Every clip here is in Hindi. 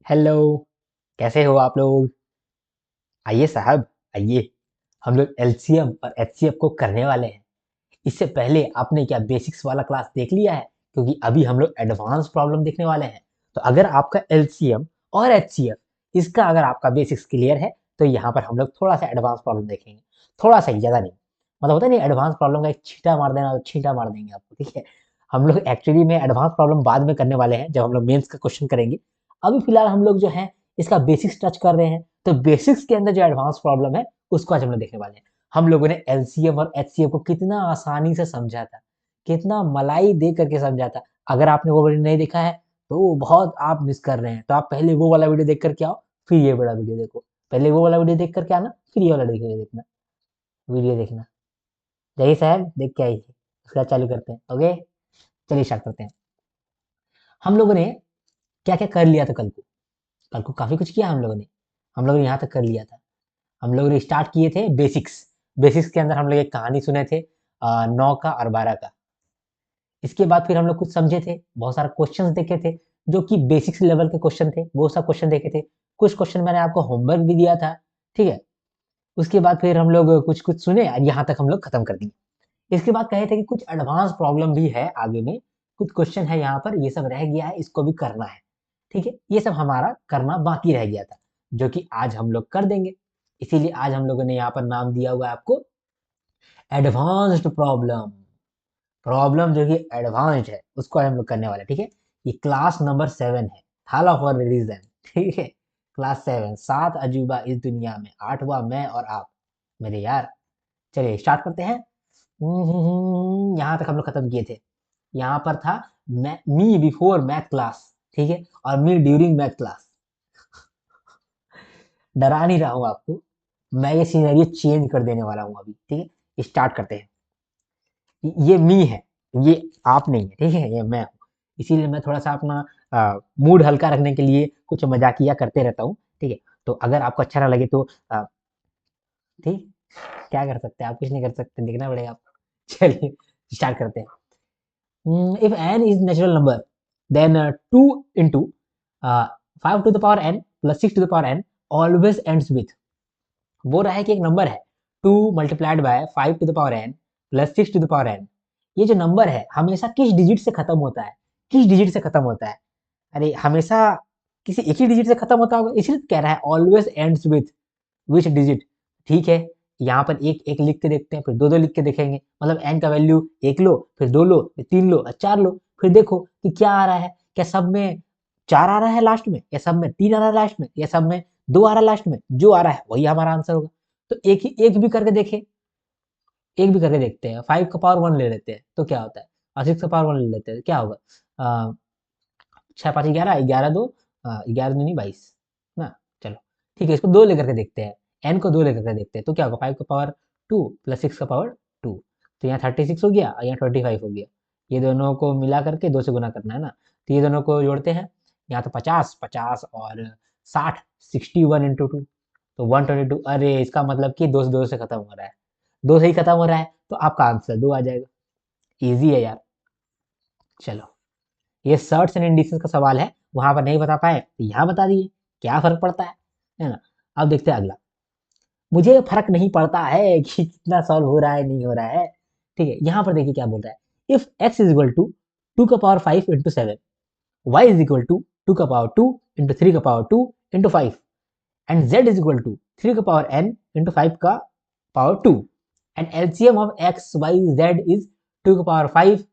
हेलो। कैसे हो आप लोग? आइए साहब, आइए। हम लोग एलसीएम और एचसीएफ को करने वाले हैं। इससे पहले आपने क्या बेसिक्स वाला क्लास देख लिया है? क्योंकि अभी हम लोग एडवांस प्रॉब्लम देखने वाले हैं। तो अगर आपका एलसीएम और एचसीएफ इसका अगर आपका बेसिक्स क्लियर है तो यहाँ पर हम लोग थोड़ा सा एडवांस प्रॉब्लम देखेंगे। थोड़ा सा ही, ज़्यादा नहीं। मतलब होता नहीं, एडवांस प्रॉब्लम का एक छींटा मार देना तो छींटा मार देंगे आपको, ठीक है। हम लोग एक्चुअली में एडवांस प्रॉब्लम बाद में करने वाले हैं, जब हम लोग मेंस का क्वेश्चन करेंगे। अभी फिलहाल हम लोग जो है इसका बेसिक्स टच कर रहे हैं। तो बेसिक्स के अंदर जो एडवांस प्रॉब्लम है उसको आज हम लोग देखने वाले हैं। हम लोगों ने एलसीएम और एचसीएफ को कितना आसानी से समझा था, कितना मलाई दे करके समझा था। अगर आपने वो वीडियो नहीं देखा है तो बहुत आप मिस कर रहे हैं। तो आप पहले वो वाला वीडियो देख करके आओ, फिर ये वाला वीडियो देखो। पहले वो वाला वीडियो देख करके आना, फिर ये वाला देखना, वीडियो देखना। जय साहब, देख के आइए। उसके बाद चालू करते हैं। ओके, चलिए स्टार्ट करते हैं। हम लोगों ने क्या क्या कर लिया था कल को? कल को काफी कुछ किया हम लोगों ने यहाँ तक कर लिया था। हम लोगों ने स्टार्ट किए थे बेसिक्स। बेसिक्स के अंदर हम लोग एक कहानी सुने थे, 9 का और 12 का। इसके बाद फिर हम लोग कुछ समझे थे, बहुत सारे क्वेश्चंस देखे थे जो कि बेसिक्स लेवल के क्वेश्चन थे, वो सब क्वेश्चन देखे थे। कुछ क्वेश्चन मैंने आपको होमवर्क भी दिया था, ठीक है। उसके बाद फिर हम लोग कुछ कुछ सुने और यहाँ तक हम लोग खत्म कर दिए। इसके बाद कहे थे कि कुछ एडवांस प्रॉब्लम भी है आगे में, कुछ क्वेश्चन है यहाँ पर, ये सब रह गया है, इसको भी करना है, ठीक है। ये सब हमारा करना बाकी रह गया था, जो कि आज हम लोग कर देंगे। इसीलिए आज हम लोगों ने यहाँ पर नाम दिया हुआ है आपको एडवांस्ड प्रॉब्लम। प्रॉब्लम जो कि एडवांस्ड है उसको हम लोग करने वाले हैं, ठीक है। ये क्लास नंबर 7 है, थाला फॉर रीजन, ठीक है। क्लास 7, 7 अजूबा इस दुनिया में, 8वां मैं और आप, मेरे यार। चलिए स्टार्ट करते हैं। यहाँ तक हम लोग खत्म किए थे। यहाँ पर था मी बिफोर मैथ क्लास, ठीक है, और मी ड्यूरिंग मैथ क्लास। डरा नहीं रहा हूँ आपको, मैं ये सीनरियो चेंज कर देने वाला हूँ अभी, ठीक है। स्टार्ट करते हैं। ये मी है, ये आप नहीं है, ठीक है, ये मैं हूँ। इसीलिए मैं थोड़ा सा अपना मूड हल्का रखने के लिए कुछ मजाकिया करते रहता हूँ, ठीक है। तो अगर आपको अच्छा ना लगे तो ठीक, क्या कर सकते हैं, आप कुछ नहीं कर सकते, देखना पड़ेगा आपको। चलिए स्टार्ट करते हैं। If n is natural number, then 2 into 5 to the power n plus 6 to the power n always ends with। वो रहा है कि एक नंबर है 2 multiplied by 5 to the power n plus 6 to the power n। ये जो नंबर है हमेशा किस डिजिट से खत्म होता है? किस डिजिट से खत्म होता है? अरे हमेशा किसी एक ही डिजिट से खत्म होता होगा, इसलिए तो कह रहा है always ends with which digit. ठीक है, यहाँ पर एक एक लिख के देखते हैं, फिर दो दो लिख के देखेंगे। मतलब एन का वैल्यू एक लो, फिर दो लो, फिर तीन लो, चार लो, फिर देखो कि क्या आ रहा है। क्या सब में चार आ रहा है लास्ट में, या सब में तीन आ रहा है लास्ट में, या सब में दो आ रहा है लास्ट में? जो आ रहा है वही हमारा आंसर होगा। तो एक भी करके देखे, एक भी करके देखते हैं। 5 का पावर 1 ले लेते हैं तो क्या होता है, और 6 का पावर 1 ले लेते हैं क्या होगा। 6 5 11, 11 2, 11 नहीं 22 ना। चलो ठीक है, इसको दो लेकर के देखते हैं। एन को दो लेकर के देखते हैं तो क्या होगा, 5 का पावर 2 प्लस 6 का पावर 2। तो यहाँ 36 हो गया और यहाँ 25 हो गया। ये दोनों को मिला करके दो से गुना करना है ना, तो ये दोनों को जोड़ते हैं। यहाँ तो 50 50 और 60, 61 × 2 तो 122। अरे इसका मतलब कि दो से खत्म हो रहा है, दो से ही खत्म हो रहा है, तो आपका आंसर दो आ जाएगा। इजी है यार। चलो, ये सर्ट्स एंड इंडिसेस का सवाल है, वहां पर नहीं बता पाए तो यहाँ बता दिए, क्या फर्क पड़ता है ना। अब देखते हैं अगला। मुझे फर्क नहीं पड़ता है कि कितना सॉल्व हो रहा है नहीं हो रहा है, ठीक है। यहाँ पर देखिए क्या बोल रहा है। If x is equal to 2 का power 5 × 7, y is equal to 2 का पावर 2 × 3 का power 2 × 5, and z is equal to 3 का पावर n × 5 का power 2, and LCM of x y z is 2 का पावर 5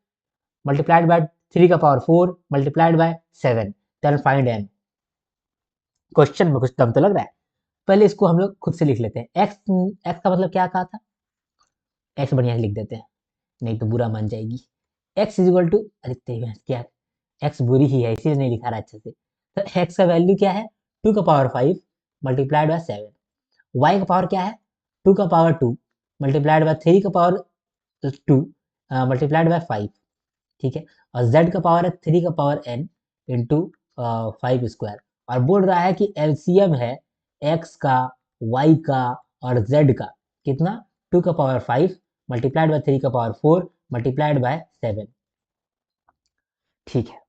मल्टीप्लाइड बाय 3 का power 4 multiplied by 7, then find n। Question में कुछ दम तो लग रहा है। पहले इसको हम लोग खुद से लिख लेते हैं। x x का मतलब क्या कहा था, x बढ़िया से लिख देते हैं, नहीं तो बुरा मान जाएगी। x इज इक्वल टू, लिखते हैं क्या, x बुरी ही है इसीलिए नहीं लिखा रहा अच्छे से। तो x का वैल्यू क्या है, 2 का पावर 5 मल्टीप्लाइड बाय 7। y का पावर क्या है, 2 का पावर 2 मल्टीप्लाइड बाय 3 का पावर 2 मल्टीप्लाइड बाय 5, ठीक है। और z का पावर है 3 का पावर n इंटू 5 स्क्वायर। और बोल रहा है कि एलसीएम है x का, y का और z का, कितना, 2 का पावर 5 मल्टीप्लाइड बाय 3 का पावर 4 मल्टीप्लाइड बाय 7, ठीक है।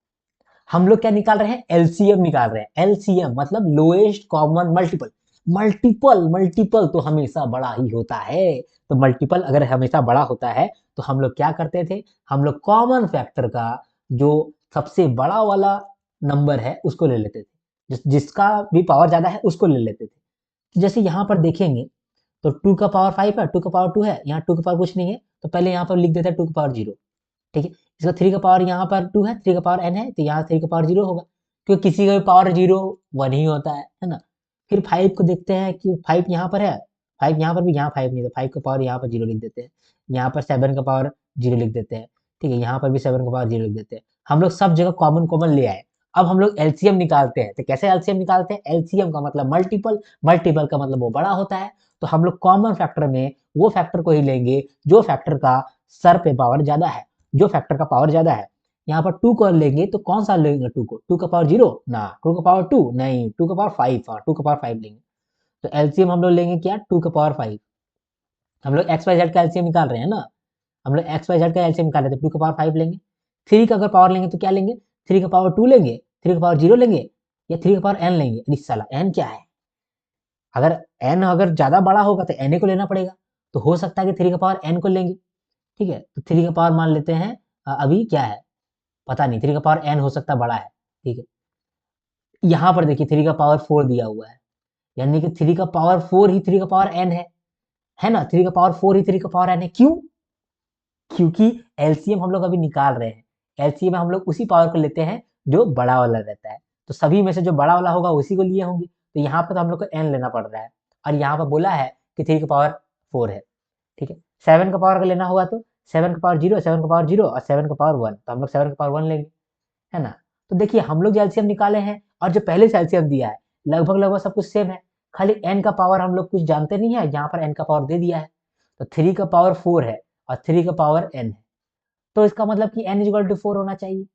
हम लोग क्या निकाल रहे हैं, एलसीएम निकाल रहे हैं। एलसीएम मतलब lowest common multiple. Multiple multiple तो हमेशा बड़ा ही होता है। तो मल्टीपल अगर हमेशा बड़ा होता है तो हम लोग क्या करते थे, हम लोग कॉमन फैक्टर का जो सबसे बड़ा वाला नंबर है उसको ले लेते थे, जिसका भी पावर ज्यादा है उसको ले लेते थे। तो जैसे यहाँ पर देखेंगे तो 2 का पावर 5 है, 2 का पावर 2 है, यहाँ 2 का पावर कुछ नहीं है तो पहले यहाँ पर लिख देते हैं 2 का पावर 0। ठीक है, इसका 3 का पावर यहाँ पर 2 है, 3 का पावर n है तो यहाँ 3 का पावर 0 होगा, क्योंकि किसी का भी पावर 0 1 ही होता है ना। फिर 5 को देखते हैं कि 5 यहाँ पर है, 5 यहाँ पर भी, यहाँ 5 नहीं तो 5 का पावर यहाँ पर 0 लिख देते हैं। यहाँ पर 7 का पावर 0 लिख देते हैं। ठीक है, यहाँ पर भी 7 का पावर 0 लिख देते हैं। हम लोग सब जगह कॉमन कॉमन ले आए। अब हम लोग एलसीएम निकालते हैं। तो कैसे एलसीएम निकालते हैं, एलसीएम का मतलब मल्टीपल, मल्टीपल का मतलब वो बड़ा होता है। तो हम लोग कॉमन फैक्टर में वो फैक्टर को ही लेंगे जो फैक्टर का सर पे पावर ज्यादा है, जो फैक्टर का पावर ज्यादा है। यहाँ पर 2 को लेंगे तो कौन सा लेंगे, 2 को, 2 का पावर 0 ना, 2 का पावर 2 नहीं, 2 का पावर 5, हाँ 2 का पावर 5 लेंगे। तो एलसीएम हम लोग लेंगे क्या, 2 का पावर 5। हम लोग एक्स वाई जेड का एलसीएम निकाल रहे हैं ना, हम लोग एक्स वाई जेड का एलसीएम निकाल रहे थे, 2 का पावर 5 लेंगे। 3 का अगर पावर लेंगे तो क्या लेंगे, 3 का पावर 2 लेंगे, 3 का पावर 0 लेंगे, या 3 का पावर n लेंगे। अरे साला n क्या है, अगर n अगर ज्यादा बड़ा होगा तो n को लेना पड़ेगा। तो हो सकता है कि 3 का पावर n को लेंगे। ठीक है, तो 3 का पावर मान लेते हैं अभी क्या है पता नहीं, 3 का पावर n हो सकता है बड़ा है। ठीक है, यहाँ पर देखिए 3 का पावर 4 दिया हुआ है, यानी कि 3 का पावर 4 ही 3 का पावर n है ना। 3 का पावर 4 ही 3 का पावर n है, क्यों, क्योंकि एलसीएम हम लोग अभी निकाल रहे हैं। एलसीएम में हम लोग उसी पावर को लेते हैं जो बड़ा वाला रहता है। तो सभी में से जो बड़ा वाला होगा उसी को लिए होंगे, तो यहाँ पर तो हम लोग को n लेना पड़ रहा है। और यहाँ पर बोला है कि 3 का पावर 4 है। ठीक है, 7 का पावर अगर लेना होगा तो 7 का पावर 0, 7 का पावर 0 और 7 का पावर 1, तो हम लोग 7 का पावर 1 लेंगे, है ना। तो देखिए हम लोग जो एलसीएम निकाले हैं और जो पहले से एलसीएम दिया है लगभग लगभग सब कुछ सेम है, खाली n का पावर हम लोग कुछ जानते नहीं है, यहाँ पर n का पावर दे दिया है। तो 3 का पावर 4 है और 3 का पावर n है, तो इसका मतलब कि n = 4 होना चाहिए,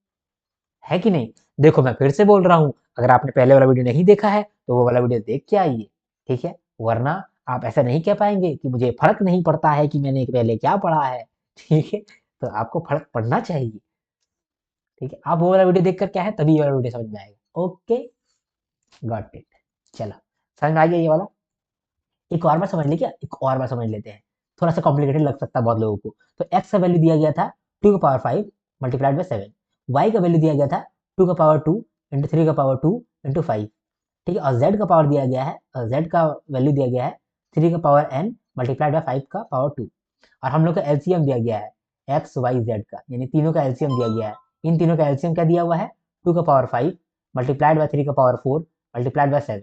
है कि नहीं। देखो मैं फिर से बोल रहा हूँ, अगर आपने पहले वाला वीडियो नहीं देखा है तो वो वाला वीडियो देख के आइए। ठीक है, वरना आप ऐसा नहीं कह पाएंगे कि मुझे फर्क नहीं पड़ता है कि मैंने पहले क्या पढ़ा है। ठीक है, तो आपको फर्क पड़ना चाहिए। ठीक है, आप वो वाला वीडियो देखकर क्या है तभी ये वाला वीडियो समझ में आएगा। Okay, got it. चलो, समझ में आ गया ये वाला। एक और बार समझ ले क्या, एक और बार समझ लेते हैं, थोड़ा सा कॉम्प्लिकेटेड लग सकता है बहुत लोगों को। तो एक्स का वैल्यू दिया गया था 2 का पावर 5 मल्टीप्लाइड बाई 7, वाई का वैल्यू दिया गया था 2 का पावर 2 इंटू 3 का पावर 2 इंटू 5। ठीक है, और जेड का पावर दिया गया है, जेड का वैल्यू दिया गया है 3 का पावर n मल्टीप्लाइड बाई 5 का पावर 2। और हम लोग का एलसीएम दिया गया है एक्स वाई जेड का, यानी तीनों का एलसीएम दिया गया है। इन तीनों का एलसीएम क्या दिया हुआ है, 2 का पावर 5 मल्टीप्लाइड बाई 3 का पावर 4 मल्टीप्लाइड बाई 7।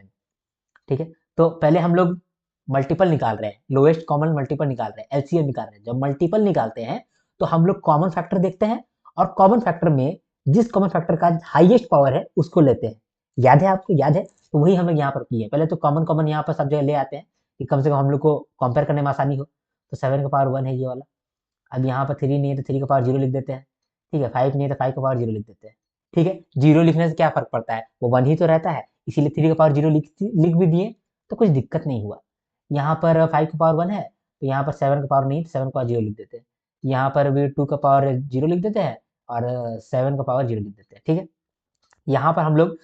ठीक है, तो पहले हम लोग मल्टीपल निकाल रहे हैं, लोएस्ट कॉमन मल्टीपल निकाल रहे हैं, एलसीएम निकाल रहे हैं। जब मल्टीपल निकालते हैं तो हम लोग कॉमन फैक्टर देखते हैं, और कॉमन फैक्टर में जिस कॉमन फैक्टर का हाईएस्ट पावर है उसको लेते हैं। याद है आपको, याद है, तो वही हम लोग यहाँ पर किए। पहले तो कॉमन कॉमन यहाँ पर सब जगह ले आते हैं कि कम से कम हम लोग को कंपेयर करने में आसानी हो। तो 7 का पावर 1 है ये वाला। अब यहाँ पर 3 नहीं है तो 3 का पावर 0 लिख देते हैं। ठीक है, 5 नहीं है तो 5 का पावर 0 लिख देते हैं। ठीक है, 0 लिखने से क्या फर्क पड़ता है, वो 1 ही तो रहता है, इसीलिए 3 का पावर 0 लिख भी दिए तो कुछ दिक्कत नहीं हुआ। यहाँ पर 5 का पावर 1 है तो यहाँ पर 7 का पावर नहीं तो 7 का पावर 0 लिख देते हैं। यहाँ पर भी 2 का पावर 0 लिख देते हैं और 7 का पावर 0 लिख देते हैं। ठीक है, यहाँ पर हम लोग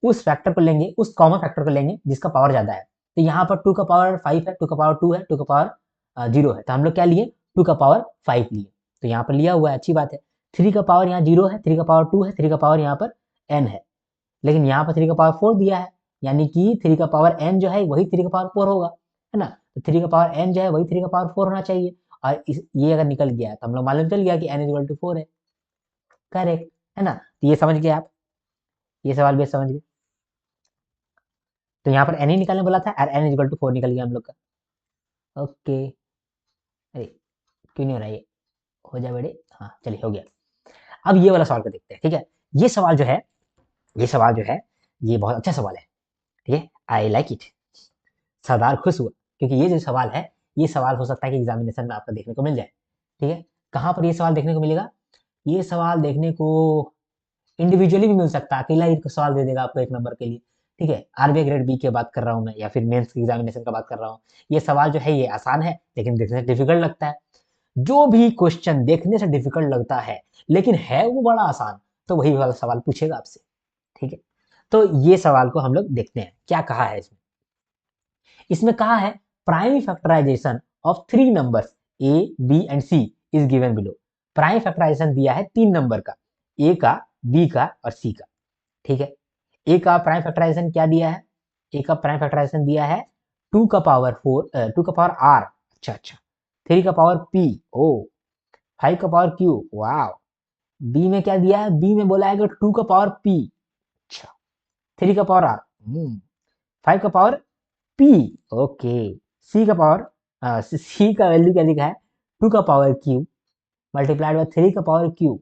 उस फैक्टर को लेंगे, उस कॉमन फैक्टर को लेंगे जिसका पावर ज्यादा है। तो यहाँ पर 2 का पावर 5 है, 2 का पावर 2 है, 2 का पावर 0 है, तो हम लोग क्या लिए, 2 का पावर 5 लिए। तो यहाँ पर लिया हुआ है, अच्छी बात है। 3 का पावर यहाँ 0 है, 3 का पावर 2 है, 3 का पावर यहाँ पर n है, लेकिन यहाँ पर 3 का पावर 4 दिया है, यानी कि 3 का पावर n जो है वही 3 का पावर 4 होगा, है ना। तो 3 का पावर n जो है वही 3 का पावर 4 होना चाहिए। और ये अगर निकल गया तो हम लोग मालूम चल गया कि n = 4 है। करेक्ट, है ना। तो ये समझ गए आप, ये सवाल भी समझ गए। तो यहाँ पर n ही निकालने बोला था और n = 4 निकल गया हम लोग का। ओके, अरे क्यों नहीं हो रहा ये, हो जाए बड़े, हाँ चलिए हो गया। अब ये वाला सवाल को देखते हैं। ठीक है, ये सवाल जो है, ये सवाल जो है ये बहुत अच्छा सवाल है। ठीक है, आई लाइक इट। सरदार खुश हुआ, क्योंकि ये जो सवाल है ये सवाल हो सकता है कि एग्जामिनेशन में आपको देखने को मिल जाए। ठीक है, कहाँ पर ये सवाल देखने को मिलेगा, ये सवाल देखने को इंडिविजुअली भी मिल सकता है, अकेला एक सवाल दे देगा आपको 1 नंबर के लिए। ठीक है, आरबीआई ग्रेड बी की बात कर रहा हूँ मैं, या फिर मेंस एग्जामिनेशन का बात कर रहा हूँ। ये सवाल जो है ये आसान है लेकिन देखने से डिफिकल्ट लगता है। जो भी क्वेश्चन देखने से डिफिकल्ट लगता है लेकिन है वो बड़ा आसान, तो वही वाला सवाल पूछेगा आपसे। ठीक है, तो ये सवाल को हम लोग देखते हैं क्या कहा है इसमें। इसमें कहा है prime factorisation of 3 numbers a B and c is given below. Prime factorisation दिया है 3 नंबर का, ए का, बी का और सी का। ठीक है, ए का प्राइम फैक्टराइजेशन क्या दिया है? ए का प्राइम फैक्टराइजेशन दिया है 2 का पावर 4, 2 का पावर आर, अच्छा, 3 का पावर पी, ओ, 5 का पावर क्यू, वाह। बी में क्या दिया है? बी में बोला है कि 2 का पावर पी, अच्छा, 3 का पावर आर, 5 का पावर पी, ओके। सी का पावर, सी का वैल्यू क्या लिखा है? 2 का पावर क्यू मल्टीप्लाइड बाय 3 का पावर क्यू,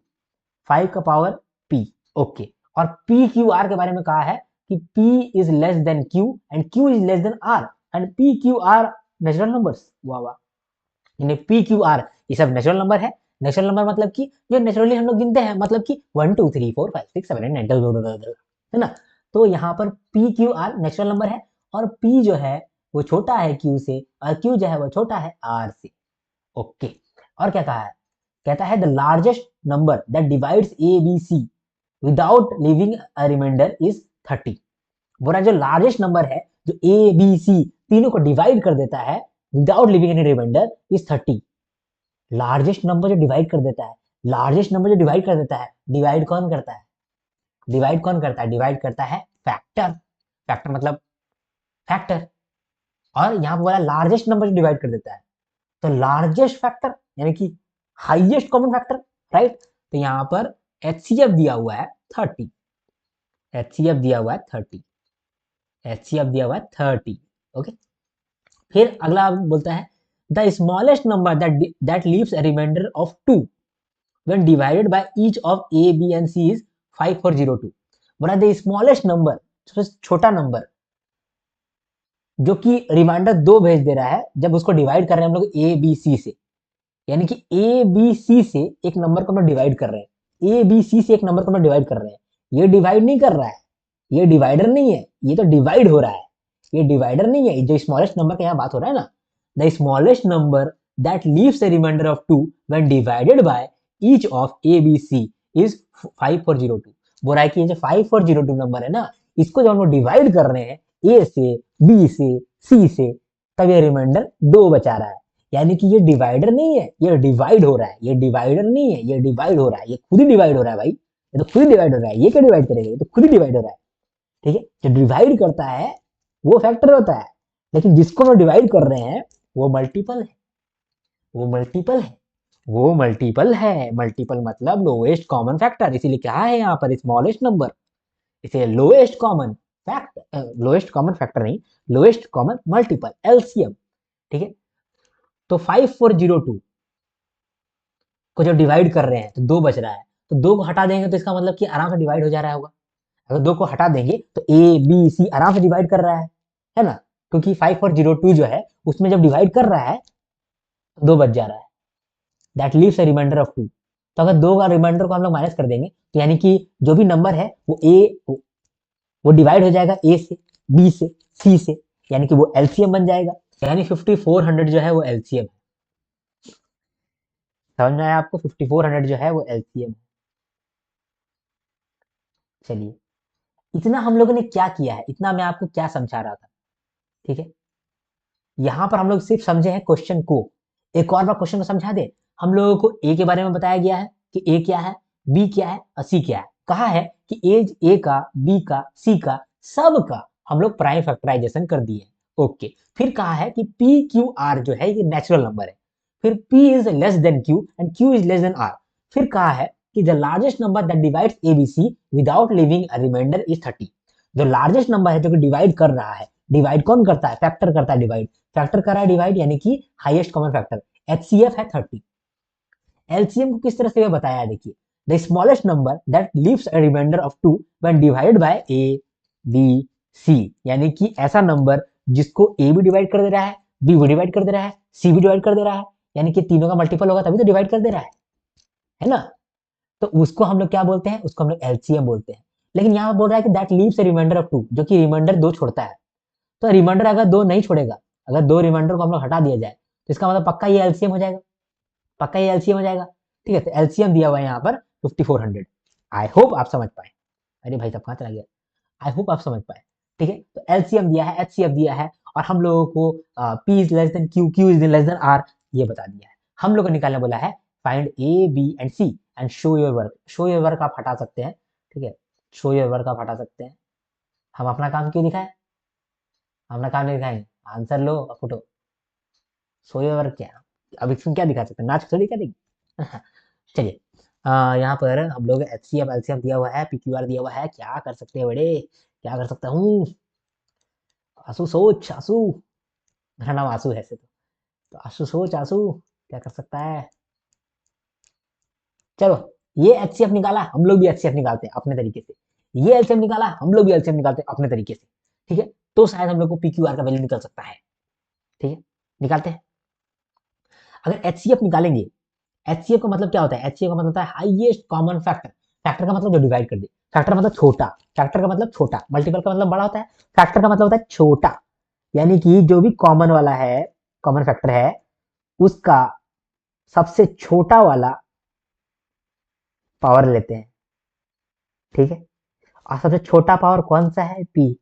5 का पावर पी, ओके। और पी क्यू आर के बारे में कहा है कि p is less than q and q is less than r and p q r natural numbers, वाह वाह। यानी पी क्यू आर ये सब नेचुरल नंबर है। नेचुरल नंबर मतलब कि जो नेचुरली हम लोग गिनते हैं, मतलब कि 1 2 3 4 5 6 7 8 9, है ना। तो यहाँ पर P q r natural number है और पी जो है वो छोटा है क्यू से और क्यू जो है वो छोटा है आर से, ओके। और क्या कहा है? कहता है the largest number that divides a b c without leaving a remainder is 30। बोला जो लार्जेस्ट नंबर है जो ए बी सी तीनों को डिवाइड कर देता है without leaving any remainder is 30। Largest number जो डिवाइड कर देता है, लार्जेस्ट नंबर जो डिवाइड कर देता है, डिवाइड कौन करता है? डिवाइड कौन करता है? डिवाइड करता है फैक्टर। फैक्टर मतलब फैक्टर। और यहाँ पर बोला लार्जेस्ट नंबर जो डिवाइड कर देता है, तो लार्जेस्ट फैक्टर यानी कि हाईएस्ट कॉमन फैक्टर, राइट। तो यहाँ पर एचसीएफ दिया हुआ है 30, एचसीएफ दिया हुआ है 30, एचसीएफ दिया हुआ है 30, ओके। फिर अगला बोलता है the smallest number that leaves a remainder of 2 when divided by each of a b and c is 5402। बोला द स्मॉलेस्ट नंबर, सबसे छोटा नंबर जो कि रिमाइंडर 2 भेज दे रहा है जब उसको डिवाइड कर रहे हैं हम लोग ए बी सी से, यानी कि ए बी सी से एक नंबर को हम लोग डिवाइड कर रहे हैं, ए बी सी से एक नंबर को हम लोग डिवाइड कर रहे हैं। ये डिवाइड नहीं कर रहा है, ये डिवाइडर नहीं है, ये तो डिवाइड हो रहा है, ये डिवाइडर नहीं है। जो स्मॉलेस्ट नंबर का यहाँ बात हो रहा है ना, the smallest number that leaves a remainder of 2 when divided by each of a b c is 5402। बोल रहा है कि ये जो 5402 नंबर है ना, इसको जब हम लोग डिवाइड कर रहे हैं ए से, बी से, सी से, तब ये रिमाइंडर 2 बचा रहा है। यानी कि ये डिवाइडर नहीं है, ये डिवाइड हो रहा है, ये डिवाइडर नहीं है, ये डिवाइड हो रहा है, ये खुद ही डिवाइड हो रहा है भाई, ये तो खुद ही डिवाइड हो रहा है। ये क्या डिवाइड करेगा? ये तो खुद ही डिवाइड हो रहा है, ठीक है। जो डिवाइड करता है वो फैक्टर होता है, लेकिन जिसको हम डिवाइड कर रहे हैं वो मल्टीपल है, वो मल्टीपल है, वो मल्टीपल है। मल्टीपल मतलब लोएस्ट कॉमन फैक्टर, इसीलिए क्या है यहाँ पर स्मॉलेस्ट नंबर, इसे lowest common factor, lowest common factor नहीं, लोएस्ट कॉमन मल्टीपल, एलसीएम, ठीक है। तो 5402 को जब डिवाइड कर रहे हैं तो 2 बच रहा है, तो 2 को हटा देंगे तो इसका मतलब कि आराम से डिवाइड हो जा रहा होगा। अगर 2 को हटा देंगे तो ए बी सी आराम से डिवाइड कर रहा है ना, क्योंकि 5402 जो है उसमें जब डिवाइड कर रहा है 2 बच जा रहा है, that leaves a remainder of 2। तो अगर 2 का रिमाइंडर को हम लोग माइनस कर देंगे तो यानी कि जो भी नंबर है वो डिवाइड हो जाएगा ए से, बी से, सी से, यानी कि वो एलसीएम बन जाएगा। यानी 5400 जो है वो एलसीएम है। समझ में आया आपको? 5400 जो है वो एलसीएम है। चलिए, इतना हम लोगों ने क्या किया है, इतना मैं आपको क्या समझा रहा था, ठीक है। यहां पर हम लोग सिर्फ समझे हैं क्वेश्चन को। एक और बार क्वेश्चन को समझा दे। हम लोगों को ए के बारे में बताया गया है कि ए क्या है, बी क्या है और सी क्या है। कहा है कि एज ए का, बी का, सी का, सब का हम लोग प्राइम फैक्टराइजेशन कर दिए, ओके। फिर कहा है कि पी क्यू आर जो है ये नेचुरल नंबर है, फिर p is less than q and q is less than r. फिर कहा है कि the largest number that divides ABC without leaving a remainder is 30। जो लार्जेस्ट नंबर है जो कि डिवाइड कर रहा है, डिवाइड कौन करता है? फैक्टर करता है डिवाइड, फैक्टर कर रहा है डिवाइड, यानी कि हाईएस्ट कॉमन फैक्टर, एचसीएफ है 30। एलसीएम को किस तरह से बताया है देखिए, the smallest number that leaves a remainder of 2 when divided by a b c, यानी कि ऐसा नंबर जिसको ए भी डिवाइड कर दे रहा है, बी भी डिवाइड कर दे रहा है, सी भी डिवाइड कर दे रहा है, यानी कि तीनों का मल्टीपल होगा तभी तो डिवाइड कर दे रहा है ना। तो उसको हम लोग क्या बोलते हैं? उसको हम लोग एलसीएम बोलते हैं। लेकिन यहाँ बोल रहा है कि that leaves a remainder of 2, जो कि रिमाइंडर 2 छोड़ता है। तो रिमाइंडर अगर 2 नहीं छोड़ेगा, अगर 2 रिमाइंडर को हम लोग हटा दिया जाए तो इसका मतलब पक्का ये एलसीएम हो जाएगा, पक्का ये एलसीएम हो जाएगा, ठीक है। तो एलसीएम दिया हुआ है यहाँ पर 5400, आई होप आप समझ पाए। अरे भाई साहब कहाँ चला गया? आई होप आप समझ पाए। ठीक है, तो एलसीएम दिया है, एचसीएफ दिया है, और हम लोगों को p is less than q, q is less than r, ये बता दिया है। हम लोग को निकालने बोला है find a B and c and show your work. Show your work आप हटा सकते हैं, ठीक है, शो योर वर्क आप हटा सकते हैं। हम अपना काम क्यों दिखाएं? हम अपना काम नहीं दिखाएंगे, आंसर लो और फुटो। शो योर वर्क क्या? अब इसमें क्या दिखा सकते हैं, नाच थोड़ी करेंगे। चलिए, यहाँ पर हम लोग एच सी एफ एलसीएम दिया हुआ है, पीक्यूआर दिया हुआ है, क्या कर सकते हैं बड़े, क्या कर सकता हूँ? आंसू सोच, आंसू, मेरा नाम आंसू है ऐसे तो आंसू सोच, आंसू क्या कर सकता है? चलो, ये एचसीएफ निकाला, हम लोग भी एचसीएफ निकालते हैं अपने तरीके से। ये एलसीएम निकाला, हम लोग भी एलसीएम निकालते हैं अपने तरीके से। ठीक है, तो शायद हम लोग को पीक्यूआर का वैल्यू निकल सकता है। ठीक है, निकालते हैं। अगर एचसीएफ निकालेंगे, एचसीएफ का मतलब क्या होता है? एचसीएफ का मतलब होता है हाईएस्ट कॉमन फैक्टर। फैक्टर का मतलब जो डिवाइड कर दे, फैक्टर मतलब छोटा, फैक्टर का मतलब छोटा, मल्टीपल का मतलब बड़ा होता है, फैक्टर का मतलब होता है छोटा। यानी कि जो भी कॉमन वाला है, कॉमन फैक्टर है, उसका सबसे छोटा वाला पावर लेते हैं। ठीक है, और सबसे छोटा पावर कौन सा है? पी।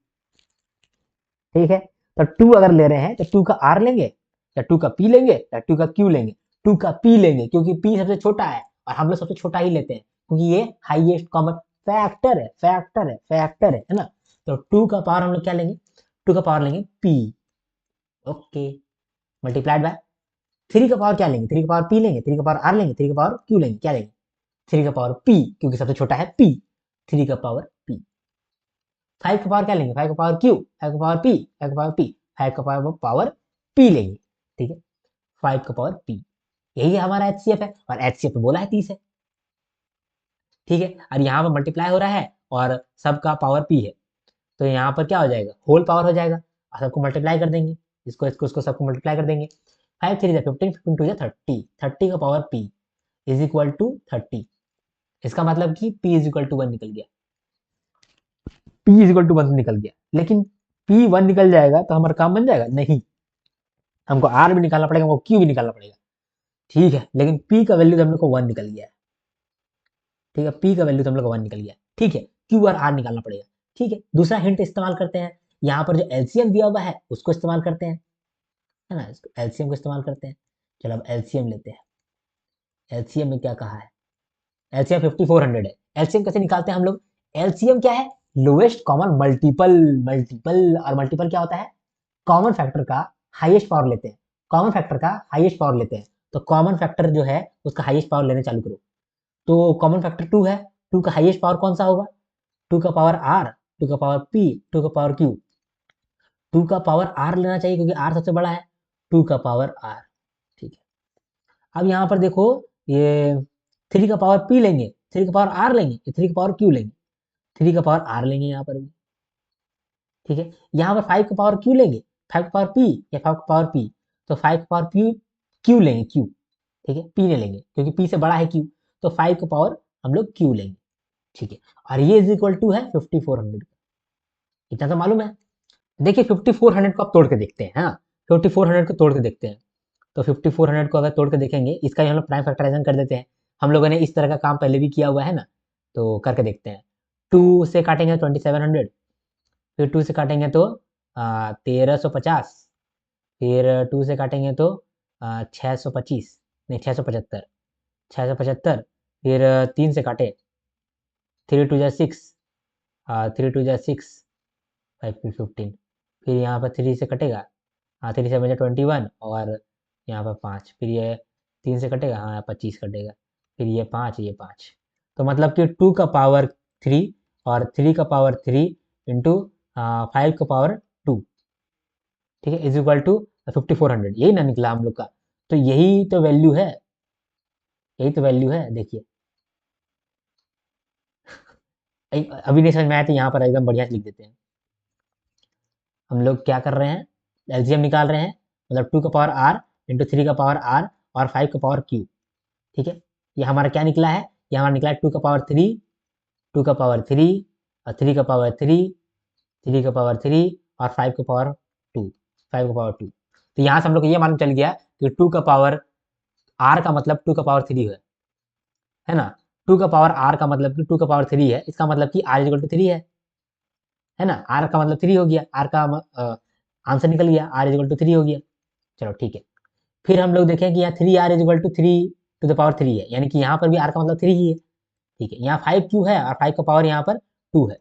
ठीक है, तो टू अगर ले रहे हैं तो टू का आर लेंगे, या टू का पी लेंगे, या टू का क्यू लेंगे? टू का पी लेंगे, क्योंकि पी सबसे छोटा है और हम लोग सबसे छोटा ही लेते हैं, क्योंकि ये हाईएस्ट कॉमन फैक्टर है, फैक्टर है, फैक्टर है ना। तो टू का पावर हम लोग क्या लेंगे? टू का पावर लेंगे P. Okay, multiplied by three का पावर क्या लेंगे? थ्री का पावर पी लेंगे, थ्री का पावर आर लेंगे, थ्री का पावर क्यू लेंगे, क्या लेंगे? थ्री का पावर पी, क्योंकि सबसे छोटा है पी, थ्री का पावर पी। फाइव का पावर क्या लेंगे? फाइव का पावर क्यू, फाइव का पावर पी, फाइव का पावर पी, फाइव का पावर पी लेंगे। ठीक है, फाइव का पावर पी, यही हमारा एचसीएफ है, और एचसीएफ तो बोला है 30 है। ठीक है, और यहाँ पर मल्टीप्लाई हो रहा है और सबका पावर पी है, तो यहाँ पर क्या हो जाएगा? होल पावर हो जाएगा, और सबको मल्टीप्लाई कर देंगे, इसको सबको मल्टीप्लाई कर देंगे। फाइव थ्री जा 15, 15 टू जा 30, 30 का power p is equal to 30। इसका मतलब कि पी इज इक्वल टू 1 निकल गया, पी इज इक्वल टू 1 निकल गया। लेकिन पी 1 निकल जाएगा तो हमारा काम बन जाएगा? नहीं, हमको आर भी निकालना पड़ेगा, हमको क्यू भी निकालना पड़ेगा। ठीक है, लेकिन पी का वैल्यू तो हम लोग को 1 निकल गया है। ठीक है, पी का वैल्यू तो हम लोग को 1 निकल गया। ठीक है, क्यू और आर निकालना पड़ेगा। ठीक है, दूसरा हिंट इस्तेमाल करते हैं, यहाँ पर जो एलसीएम दिया हुआ है उसको इस्तेमाल करते हैं, है ना, एलसीएम को इस्तेमाल करते हैं। चलो अब एलसीएम लेते हैं। एलसीएम में क्या कहा है? एलसीएम 5400 है। एलसीएम कैसे निकालते हैं हम लोग? एलसीएम क्या है? Lowest common multiple. मल्टीपल, और मल्टीपल क्या होता है? कॉमन फैक्टर का हाईएस्ट पावर लेते हैं, कॉमन फैक्टर का हाईएस्ट पावर लेते हैं। तो कॉमन फैक्टर जो है उसका हाईएस्ट पावर लेने चालू करो। तो कॉमन फैक्टर टू है, टू का हाईएस्ट पावर कौन सा होगा? टू का पावर आर, टू का पावर पी, टू का पावर क्यू। टू का पावर आर लेना चाहिए क्योंकि आर सबसे बड़ा है, टू का पावर आर। ठीक है, अब यहाँ पर देखो, ये थ्री का पावर पी लेंगे, थ्री का पावर आर लेंगे, थ्री का पावर क्यू लेंगे, थ्री का पावर आर लेंगे यहाँ पर भी। ठीक है, यहाँ पर फाइव का पावर क्यू लेंगे, फाइव का पावर पी, या फाइव का पावर पी, तो फाइव का पावर पी क्यू लेंगे, क्यू। ठीक है, पी नहीं लेंगे क्योंकि पी से बड़ा है क्यू, तो फाइव का पावर हम लोग क्यू लेंगे। ठीक है, और ये इज इक्वल टू है 5400। इतना तो मालूम है। देखिए 5400 को आप तोड़ के देखते हैं, हाँ, 5400 को तोड़ के देखते हैं। तो 5400 को अगर तोड़ के देखेंगे, इसका ही हम लोग प्राइम फैक्टराइजेशन कर देते हैं। हम लोगों ने इस तरह का काम पहले भी किया हुआ है ना, तो करके देखते हैं। टू से काटेंगे 2700, फिर टू से काटेंगे तो 1350, फिर टू से काटेंगे तो 625, नहीं 675, 675, फिर तीन से काटे, थ्री टू जा सिक्स, थ्री टू जा सिक्स, फाइव फिर 15, फिर यहाँ पर थ्री से कटेगा, हाँ थ्री से बचा 21, और यहाँ पर पाँच, फिर ये तीन से कटेगा, हाँ 25 कटेगा, फिर ये पाँच, ये पाँच। तो मतलब कि टू का पावर थ्री और थ्री का पावर थ्री इंटू फाइव का पावर टू, ठीक है, इज इक्वल टू 5400। यही ना निकला हम लोग का? तो यही तो वैल्यू है, यही तो वैल्यू है, देखिए। अभी नहीं समझ में आया तो यहाँ पर एकदम बढ़िया से लिख देते हैं। हम लोग क्या कर रहे हैं? एलसीएम निकाल रहे हैं, मतलब टू का पावर आर इंटू थ्री का पावर आर और फाइव का पावर क्यू। ठीक है, ये हमारा क्या निकला है? ये हमारा निकला है टू का पावर थ्री, टू का पावर थ्री, और थ्री का पावर थ्री, थ्री का पावर थ्री, और फाइव का पावर टू, फाइव का पावर टू। तो यहाँ से हम लोग को ये मालूम चल गया कि टू का पावर आर का मतलब टू का पावर थ्री है ना। टू का पावर आर का मतलब कि टू का पावर थ्री है, इसका मतलब कि आर इजिकल टू थ्री है ना। आर का मतलब थ्री हो गया, आर का आंसर निकल गया, आर इजिकल टू थ्री हो गया। चलो ठीक है, फिर हम लोग देखें कि यहाँ three r is equal to three to the power three है, यानी कि यहाँ पर भी आर का मतलब थ्री ही है। ठीक है, यहाँ फाइव क्यू है और फाइव का पावर यहाँ पर टू है,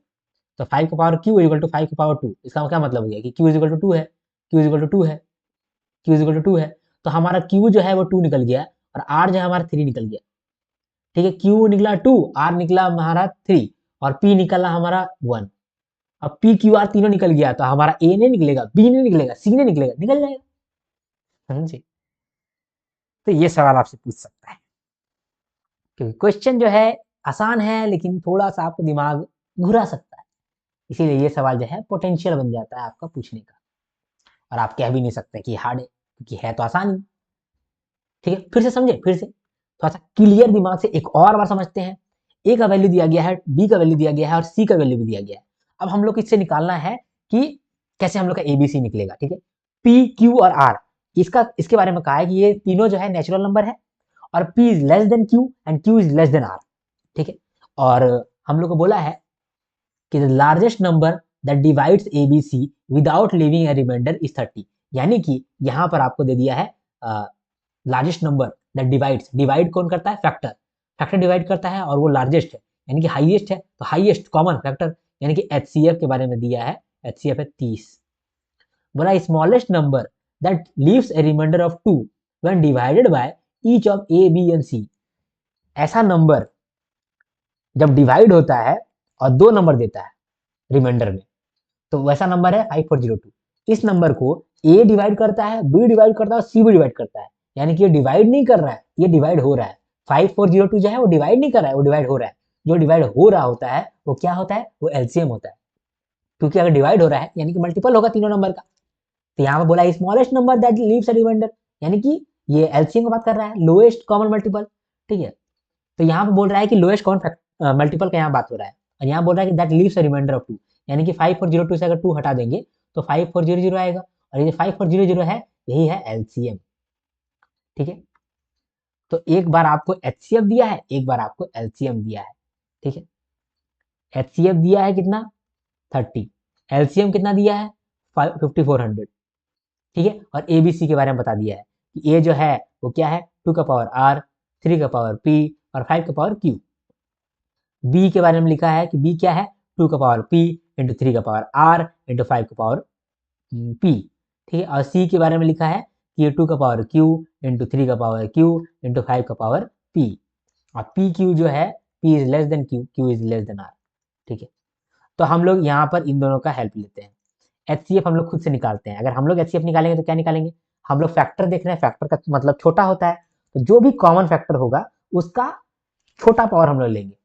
तो फाइव का power q is equal to five का पावर टू, इसका क्या मतलब हो गया कि क्यू इजिकल टू टू है, क्यू इजिकल टू टू है, क्यू इजिकल टू टू है। तो हमारा क्यू जो है वो टू निकल गया और आर जो है हमारा थ्री निकल गया। ठीक है, क्यू निकला टू, आर निकला हमारा थ्री और पी निकला हमारा वन। अब पी क्यू आर तीनों निकल गया तो हमारा ए नहीं निकलेगा, बी नहीं निकलेगा, सी नहीं निकलेगा, निकल जाएगा। समझे? तो ये सवाल आपसे पूछ सकता है, क्योंकि क्वेश्चन जो है आसान है लेकिन थोड़ा सा आपको दिमाग घुरा सकता है, इसीलिए ये सवाल जो है पोटेंशियल बन जाता है आपका पूछने का। और आप कह भी नहीं सकते कि हार्ड है, क्योंकि है तो आसान ही। ठीक है, फिर से समझे, फिर से थोड़ा सा क्लियर दिमाग से एक और बार समझते हैं। ए का वैल्यू दिया गया है, बी का वैल्यू दिया गया है और सी का वैल्यू भी दिया गया है। अब हम लोग को इससे निकालना है कि कैसे हम लोग का एबीसी निकलेगा। ठीक है, पी क्यू और आर, इसका इसके बारे में कहा है कि ये तीनों जो है नेचुरल नंबर है और p is less than q and q is less than r. ठीक है, और हम लोग को बोला है कि the largest number that divides ABC without leaving a remainder is 30, यानी कि यहाँ पर आपको दे दिया है largest number that divides, divide कौन करता है, फैक्टर, फैक्टर डिवाइड करता है और वो लार्जेस्ट है यानी कि हाईएस्ट है, तो हाईएस्ट कॉमन फैक्टर यानी कि एचसीएफ के बारे में दिया है, एचसीएफ है 30। बोला smallest number that leaves a remainder of 2 when divided by each of A B and C, ऐसा नंबर जब डिवाइड होता है और दो नंबर देता है रिमाइंडर में, तो वैसा नंबर है 5402। इस नंबर को ए डिवाइड करता है, बी डिवाइड करता है और सी भी डिवाइड करता है, यानी कि ये डिवाइड नहीं कर रहा है, ये डिवाइड हो रहा है। 5402 जो है वो डिवाइड नहीं कर रहा है, वो डिवाइड हो रहा है। जो डिवाइड हो रहा होता है वो क्या होता है, वो एलसीएम होता है, क्योंकि अगर डिवाइड हो रहा है यानी कि मल्टीपल होगा तीनों नंबर का। तो यहाँ पर बोला smallest number that leaves a remainder, यानी कि ये एलसीएम की बात कर रहा है, लोएस्ट कॉमन मल्टीपल। ठीक है, तो यहाँ पे बोल रहा है कि लोएस्ट कॉमन मल्टीपल का यहाँ बात हो रहा है, और यहाँ बोल रहा है कि that leaves a remainder of 2, यानी कि 5402 से अगर 2 हटा देंगे तो 5400 आएगा, और ये 5400 है यही है एलसीएम। ठीक है, तो एक बार आपको एचसीएफ दिया है, एक बार आपको एलसीएम दिया है। ठीक है, एचसीएफ दिया है कितना 30, एलसीएम कितना दिया है 5400। ठीक है, और एबीसी के बारे में बता दिया है कि ए जो है वो क्या है 2 का पावर आर, 3 का पावर पी और 5 का पावर क्यू। बी के बारे में लिखा है कि बी क्या है 2 का पावर पी इंटू 3 का पावर आर इंटू 5 का पावर पी। ठीक है, और सी के बारे में लिखा है कि ये 2 का पावर क्यू इंटू 3 का पावर क्यू इंटू 5 का पावर पी, और पी क्यू जो है p is less than q, q is less than r. ठीक है, तो हम लोग यहाँ पर इन दोनों का हेल्प लेते हैं। एचसीएफ हम लोग खुद से निकालते हैं। अगर हम लोग एचसीएफ निकालेंगे तो क्या निकालेंगे, हम लोग फैक्टर देख रहे हैं, फैक्टर का मतलब छोटा होता है, तो जो भी कॉमन फैक्टर होगा उसका छोटा पावर हम लोग लेंगे,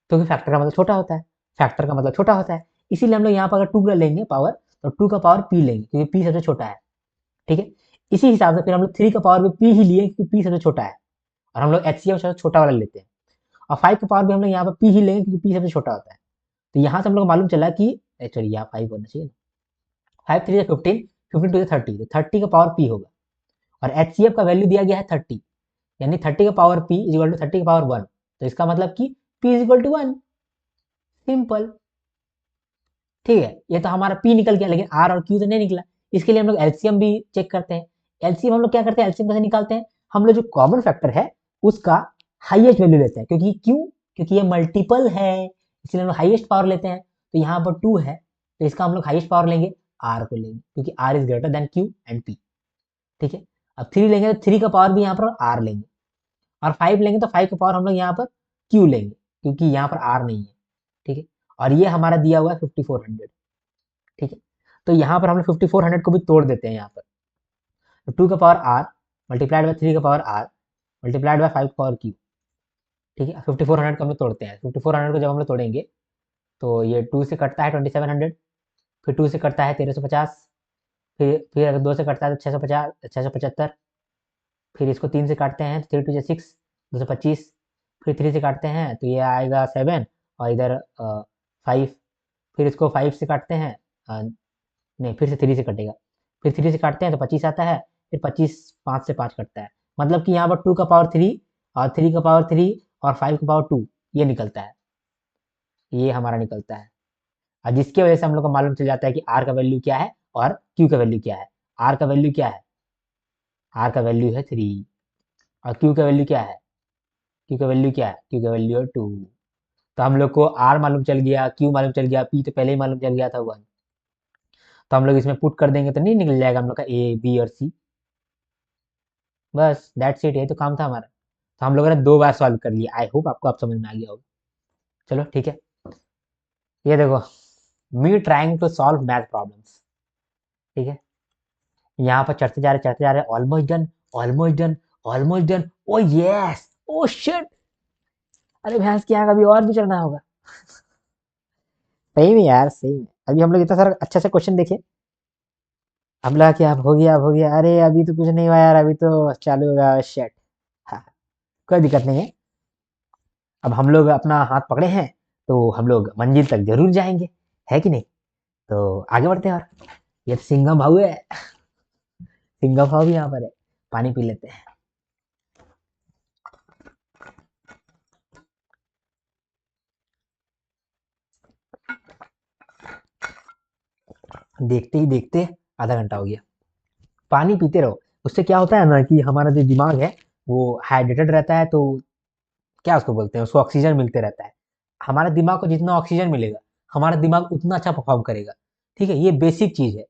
क्योंकि फैक्टर का मतलब छोटा होता है, फैक्टर का मतलब छोटा होता है, इसीलिए हम लोग यहाँ पर अगर 2 का लेंगे पावर तो 2 का पावर पी लेंगे क्योंकि पी सबसे छोटा है। ठीक है, इसी हिसाब से फिर हम लोग 3 का पावर भी पी ही लिए क्योंकि पी सबसे छोटा है, और हम लोग एचसीएफ सबसे छोटा वाला लेते हैं, और 5 का पावर भी हम लोग यहाँ पर पी ही लेंगे क्योंकि पी सबसे छोटा होता है। तो यहाँ से हम लोग मालूम चला कि एक्चुअली यहाँ 5 होना चाहिए, 5 3 15, 15 टू 30, तो 30 का पावर पी होगा, और एचसीएफ का वैल्यू दिया गया है 30, यानी 30 का power p is equal to 30 का पावर 1, तो इसका मतलब कि p is equal to 1, simple. ठीक है, ये तो हमारा पी निकल गया, लेकिन आर और क्यू तो नहीं निकला, इसके लिए हम लोग एलसीएम भी चेक करते हैं। एलसीएम हम लोग क्या करते हैं, एलसीएम कैसे निकालते हैं, हम लोग जो कॉमन फैक्टर है उसका हाईएस्ट वैल्यू लेते हैं, क्योंकि क्यों, क्योंकि ये मल्टीपल है इसलिए हम लोग हाईएस्ट पावर लेते हैं। तो यहाँ पर 2 है तो इसका हम लोग हाईएस्ट पावर लेंगे, आर को लेंगे, क्योंकि r is greater than q and p. ठीक है, अब 3 लेंगे तो 3 का पावर भी यहाँ पर आर लेंगे, और 5 लेंगे तो 5 का पावर हम लोग यहाँ पर क्यू लेंगे क्योंकि यहाँ पर आर नहीं है। ठीक है, और ये हमारा दिया हुआ है 5400। ठीक है, तो यहाँ पर हम लोग 5400 को भी तोड़ देते हैं यहाँ पर, तो 2 का पावर आर मल्टीप्लाइड बाय 3 का पावर आर मल्टीप्लाइड बाय 5 का पावर क्यू। ठीक है, 5400 को हम लोग तोड़ते हैं, 5400 को जब हम लोग तोड़ेंगे तो ये 2 से कटता है 2700, फिर 2 से कटता है 1350, फिर अगर 2 से कटता है तो 650 675, फिर इसको 3 से काटते हैं तो 3 टू 6 225, फिर 3 से काटते हैं तो ये आएगा 7 और इधर 5, फिर इसको 5 से काटते हैं, नहीं फिर से 3 से कटेगा, फिर 3 से काटते हैं तो 25 आता है, फिर 25 5 से 5 कटता है, मतलब कि यहाँ पर 2 का पावर 3 और 3 का पावर 3 और 5 का पावर 2, ये निकलता है, ये हमारा निकलता है। और जिसकी वजह से हम लोग को मालूम चल जाता है कि आर का वैल्यू क्या है और क्यू का वैल्यू क्या है। आर का वैल्यू क्या है? आर का वैल्यू है 3। और क्यू का वैल्यू क्या है? क्यू का वैल्यू क्या है? क्यू का वैल्यू है 2। तो हम लोग को आर मालूम चल गया, क्यू मालूम चल गया, पी तो पहले ही मालूम चल गया था 1। तो हम लोग इसमें पुट कर देंगे तो नहीं निकल जाएगा हम लोग का ए बी और सी। बस दैट्स इट, ये तो काम था हमारा। तो हम लोगों ने 2 बार सॉल्व कर लिया। आई होप आपको आप समझ में आ गया होगा। चलो ठीक है, ये देखो, me trying to solve math problems. ठीक है, यहाँ पर चढ़ते जा रहे, almost done, almost done, almost done. Oh yes, oh shit, अरे भैंस की आग, अभी और भी चढ़ना होगा। सही में यार, सही में। अभी हम लोग इतना सारा अच्छा सा क्वेश्चन देखे, अब लगा कि अब हो गया, अब हो गया, अरे अभी तो कुछ नहीं हुआ यार, अभी तो चालू होगा। शिट। हाँ, कोई दिक्कत नहीं है। अब हम लोग अपना हाथ पकड़े हैं, तो हम लोग मंजिल तक जरूर जाएंगे, है कि नहीं? तो आगे बढ़ते हैं। और ये तो सिंघम भाऊ है, सिंघम भाऊ भी यहाँ पर है। पानी पी लेते हैं। देखते ही देखते आधा घंटा हो गया। पानी पीते रहो, उससे क्या होता है ना कि हमारा जो दिमाग है वो हाइड्रेटेड रहता है। तो क्या उसको बोलते हैं, उसको ऑक्सीजन मिलते रहता है। हमारे दिमाग को जितना ऑक्सीजन मिलेगा, हमारा दिमाग उतना अच्छा परफॉर्म करेगा। ठीक है, ये बेसिक चीज है।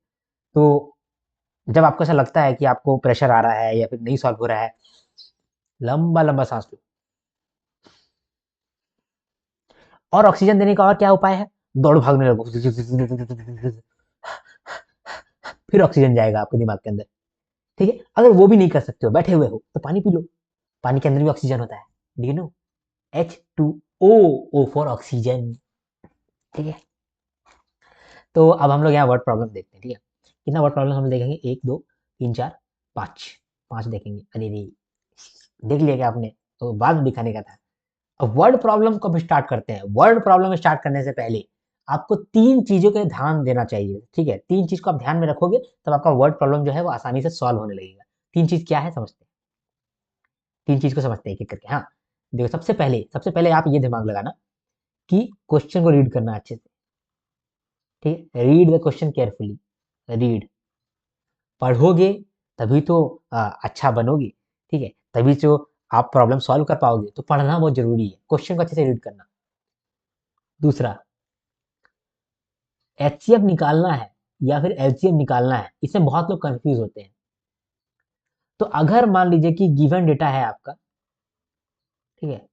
तो जब आपको ऐसा लगता है कि आपको प्रेशर आ रहा है या फिर नहीं सॉल्व हो रहा है, लंबा लंबा सांस लो। और ऑक्सीजन देने का और क्या उपाय है? दौड़ भागने लगो, फिर ऑक्सीजन जाएगा आपके दिमाग के अंदर। ठीक है, अगर वो भी नहीं कर सकते हो, बैठे हुए हो, तो पानी पी लो। पानी के अंदर भी ऑक्सीजन होता है, do you know? H2O, O for oxygen. ठीक है, तो अब हम लोग यहाँ वर्ड प्रॉब्लम देखते हैं। ठीक है, कितना वर्ड प्रॉब्लम हम देखेंगे? 1 2 3 4 5, 5 देखेंगे। अरे रे, देख लिया क्या आपने? तो बाद में दिखाने का था। अब वर्ड प्रॉब्लम को भी स्टार्ट करते हैं। वर्ड प्रॉब्लम स्टार्ट करने से पहले आपको 3 चीजों का ध्यान देना चाहिए। ठीक है, 3 चीज को आप ध्यान में रखोगे तब आपका वर्ड प्रॉब्लम जो है वो आसानी से सॉल्व होने लगेगा। 3 चीज क्या है समझते हैं? 3 चीज को समझते हैं एक एक करके। हाँ, देखो, सबसे पहले आप ये दिमाग लगाना कि क्वेश्चन को रीड करना अच्छे से। ठीक है, read the question carefully. Read, पढ़ोगे तभी तो अच्छा बनोगे। ठीक है, तभी जो आप प्रॉब्लम सॉल्व कर पाओगे। तो पढ़ना बहुत जरूरी है, क्वेश्चन को अच्छे से रीड करना। दूसरा, एचसीएफ निकालना है या फिर एलसीएम निकालना है, इसमें बहुत लोग कंफ्यूज होते हैं। तो अगर मान लीजिए कि गिवन डेटा है आपका, ठीक है,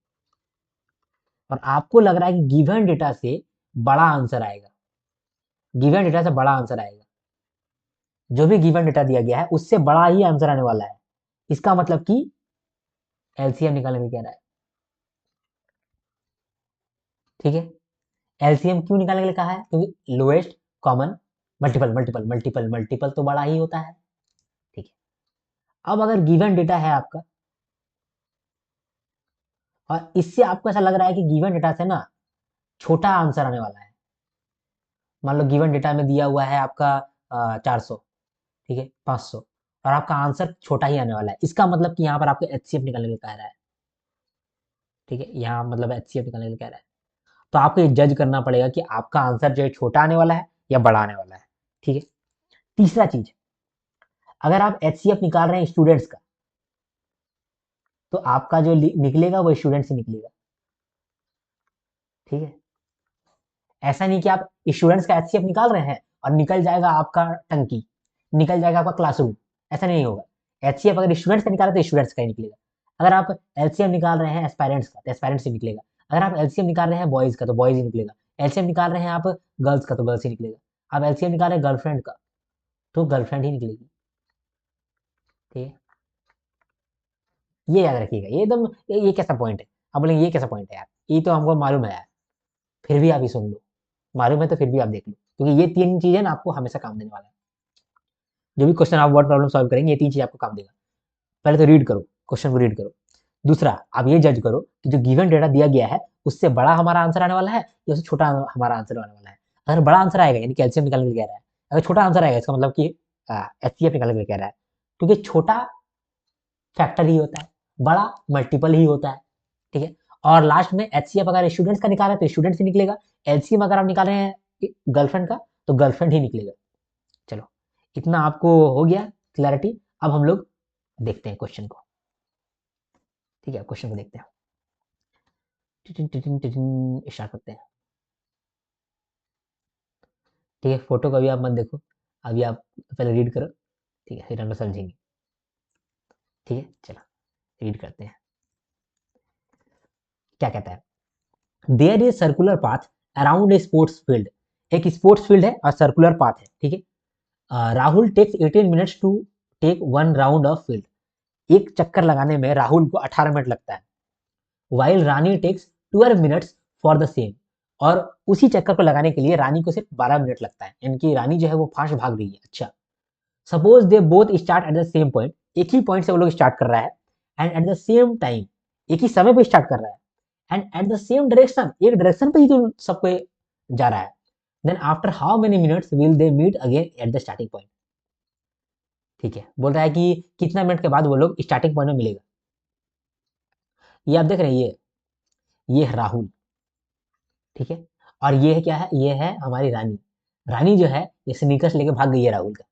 और आपको लग रहा है कि गिवन डेटा से बड़ा आंसर आएगा, गिवन डेटा से बड़ा आंसर आएगा, जो भी गिवन डेटा दिया गया है उससे बड़ा ही आंसर आने वाला है, इसका मतलब कि एलसीएम निकालने में कह रहा है। ठीक है, एलसीएम क्यों निकालने के लिए कहा है? क्योंकि lowest common multiple multiple multiple multiple तो बड़ा ही होता है। ठीक है, अब अगर गिवन डेटा है आपका और इससे आपको ऐसा लग रहा है कि गिवन डेटा से ना छोटा आंसर आने वाला है। मान लो गिवन डेटा में दिया हुआ है आपका 400, ठीक है, 500, और आपका आंसर छोटा ही आने वाला है, इसका मतलब कि यहाँ पर आपको एचसीएफ निकालने के लिए कह रहा है। ठीक है, यहाँ मतलब एचसीएफ निकालने के लिए कह रहा है। तो आपको ये जज करना पड़ेगा कि आपका आंसर जो है छोटा आने वाला है या बड़ा आने वाला है। ठीक है, तीसरा चीज, अगर आप एचसीएफ निकाल रहे हैं स्टूडेंट्स का, तो आपका जो निकलेगा वो स्टूडेंट से निकलेगा। ठीक है, ऐसा नहीं कि आप स्टूडेंट्स का एचसीएफ निकाल रहे हैं और निकल जाएगा आपका टंकी, निकल जाएगा आपका क्लासरूम। ऐसा नहीं होगा। एचसीएफ अगर स्टूडेंट्स का निकाले तो स्टूडेंट्स का ही निकलेगा। अगर आप एलसीएम निकाल रहे हैं एस्पायरेंट्स का तो एस्पायरेंट्स से निकलेगा। अगर आप एलसीएम निकाल रहे हैं बॉयज का तो बॉयज ही निकलेगा। एलसीएम निकाल रहे हैं आप गर्ल्स का तो गर्ल्स ही निकलेगा। आप एलसीएम निकाल रहे हैं गर्लफ्रेंड का तो गर्लफ्रेंड ही निकलेगी। ठीक है, ये याद रखिएगा। ये एकदम, ये कैसा पॉइंट है? आप बोलेंगे ये कैसा पॉइंट है यार, ये तो हमको मालूम है यार, फिर भी आप ये सुन लो। मालूम है तो फिर भी आप देख लो, क्योंकि ये 3 चीजें ना आपको हमेशा काम देने वाला है। जो भी क्वेश्चन आप वर्ड प्रॉब्लम सॉल्व करेंगे, ये 3 चीज आपको काम देगा। पहले तो रीड करो, क्वेश्चन को रीड करो। दूसरा, आप ये जज करो कि जो गिवन डेटा दिया गया है उससे बड़ा हमारा आंसर आने वाला है या उससे छोटा हमारा आंसर आने वाला है। अगर बड़ा आंसर आएगा यानी कैल्शियम निकालने के लिए कह रहा है। अगर छोटा आंसर आएगा इसका मतलब कि एचसीएफ निकालने के लिए कह रहा है। क्योंकि छोटा फैक्टर ही होता है, बड़ा मल्टीपल ही होता है। ठीक है, और लास्ट में एचसीएफ अगर स्टूडेंट्स का निकाला तो स्टूडेंट्स ही निकलेगा, एलसीएम अगर आप निकाल रहे हैं गर्लफ्रेंड का तो गर्लफ्रेंड ही निकलेगा। चलो इतना आपको हो गया क्लैरिटी। अब हम लोग देखते हैं क्वेश्चन को। ठीक है, क्वेश्चन को देखते हैं, स्टार्ट करते हैं। ठीक है, फोटो को अभी आप मत देखो, अभी आप पहले रीड करो, ठीक है, फिर हम लोग समझेंगे। ठीक है, चलो रीड करते हैं। क्या कहता है, there is circular path around a sports field. एक स्पोर्ट्स फील्ड है और सर्कुलर पाथ है। ठीक है, Rahul takes 18 minutes to take one round of field. एक चक्कर लगाने में राहुल को 18 मिनट लगता है। While Rani takes 12 minutes for the same. और उसी चक्कर को लगाने के लिए रानी को सिर्फ 12 मिनट लगता है, यानी कि रानी जो है वो फास्ट भाग रही है। अच्छा, suppose they both start at the same point. एक ही पॉइंट से वो लोग स्टार्ट कर रहा है, and at the same time, एक ही समय पे स्टार्ट कर रहा है, and at the same direction, एक डायरेक्शन पे ही तो सबको जा रहा है। Then after how many minutes will they meet again at the starting point. ठीक है, बोल रहा है कि कितना मिनट के बाद वो लोग स्टार्टिंग पॉइंट में मिलेगा। ये आप देख रहे हैं, ये है राहुल। ठीक है, और ये है क्या है, ये है हमारी रानी। रानी जो है ये स्नीकर्स लेके भाग गई है राहुल का,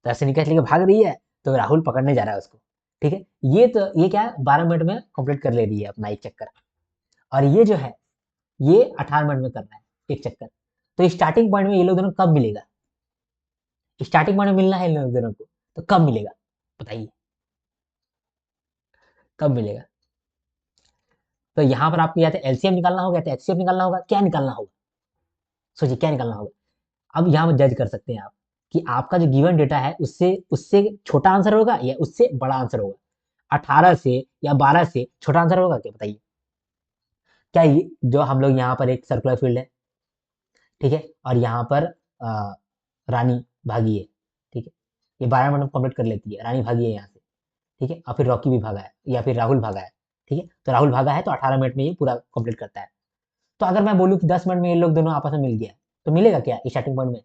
तो स्नीकर्स लेके भाग रही है, तो राहुल पकड़ने जा रहा है उसको। ठीक है, ये क्या है, 12 मिनट में कंप्लीट कर ले रही है अपना एक चक्कर। और ये जो है ये 18 मिनट में कर रहा है एक चक्कर। तो स्टार्टिंग पॉइंट में ये लोग दोनों कब मिलेगा, स्टार्टिंग पॉइंट में मिलना है इन लोग दोनों को, तो कब मिलेगा बताइए, कब मिलेगा। तो यहाँ पर आपको या तो एलसीएम निकालना होगा या तो एचसीएफ निकालना होगा। क्या निकालना होगा, सोचिए क्या निकालना होगा। अब यहाँ पर जज कर सकते हैं आप कि आपका जो गिवन डेटा है उससे उससे छोटा आंसर होगा या उससे बड़ा आंसर होगा। 18 से या 12 से छोटा आंसर होगा क्या बताइए। क्या ये जो हम लोग यहाँ पर एक सर्कुलर फील्ड है, ठीक है, और यहाँ पर रानी भागी है। ठीक है, ये 12 मिनट कंप्लीट कर लेती है, रानी भागी है यहाँ से। ठीक है, और फिर रॉकी भी भागा है या फिर राहुल भागा है। ठीक है, तो राहुल भागा है तो 18 मिनट में ये पूरा कंप्लीट करता है। तो अगर मैं बोलूँ कि 10 मिनट में ये लोग दोनों आपस में मिल गया, तो मिलेगा क्या स्टार्टिंग पॉइंट में,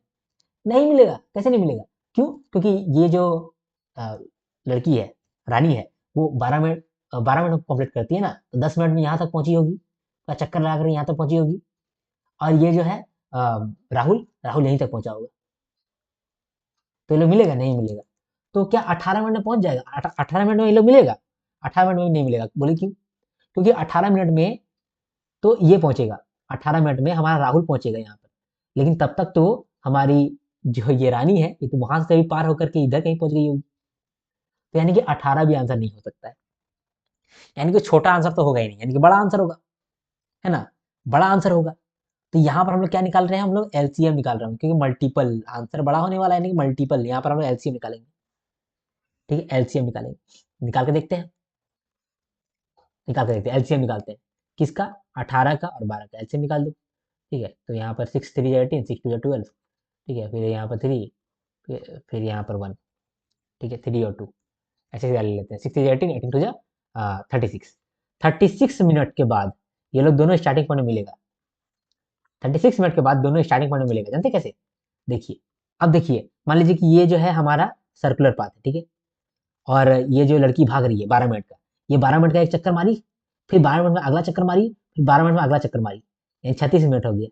नहीं मिलेगा। कैसे नहीं मिलेगा, क्यों, क्योंकि ये जो अ, लड़की है, रानी है, वो 12 मिनट कंप्लीट करती है ना, तो 10 मिनट में यहाँ तक पहुंची होगी, तो चक्कर लगा कर यहाँ तक पहुंची होगी। और ये जो है राहुल राहुल यहीं तक पहुंचा होगा, तो ये लोग मिलेगा नहीं मिलेगा। तो क्या 18 मिनट में पहुंच जाएगा, 18 मिनट में ये लोग मिलेगा, 18 मिनट में नहीं मिलेगा। बोले क्यों, क्योंकि 18 मिनट में तो ये पहुंचेगा, 18 मिनट में हमारा राहुल पहुंचेगा यहाँ पर, लेकिन तब तक तो हमारी जो ये रानी है ये तो वहां से कभी पार होकर के इधर कहीं पहुंच गई होगी। तो यानी कि 18 भी आंसर नहीं हो सकता है, यानी कि छोटा आंसर तो होगा ही नहीं, यानी कि बड़ा आंसर होगा, है ना, बड़ा आंसर होगा। तो यहाँ पर हम लोग क्या निकाल रहे हैं, हम लोग एलसीएम निकाल रहे हैं, क्योंकि मल्टीपल आंसर बड़ा होने वाला है, यानी कि मल्टीपल, यहाँ पर हम लोग एलसीएम निकालेंगे। ठीक है, एलसीएम निकालेंगे, निकाल के देखते हैं, निकाल के देखते हैं, एलसीएम निकालते हैं किसका, 18 का और 12 का एलसीएम निकाल दो। ठीक है, तो यहाँ पर 6 3 18, 6 2 12। ठीक है, फिर यहाँ पर 3, फिर यहाँ पर 1। ठीक है, 3 और 2 ऐसे ले लेते हैं, 6 3 18, 18 टू जा 36। 36 मिनट के बाद ये लोग दोनों स्टार्टिंग पॉइंट में मिलेगा। 36 मिनट के बाद दोनों स्टार्टिंग पॉइंट में मिलेगा, जानते कैसे, देखिए। अब देखिए, मान लीजिए कि ये जो है हमारा सर्कुलर पाथ है, ठीक है, और ये जो लड़की भाग रही है 12 मिनट का, ये 12 मिनट का एक चक्कर मारी, फिर 12 मिनट में अगला चक्कर मारी, फिर 12 मिनट में अगला चक्कर मारी, यानी 36 मिनट हो गया।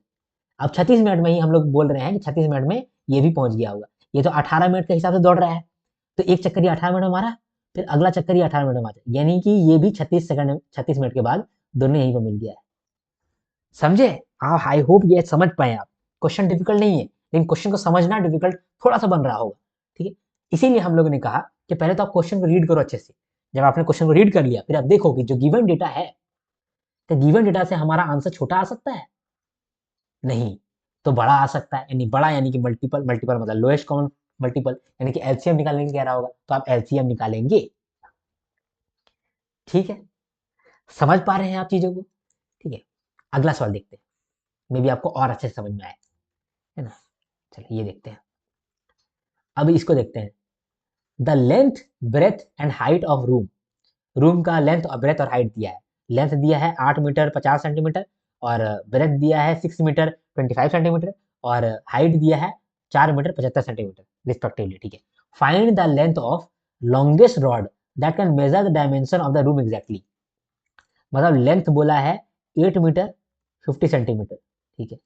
अब 36 मिनट में ही हम लोग बोल रहे हैं कि 36 मिनट में ये भी पहुंच गया होगा। ये तो 18 मिनट के हिसाब से दौड़ रहा है, तो एक चक्कर ये 18 मिनट में मारा, फिर अगला चक्कर ये 18 मिनट में मारा, यानी कि ये भी 36 सेकंड 36 मिनट के बाद दोनों यहीं पर मिल गया है। समझे, आप, आई होप ये समझ पाए आप। क्वेश्चन डिफिकल्ट नहीं है, लेकिन क्वेश्चन को समझना डिफिकल्ट थोड़ा सा बन रहा होगा। ठीक है, इसीलिए हम लोगों ने कहा कि पहले तो आप क्वेश्चन को रीड करो अच्छे से। जब आपने क्वेश्चन को रीड कर लिया, फिर आप देखो कि जो गिवन डेटा है, तो गिवन डेटा से हमारा आंसर छोटा आ सकता है, नहीं, तो बड़ा आ सकता है, यानी बड़ा, यानी कि मल्टीपल, मल्टीपल मतलब लोएस्ट कॉमन मल्टीपल, यानी कि एलसीएम निकालने कह रहा होगा, तो आप एलसीएम निकालेंगे। ठीक है, समझ पा रहे हैं आप चीजों को। ठीक है, अगला सवाल देखते हैं, मे बी आपको और अच्छे से समझ में आए, है ना। चलिए ये देखते हैं, अब इसको देखते हैं। The length, breadth and height of room. Room का लेंथ और ब्रेथ और हाइट दिया है। लेंथ दिया है 8 मीटर 50 सेंटीमीटर, और ब्रेथ दिया है 6 मीटर 25 सेंटीमीटर, और हाइट दिया है 4 मीटर 75 सेंटीमीटर रिस्पेक्टिवली। ठीक है, find the length of longest rod that can measure the dimension of the room exactly. मतलब लेंथ बोला है 8 मीटर 50 सेंटीमीटर, ठीक है,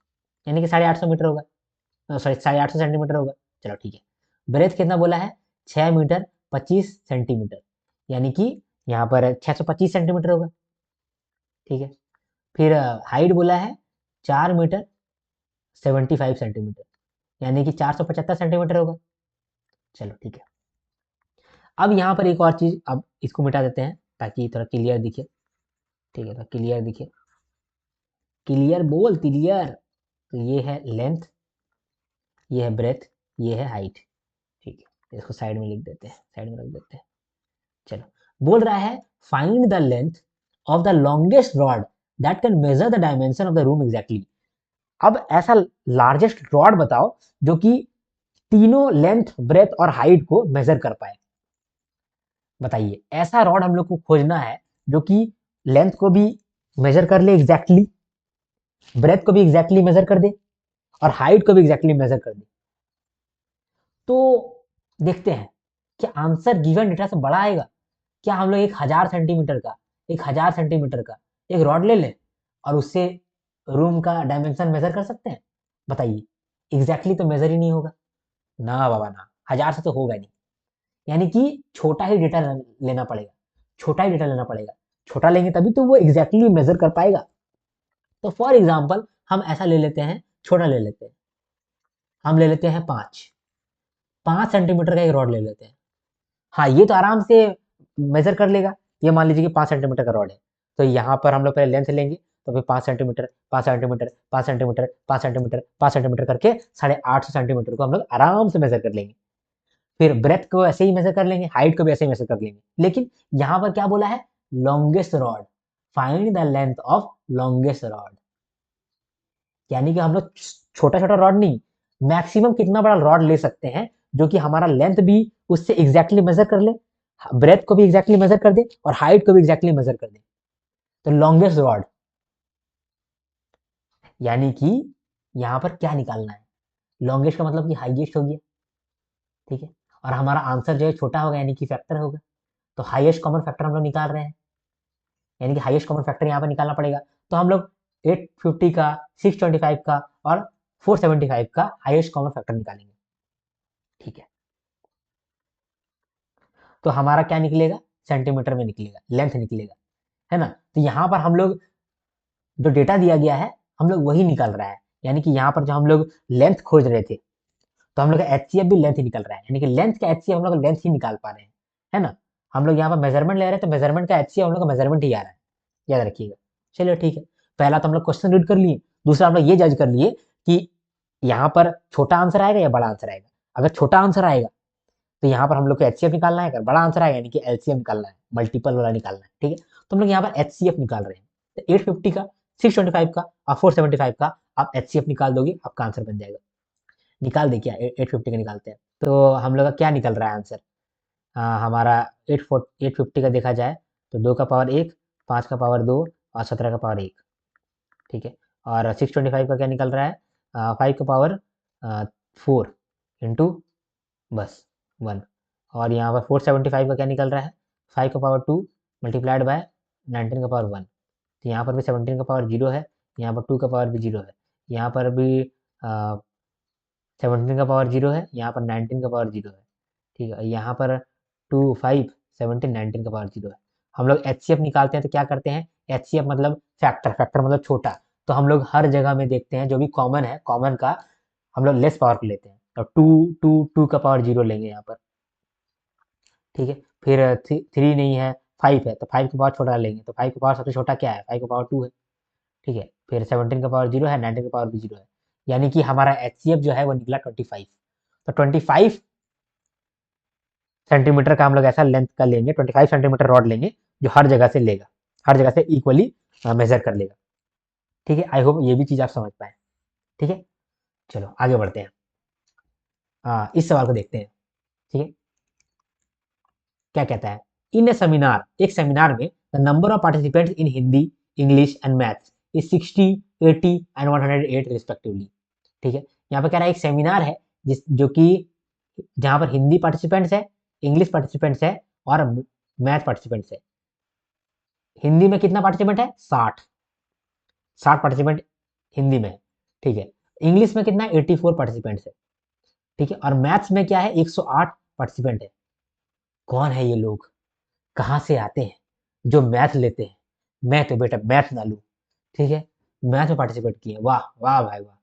यानी कि 850 मीटर होगा, सॉरी 850 सेंटीमीटर होगा। चलो ठीक है। ब्रेथ कितना बोला है? 6 मीटर 25 सेंटीमीटर, यानी कि यहाँ पर 625 सेंटीमीटर होगा, ठीक है। फिर हाइट बोला है 4 मीटर 75 सेंटीमीटर, यानी कि 475 सेंटीमीटर होगा। चलो ठीक है। अब यहाँ पर एक और चीज, अब इसको मिटा देते हैं ताकि थोड़ा क्लियर दिखे, ठीक है, तो क्लियर दिखे, क्लियर बोल क्लियर। तो ये है लेंथ, ये है ब्रेथ, ये है हाइट, ठीक है। इसको साइड में लिख देते हैं, साइड में रख देते हैं। चलो, बोल रहा है find the length of the longest rod that can measure the dimension of the room exactly. अब ऐसा लार्जेस्ट रॉड बताओ जो कि तीनों लेंथ ब्रेथ और हाइट को मेजर कर पाए। बताइए, ऐसा रॉड हम लोग को खोजना है जो कि लेंथ को भी मेजर कर ले एग्जैक्टली, ब्रेथ को भी एग्जैक्टली मेजर कर दे और हाइट को भी एग्जैक्टली मेजर कर दे। तो देखते हैं क्या आंसर गिवन डेटा से बड़ा आएगा। क्या हम लोग 1000 सेंटीमीटर का, 1000 सेंटीमीटर का एक रॉड ले लें और उससे रूम का डायमेंशन मेजर कर सकते हैं? बताइए, एग्जैक्टली तो मेजर ही नहीं होगा ना बाबा ना, 1000 से तो होगा नहीं। यानी कि छोटा ही डेटा लेना पड़ेगा, छोटा ही डेटा लेना पड़ेगा, छोटा लेंगे तभी तो वो एग्जैक्टली मेजर कर पाएगा। तो फॉर एग्जाम्पल हम ऐसा ले लेते हैं, छोटा ले लेते हैं, हम ले लेते हैं 5 सेंटीमीटर का एक रॉड ले लेते हैं। हाँ, ये तो आराम से मेजर कर लेगा। ये मान लीजिए कि 5 सेंटीमीटर का रॉड है, तो यहाँ पर हम लोग पहले लेंथ लेंगे, तो फिर 5 centimetre 5 centimetre 5 centimetre 5 centimetre 5 centimetre करके 850 सेंटीमीटर को हम लोग आराम से मेजर कर लेंगे। फिर ब्रेथ को ऐसे ही मेजर कर लेंगे, हाइट को भी ऐसे ही मेजर कर लेंगे। लेकिन यहाँ पर क्या बोला है? Longest rod, find the length of longest rod. यानी कि हम लोग छोटा छोटा रॉड नहीं, मैक्सिमम कितना बड़ा रॉड ले सकते हैं जो कि हमारा लेंथ भी उससे एग्जैक्टली मेजर कर ले, ब्रेथ को भी एग्जैक्टली मेजर कर दे और हाइट को भी एग्जैक्टली मेजर कर दे। तो लॉन्गेस्ट रॉड, यानी कि यहां पर क्या निकालना है? लॉन्गेस्ट का मतलब कि हाईएस्ट हो गया, ठीक है, और हमारा आंसर जो है छोटा होगा, यानी कि फैक्टर होगा। तो हाईएस्ट कॉमन फैक्टर हम लोग निकाल रहे हैं, यानी कि हाईएस्ट कॉमन फैक्टर यहाँ पर निकालना पड़ेगा। तो हम लोग 850 का, 625 का और 475 का हाईएस्ट कॉमन फैक्टर निकालेंगे, ठीक है। तो हमारा क्या निकलेगा? सेंटीमीटर में निकलेगा, लेंथ निकलेगा, है ना। तो यहाँ पर हम लोग जो डेटा दिया गया है हम लोग वही निकल रहा है, यानी कि यहाँ पर जो हम लोग लेंथ खोज रहे थे, तो हम लोग का एचसीएफ भी लेंथ ही निकल रहा है, यानी कि लेंथ का एचसीएफ हम लोग लेंथ ही निकाल पा रहे हैं, है ना। हम लोग यहाँ पर मेजरमेंट ले रहे हैं तो मेजरमेंट का एचसीएफ हम लोग का मेजरमेंट ही आ रहा है, याद रखिएगा। चलिए ठीक है, पहला तो हम लोग क्वेश्चन रीड कर लिए, दूसरा हम लोग ये जज कर लिए कि यहाँ पर छोटा आंसर आएगा या बड़ा आंसर आएगा। अगर छोटा आंसर आएगा तो यहाँ पर हम लोग को एचसीएफ निकालना है, अगर बड़ा आंसर आएगा यानी कि एलसीएम निकालना है, मल्टीपल वाला निकालना है, ठीक है। तो हम लोग यहाँ पर एचसीएफ निकाल रहे हैं, तो 850 का, 625 का और 475 का आप एचसीएफ निकाल दोगे, आपका आंसर बन जाएगा। निकाल दे क्या? 850 का निकालते हैं, तो हम लोग का क्या निकल रहा है आंसर? हमारा 850 का देखा जाए तो 2 का पावर 1, 5 का पावर 2 और 17 का पावर 1, ठीक है। और 625 का क्या निकल रहा है? 5 का पावर 4 इंटू बस 1। और यहाँ पर 475 का क्या निकल रहा है? 5 का पावर 2 मल्टीप्लाइड बाय 19 का पावर 1। तो यहाँ पर भी 17 का पावर 0 है, यहाँ पर 2 का पावर भी 0 है, यहाँ पर भी 17 का पावर 0 है, यहाँ पर 19 का पावर 0 है, ठीक है। यहाँ पर 2 5 17 19 का पावर 0 है। हम लोग एचसीएफ निकालते हैं तो क्या करते हैं? एचसीएफ मतलब फैक्टर, फैक्टर मतलब छोटा। तो हम लोग हर जगह में देखते हैं जो भी कॉमन है, कॉमन का हम लोग लेस पावर को लेते हैं, तो 2 का पावर 0 लेंगे यहाँ पर, ठीक है। फिर 3 नहीं है, 5 है, तो 5 का पावर छोटा लेंगे, तो 5 का पावर सबसे छोटा क्या है? 5 का पावर 2 है, ठीक है। फिर 17 का पावर 0 है, 19 का पावर भी 0 है, यानी कि हमारा एचसीएफ जो है वो निकला 25। तो 25 सेंटीमीटर का हम लोग ऐसा लेंथ का लेंगे, 25 सेंटीमीटर रॉड लेंगे जो हर जगह से लेगा, हर जगह से इक्वली मेजर कर लेगा, ठीक है। आई होप ये भी चीज़ आप समझ पाए, ठीक है। चलो आगे बढ़ते हैं, इस सवाल को देखते हैं, ठीक है। क्या कहता है? इन ए सेमिनार, एक सेमिनार में the number of participants in Hindi, English and maths is 60, 80 and 108 respectively, ठीक है। यहाँ पर कह रहा है एक सेमिनार है जिस जो कि जहाँ पर हिंदी पार्टिसिपेंट्स है, इंग्लिश पार्टिसिपेंट्स है और मैथ पार्टिसिपेंट्स है। हिंदी में कितना पार्टिसिपेंट है? 60, 60 पार्टिसिपेंट हिंदी में है, ठीक है। इंग्लिश में कितना है, 84 पार्टिसिपेंट्स है, ठीक है। और मैथ्स में क्या है, 108 पार्टिसिपेंट है। कौन है ये लोग, कहाँ से आते हैं जो मैथ लेते हैं? मैं तो बेटा मैथ ना लूं, ठीक है, मैथ में पार्टिसिपेट किए, वाह वाह भाई वाह।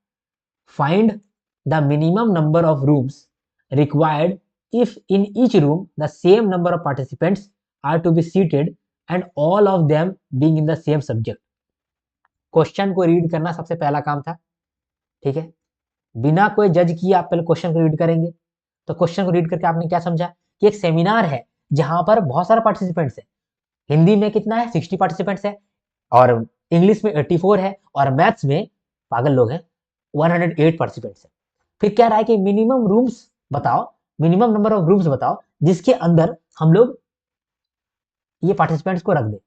Find the minimum number of rooms required if in each room the same number of participants are to be seated and all of them being in the same subject. Question को रीड करना सबसे पहला काम था, ठीक है। बिना कोई जज किए आप पहले क्वेश्चन को रीड करेंगे। तो क्वेश्चन को रीड करके आपने क्या समझा कि एक सेमिनार है जहां पर बहुत सारे पार्टिसिपेंट्स है। हिंदी में कितना है, 60 पार्टिसिपेंट्स है, और इंग्लिश में 84 है, और मैथ्स में पागल लोग हैं 108 पार्टिसिपेंट्स है। फिर क्या रहा है कि मिनिमम रूम्स बताओ, मिनिमम नंबर ऑफ रूम्स बताओ जिसके अंदर हम लोग ये पार्टिसिपेंट्स को रख दें।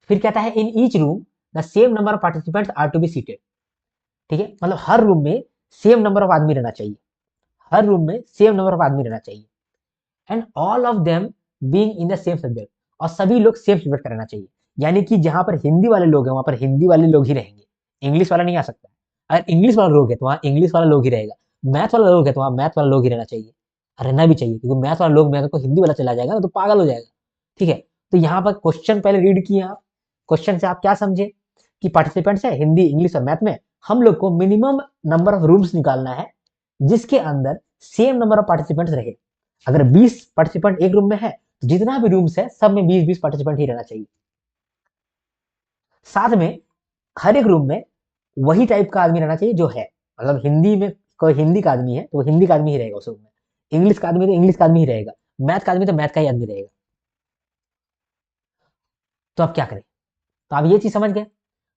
फिर कहता है in each room the same number of participants are to be seated, ठीक है, मतलब हर रूम में सेम नंबर ऑफ आदमी रहना चाहिए, हर रूम में सेम नंबर ऑफ आदमी रहना चाहिए, and all of them being in the same subject, और सभी लोग सेम सब्जेक्ट का रहना चाहिए। यानी कि जहां पर हिंदी वाले लोग हैं वहां पर हिंदी वाले लोग ही रहेंगे, इंग्लिश वाला नहीं आ सकता। अगर इंग्लिश वाला लोग है तो वहां इंग्लिश वाला लोग ही रहेगा, मैथ वाला लोग है तो वहां मैथ वाला लोग ही रहना चाहिए, रहना भी चाहिए, क्योंकि मैथ वाला लोग में अगर कोई हिंदी वाला चला जाएगा ना तो पागल हो जाएगा, ठीक है। तो यहाँ पर क्वेश्चन पहले रीड किए आप, क्वेश्चन से आप क्या समझे कि पार्टिसिपेंट्स है हिंदी इंग्लिश और मैथ में, हम लोग को मिनिमम नंबर ऑफ रूम्स निकालना है जिसके अंदर सेम नंबर ऑफ पार्टिसिपेंट्स रहे। अगर 20 पार्टिसिपेंट एक रूम में है तो जितना भी रूम्स है सब में 20-20 पार्टिसिपेंट ही रहना चाहिए। साथ में हर एक रूम में वही टाइप का आदमी रहना चाहिए जो है, मतलब हिंदी में कोई हिंदी का आदमी है तो वो हिंदी का आदमी ही रहेगा उस रूम में, इंग्लिश का आदमी तो इंग्लिश का आदमी ही रहेगा, मैथ का आदमी तो मैथ का ही आदमी रहेगा। तो अब क्या करें, तो आप ये चीज समझ गए।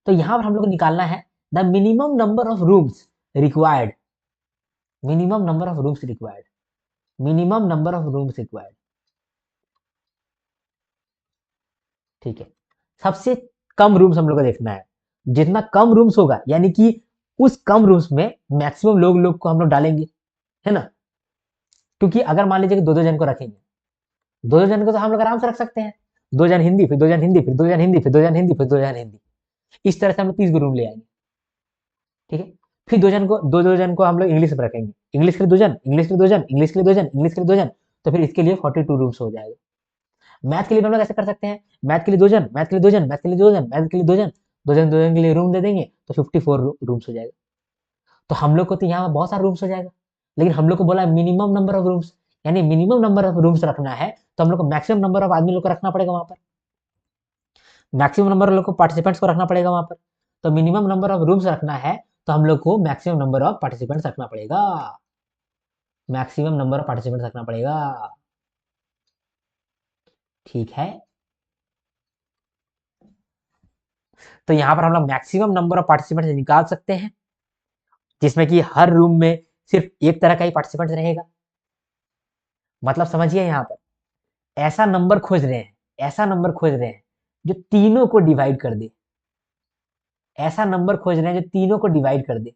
तो यहां पर हम लोग को निकालना है the minimum number of rooms required, minimum number of rooms required, minimum number of rooms required, ठीक है। सबसे कम रूम्स हम लोग को देखना है, जितना कम रूम्स होगा यानी कि उस कम रूम्स में मैक्सिमम लोग को हम लोग डालेंगे, है ना। क्योंकि अगर मान लीजिए कि दो दो जन को रखेंगे, दो दो जन को तो हम लोग आराम से रख सकते हैं, दो जन हिंदी फिर दो जन हिंदी फिर दो जन हिंदी फिर दो जन हिंदी फिर दो जन हिंदी, इस तरह से हम लोग 30 रूम ले आएंगे, ठीक है। फिर दो जन को हम लोग इंग्लिश में रखेंगे, इंग्लिश के लिए दो जन, इंग्लिश के लिए दो जन, इंग्लिश के लिए दो जन, इंग्लिश के लिए दो जन, तो फिर इसके लिए 42 रूम्स हो जाएगा। मैथ के लिए हम लोग ऐसे कर सकते हैं, मैथ के लिए दो जन, मैथ के लिए दो जन, मैथ के लिए दो जन, मैथ के लिए दो जन, दो जन के लिए रूम दे देंगे तो 54 रूम्स हो जाएगा। तो हम लोग को तो यहाँ बहुत सारे रूम्स हो जाएगा, लेकिन हम लोग को बोला मिनिमम नंबर ऑफ रूम्स, यानी मिनिमम नंबर ऑफ रूम्स रखना है तो हम लोग को मैक्सिमम नंबर ऑफ आदमी लोग को रखना पड़ेगा वहां पर, मैक्सिमम नंबर ऑफ लोग को पार्टिसिपेंट्स को रखना पड़ेगा वहां पर। तो मिनिमम नंबर ऑफ रूम्स रखना है तो हम लोग को मैक्सिमम नंबर ऑफ पार्टिसिपेंट्स रखना पड़ेगा, मैक्सिमम नंबर ऑफ पार्टिसिपेंट्स रखना पड़ेगा, ठीक है। तो यहाँ पर हम लोग मैक्सिमम नंबर ऑफ पार्टिसिपेंट्स निकाल सकते हैं जिसमें कि हर रूम में सिर्फ एक तरह का ही पार्टिसिपेंट रहेगा। मतलब समझिए यहाँ पर ऐसा नंबर खोज रहे हैं, ऐसा नंबर खोज रहे हैं जो तीनों को डिवाइड कर दे, ऐसा नंबर खोज रहे हैं जो तीनों को डिवाइड कर दे,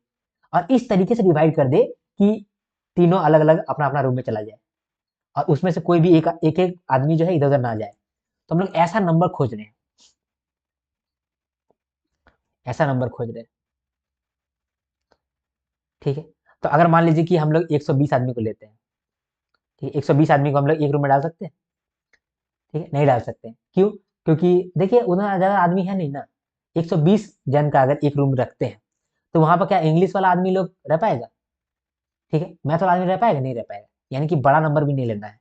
और इस तरीके से डिवाइड कर दे कि तीनों अलग अलग अपना अपना रूम में चला जाए और उसमें से कोई भी एक एक, एक आदमी जो है इधर उधर ना जाए। तो हम लोग ऐसा नंबर खोज रहे हैं, ऐसा नंबर खोज रहे हैं, ठीक है। तो अगर मान लीजिए कि हम लोग 120 आदमी को लेते हैं, ठीक है, 120 आदमी को हम लोग एक रूम में डाल सकते हैं, ठीक है, नहीं डाल सकते हैं, क्यों? क्योंकि देखिए उतना ज्यादा आदमी है नहीं ना, 120 जन का अगर एक रूम रखते हैं तो वहां पर क्या इंग्लिश वाला आदमी लोग रह पाएगा, ठीक है, मैथ वाला आदमी रह पाएगा, नहीं रह पाएगा। यानी कि बड़ा नंबर भी नहीं लेना है,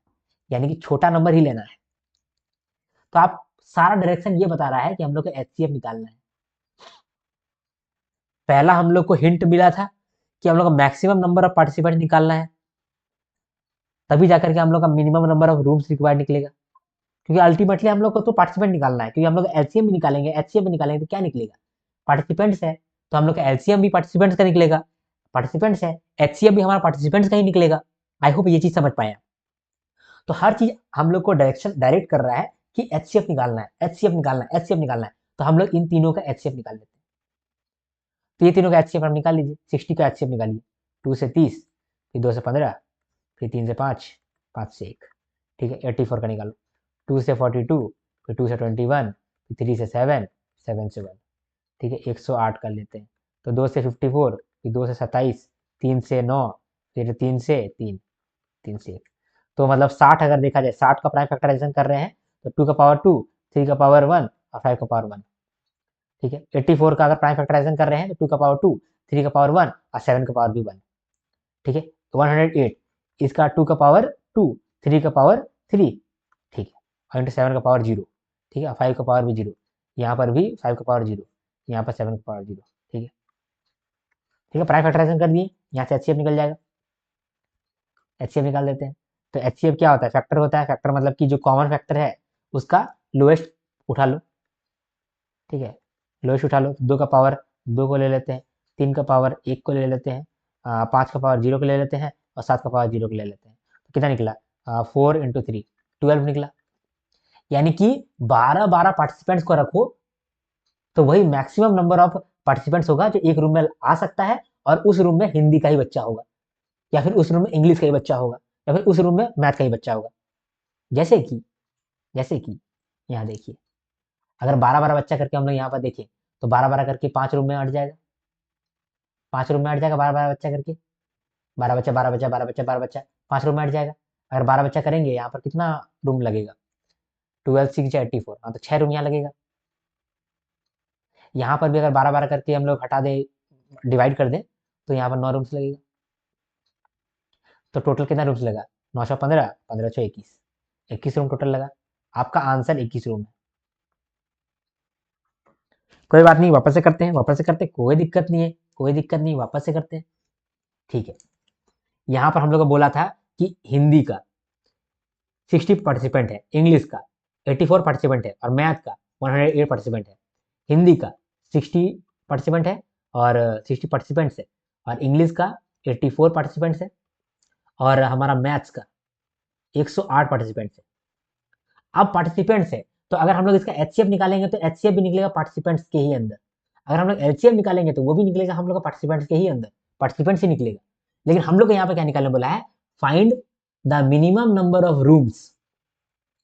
यानी कि छोटा नंबर ही लेना है। तो आप सारा डायरेक्शन ये बता रहा है कि हम लोग को एचसीएफ निकालना है। पहला हम लोग को हिंट मिला था कि हम लोग को मैक्सिमम नंबर ऑफ पार्टिसिपेंट निकालना है, तभी जाकर के हम लोग का minimum number of rooms required निकलेगा। क्योंकि अल्टीमेटली हम लोग को तो पार्टिसिपेंट निकालना है, क्योंकि हम लोग एलसीएम भी निकालेंगे, एचसीएफ भी निकालेंगे तो क्या निकलेगा, पार्टिसिपेंट्स है। तो हम लोग का एलसीएम भी पार्टिसिपेंट्स का निकलेगा, पार्टिसिपेंट्स है, एचसीएफ भी हमारा पार्टिसिपेंट्स का ही निकलेगा। आई होप ये चीज समझ पाए। तो हर चीज हम लोग को डायरेक्शन डायरेक्ट कर रहा है कि एचसीएफ निकालना है, एचसीएफ निकालना है, एचसीएफ निकालना है। तो हम लोग इन तीनों का एचसीएफ निकाल लेते हैं। तो ये तीनों का एचसीएफ हम निकाल लीजिए, 60 का एचसीएफ निकालिए, 2 से 30, फिर 2 से 15, फिर 3 से 5, 5 से 1, ठीक है। 84 का निकालो, 2 से 42, फिर 2 से 21, फिर 3 से 7, 7 से 1, ठीक है, 108 कर लेते हैं। तो 2 से 54, फिर 2 से 27, 3 से 9, फिर 3 से 3, 3 से 1। तो मतलब 60 अगर देखा जाए, 60 का प्राइम फैक्टराइजेशन कर रहे हैं तो 2 का पावर 2, 3 का पावर 1 और 5 का पावर 1। ठीक है, 84 का अगर प्राइम फैक्टराइजेशन कर रहे हैं तो 2 का पावर 2, 3 का पावर 1 और 7 का पावर भी 1। ठीक है, 108, इसका 2 का पावर 2, 3 का पावर 3, ठीक है, और इंटू 7 का पावर 0। ठीक है, 5 का पावर भी 0, यहाँ पर भी 5 का पावर 0, यहाँ पर 7 का पावर 0। ठीक है, ठीक है, प्राइम फैक्टराइजेशन कर दिए, यहाँ से एचसीएफ निकल जाएगा, एचसीएफ निकाल देते हैं। तो एचसीएफ क्या होता है? फैक्टर होता है। फैक्टर मतलब कि जो कॉमन फैक्टर है उसका लोएस्ट उठा लो। ठीक है, लोएस्ट उठा लो। 2 का पावर 2 को ले लेते हैं, 3 का पावर 1 को ले लेते हैं, 5 का पावर 0 को ले लेते हैं और 7 का पावर 0 को ले लेते हैं। तो कितना निकला? 4 इंटू 3, 12 निकला। यानी कि 12 पार्टिसिपेंट्स को रखो तो वही मैक्सिमम नंबर ऑफ पार्टिसिपेंट्स होगा जो एक रूम में आ सकता है, और उस रूम में हिंदी का ही बच्चा होगा, या फिर उस रूम में इंग्लिश का ही बच्चा होगा, या फिर उस रूम में मैथ का ही बच्चा होगा। जैसे कि यहाँ देखिए, अगर 12 बच्चा करके हम लोग यहाँ पर देखें तो 12 करके 5 रूम में अट जाएगा, 5 रूम में अट जाएगा 12 बच्चा करके, 12 बच्चा 12 बच्चा 12 बच्चा 12 बच्चा, 5 रूम में अट जाएगा। अगर 12 बच्चा करेंगे यहाँ पर कितना रूम लगेगा? 12 6 84, हाँ तो 6 रूम यहाँ लगेगा। यहाँ पर भी अगर 12 करके हम लोग हटा दे, डिवाइड कर दें, तो यहाँ पर 9 रूम्स लगेगा। तो टोटल कितना रूम्स लगा? 915, 15 6 21, 21 रूम टोटल लगा। आपका आंसर 21 रूम है। कोई बात नहीं, वापस से करते हैं, वापस से करते हैं, कोई दिक्कत नहीं है, कोई दिक्कत नहीं, वापस से करते हैं। ठीक है, यहाँ पर हम लोग को बोला था कि हिंदी का 60 पार्टिसिपेंट है, इंग्लिश का 84 पार्टिसिपेंट है और मैथ का 108 पार्टिसिपेंट है। हिंदी का 60 पार्टिसिपेंट है और 60 पार्टिसिपेंट्स है, और इंग्लिश का 84 पार्टिसिपेंट्स है, और हमारा मैथ्स का 108 पार्टिसिपेंट्स है। अब पार्टिसिपेंट्स है तो अगर हम लोग इसका एचसीएफ निकालेंगे तो एचसीएफ भी निकलेगा पार्टिसिपेंट्स के ही अंदर। अगर हम लोग एलसीएम निकालेंगे तो वो भी निकलेगा हम लोग का पार्टिसिपेंट्स के ही अंदर, पार्टिसिपेंट्स ही निकलेगा। लेकिन हम लोग को यहाँ पे क्या निकालने बोला है? Find the minimum number of rooms.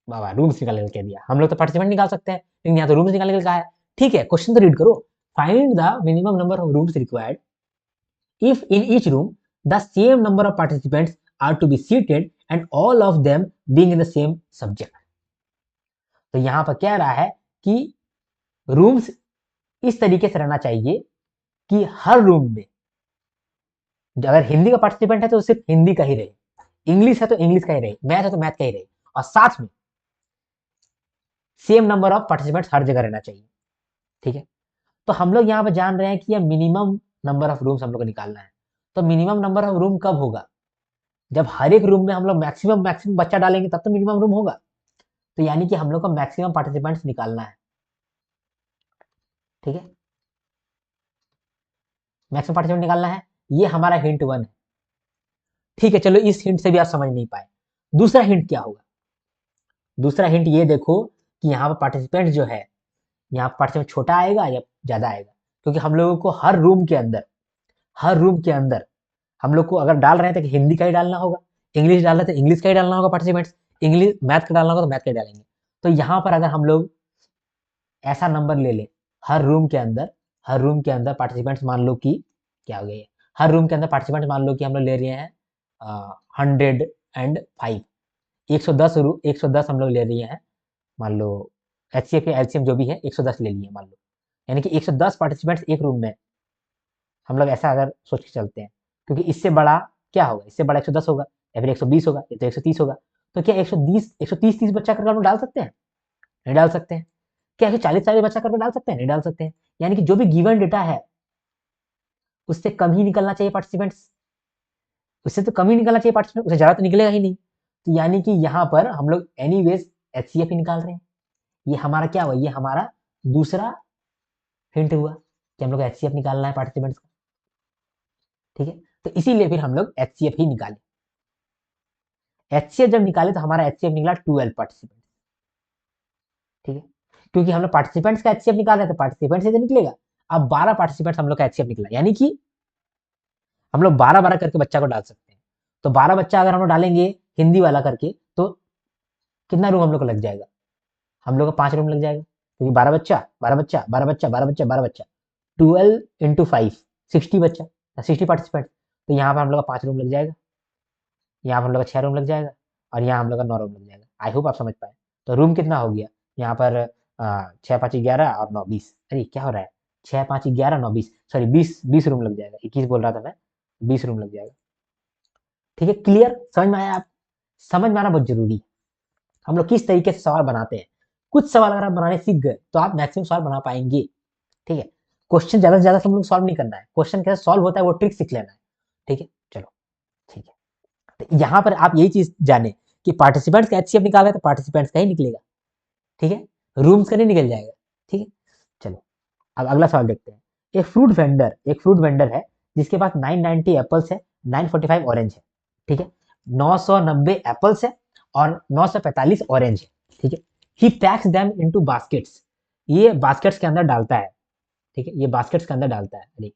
Baba rooms निकालने के दिया, हम लोग तो पार्टिसिपेंट निकाल सकते हैं, लेकिन यहाँ तो रूम्स निकालने के लिए कहा है। ठीक है, क्वेश्चन तो रीड करो। Find the minimum number of rooms required if in each room the same number of participants are to be seated and all of them being in the same subject। तो यहां पर क्या रहा है कि रूम्स इस तरीके से रहना चाहिए कि हर रूम में अगर हिंदी का पार्टिसिपेंट है तो सिर्फ हिंदी का ही रहे, इंग्लिश है तो इंग्लिश का ही रहे, मैथ है तो मैथ का ही रहे, और साथ में सेम नंबर ऑफ पार्टिसिपेंट्स हर जगह रहना चाहिए। ठीक है, तो हम लोग यहाँ पर जान रहे हैं कि यह मिनिमम नंबर ऑफ रूम्स हम लोग को निकालना है। तो मिनिमम नंबर ऑफ रूम कब होगा? जब हर एक रूम में हम लोग मैक्सिमम मैक्सिमम बच्चा डालेंगे तब तो मिनिमम रूम होगा। तो यानी कि हम लोग को मैक्सिमम पार्टिसिपेंट्स निकालना है। ठीक है, मैक्सिमम पार्टिसिपेंट निकालना है, ये हमारा हिंट 1 है। ठीक है, चलो इस हिंट से भी आप समझ नहीं पाए, दूसरा हिंट क्या होगा? दूसरा हिंट ये देखो कि यहाँ पर पार्टिसिपेंट जो है, यहाँ पार्टिसिपेंट छोटा आएगा या ज्यादा आएगा? क्योंकि हम लोगों को हर रूम के अंदर हम लोग को अगर डाल रहे हैं तो हिंदी का ही डालना होगा, इंग्लिश डाल रहे हैं तो इंग्लिश का ही डालना होगा पार्टिसिपेंट्स, इंग्लिश मैथ का डालना होगा तो मैथ का ही डालेंगे। तो यहाँ पर अगर हम लोग ऐसा नंबर ले लें, हर रूम के अंदर पार्टिसिपेंट्स मान लो कि क्या हो गया, हर रूम के अंदर पार्टिसिपेंट्स मान लो कि हम लोग ले रहे हैं 105, 110 हम लोग ले रहे हैं, मान लो एचसीएफ या एलसीएम जो भी है 110 ले लिए मान लो, यानी कि 110 पार्टिसिपेंट्स एक रूम में। हम लोग ऐसा अगर सोच के चलते हैं, क्योंकि इससे बड़ा क्या होगा? इससे बड़ा 110 होगा या फिर 120 होगा या तो 130 होगा। तो क्या 130 बच्चा करके हम लोग डाल सकते हैं? नहीं डाल सकते हैं। क्या 140 बच्चा करके डाल सकते हैं? नहीं डाल सकते हैं। यानी कि जो भी गिवन डेटा है उससे कम ही निकलना चाहिए पार्टिसिपेंट्स, उससे तो कम ही निकलना चाहिए पार्टिसिपेंट, उससे ज्यादा तो निकलेगा ही नहीं। तो यानी कि यहाँ पर हम लोग एनीवेज एचसीएफ ही निकाल रहे हैं। ये हमारा क्या हुआ? ये हमारा दूसरा हिंट हुआ कि हम लोग एचसीएफ निकालना है पार्टिसिपेंट्स का। ठीक है, तो इसीलिए फिर हम लोग एचसीएफ ही निकाले। एचसीएफ जब निकाले तो हमारा एचसीएफ निकला 12 पार्टिसिपेंट। ठीक है, क्योंकि हम लोग पार्टिसिपेंट्स का एचसीएफ निकाल रहे हैं तो पार्टिसिपेंट से तो निकलेगा। अब 12 पार्टिसिपेंट्स हम लोग का एचसीएफ निकला, यानी कि हम लोग 12 करके बच्चा को डाल सकते हैं। तो 12 बच्चा अगर हम लोग डालेंगे हिंदी वाला करके तो कितना रूम हम लोग को लग जाएगा? हम लोग का 5 रूम लग जाएगा, क्योंकि 12 बच्चा 12 बच्चा 12 बच्चा 12 बच्चा 12 बच्चा, 12 इंटू 5 60 बच्चा, 60 पार्टिसिपेंट। तो यहाँ पर हम लोग का 5 रूम लग जाएगा, यहाँ पर हम लोग का 6 रूम लग जाएगा, और यहाँ हम लोग का 9 रूम लग जाएगा। आई होप आप समझ पाए। तो रूम कितना हो गया यहाँ पर, 6 5 11 और 9 20। अरे क्या हो रहा है, 6 5 11 9 20, सॉरी 20 रूम लग जाएगा, 21 बोल रहा था मैं, 20 रूम लग जाएगा। ठीक है, क्लियर, समझ में आया आप? समझ में आना बहुत जरूरी है। हम लोग किस तरीके से सवाल बनाते हैं, कुछ सवाल अगर आप बनाने सीख गए तो आप मैक्सिमम सवाल बना पाएंगे। ठीक है, क्वेश्चन ज्यादा से ज्यादा हम लोग सॉल्व नहीं करना है, क्वेश्चन कैसे सॉल्व होता है वो ट्रिक सीख लेना है। ठीक है, चलो ठीक है। तो यहाँ पर आप यही चीज जाने कि पार्टिसिपेंट्स का एचसीएफ निकाला तो पार्टिसिपेंट्स का ही निकलेगा। ठीक है, रूम्स का नहीं निकल जाएगा। ठीक है, चलो अब अगला सवाल देखते हैं। एक फ्रूट वेंडर है जिसके पास 990 एप्पल्स है, 945 ऑरेंज है। ठीक है, 990 एप्पल्स है और 945 ऑरेंज है। ठीक है, ही पैक्स देम इनटू बास्केट्स, ये बास्केट्स के अंदर डालता है। ठीक है, ये बास्केट्स के अंदर डालता है, अरे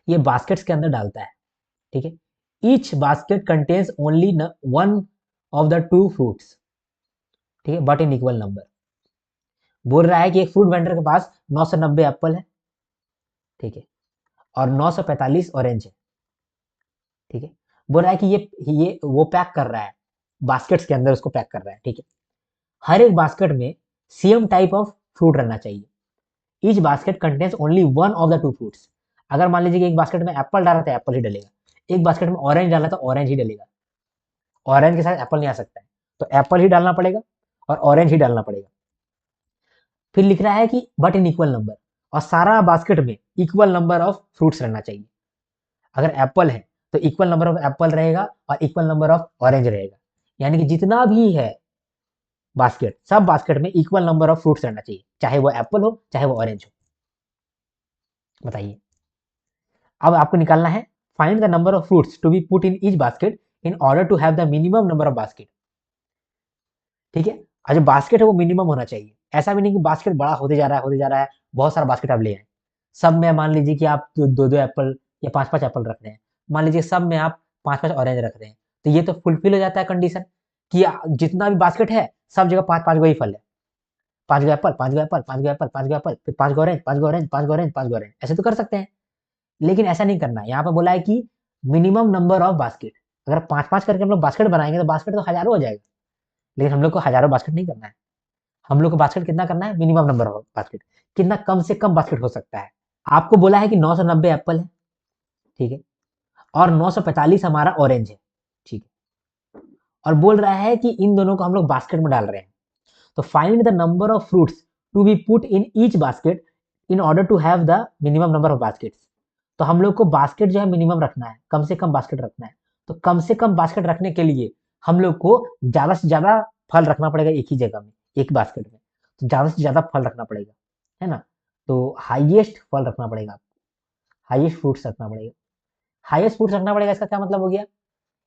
ये बास्केट्स के अंदर डालता है। ठीक है, each basket contains only one of the two fruits. ठीक है, बट इन इक्वल नंबर। बोल रहा है कि एक फ्रूट वेंडर के पास 990 एप्पल है, ठीक है, और 945 ऑरेंज है। ठीक है, बोल रहा है कि ये वो पैक कर रहा है, बास्केट्स के अंदर उसको पैक कर रहा है। ठीक है, हर एक बास्केट में सेम टाइप ऑफ फ्रूट रहना चाहिए। Each basket contains only one of the two fruits. अगर मान लीजिए कि एक बास्केट में एप्पल डाला तो एप्पल ही डलेगा, एक बास्केट में ऑरेंज डाला तो ऑरेंज ही डलेगा। ऑरेंज के साथ एप्पल नहीं आ सकता है, तो एप्पल ही डालना पड़ेगा और ऑरेंज ही डालना पड़ेगा। फिर लिख रहा है कि बट इन इक्वल नंबर, और सारा बास्केट में इक्वल नंबर ऑफ फ्रूट्स रहना चाहिए। अगर एप्पल है तो इक्वल नंबर ऑफ एप्पल रहेगा और इक्वल नंबर ऑफ ऑरेंज रहेगा, यानी कि जितना भी है बास्केट, सब बास्केट में इक्वल नंबर ऑफ फ्रूट्स रहना चाहिए, चाहे वो एप्पल हो चाहे वो ऑरेंज हो। बताइए, अब आपको निकालना है find the number of fruits to be put in each basket in order to have the minimum number of basket. ठीक है, और जो बास्केट है वो मिनिमम होना चाहिए। ऐसा भी नहीं कि बास्केट बड़ा होते जा रहा है होते जा रहा है, बहुत सारा बास्केट आप ले आए, सब में मान लीजिए कि आप दो दो एप्पल या 5 5 एप्पल रख रहे हैं, मान लीजिए सब में आप 5 5 ऑरेंज रख रहे हैं, तो ये तो फुलफिल हो जाता है कंडीशन कि जितना भी बास्केट है सब जगह 5 5 गो ही फल है, 5 गो एप्पल, 5 गो एप्पल, 5 गो एप्पल, 5 गो एप्पल, फिर 5 गो ऑरेंज, 5 गो ऑरेंज, 5 गो ऑरेंज, 5 गो ऑरेंज, ऐसे तो कर सकते हैं। लेकिन ऐसा नहीं करना है, यहाँ पर बोला है कि मिनिमम नंबर ऑफ बास्केट। अगर 5 5 करके हम लोग बास्केट बनाएंगे तो बास्केट तो हजारों हो जाएगा, लेकिन हम लोग को हजारों बास्केट नहीं करना है। हम लोग को बास्केट कितना करना है, मिनिमम नंबर ऑफ बास्केट, कितना कम से कम बास्केट हो सकता है। आपको बोला है कि 990 एप्पल है, ठीक है, और 945 हमारा ऑरेंज है। ठीक है, और बोल रहा है कि इन दोनों को हम लोग बास्केट में डाल रहे हैं, तो find the number of fruits to be put in each basket in order to have the minimum number of baskets. तो हम लोग को बास्केट जो है मिनिमम रखना है, कम से कम बास्केट रखना है। तो कम से कम बास्केट रखने के लिए हम लोग को ज्यादा से ज्यादा फल रखना पड़ेगा एक ही जगह में, एक बास्केट में, तो ज्यादा से ज्यादा फल रखना पड़ेगा, है ना। तो हाईएस्ट फल रखना पड़ेगा आपको, हाईएस्ट फ्रूट्स रखना पड़ेगा। हाईएस्ट फ्रूट्स रखना पड़ेगा, इसका क्या मतलब हो गया,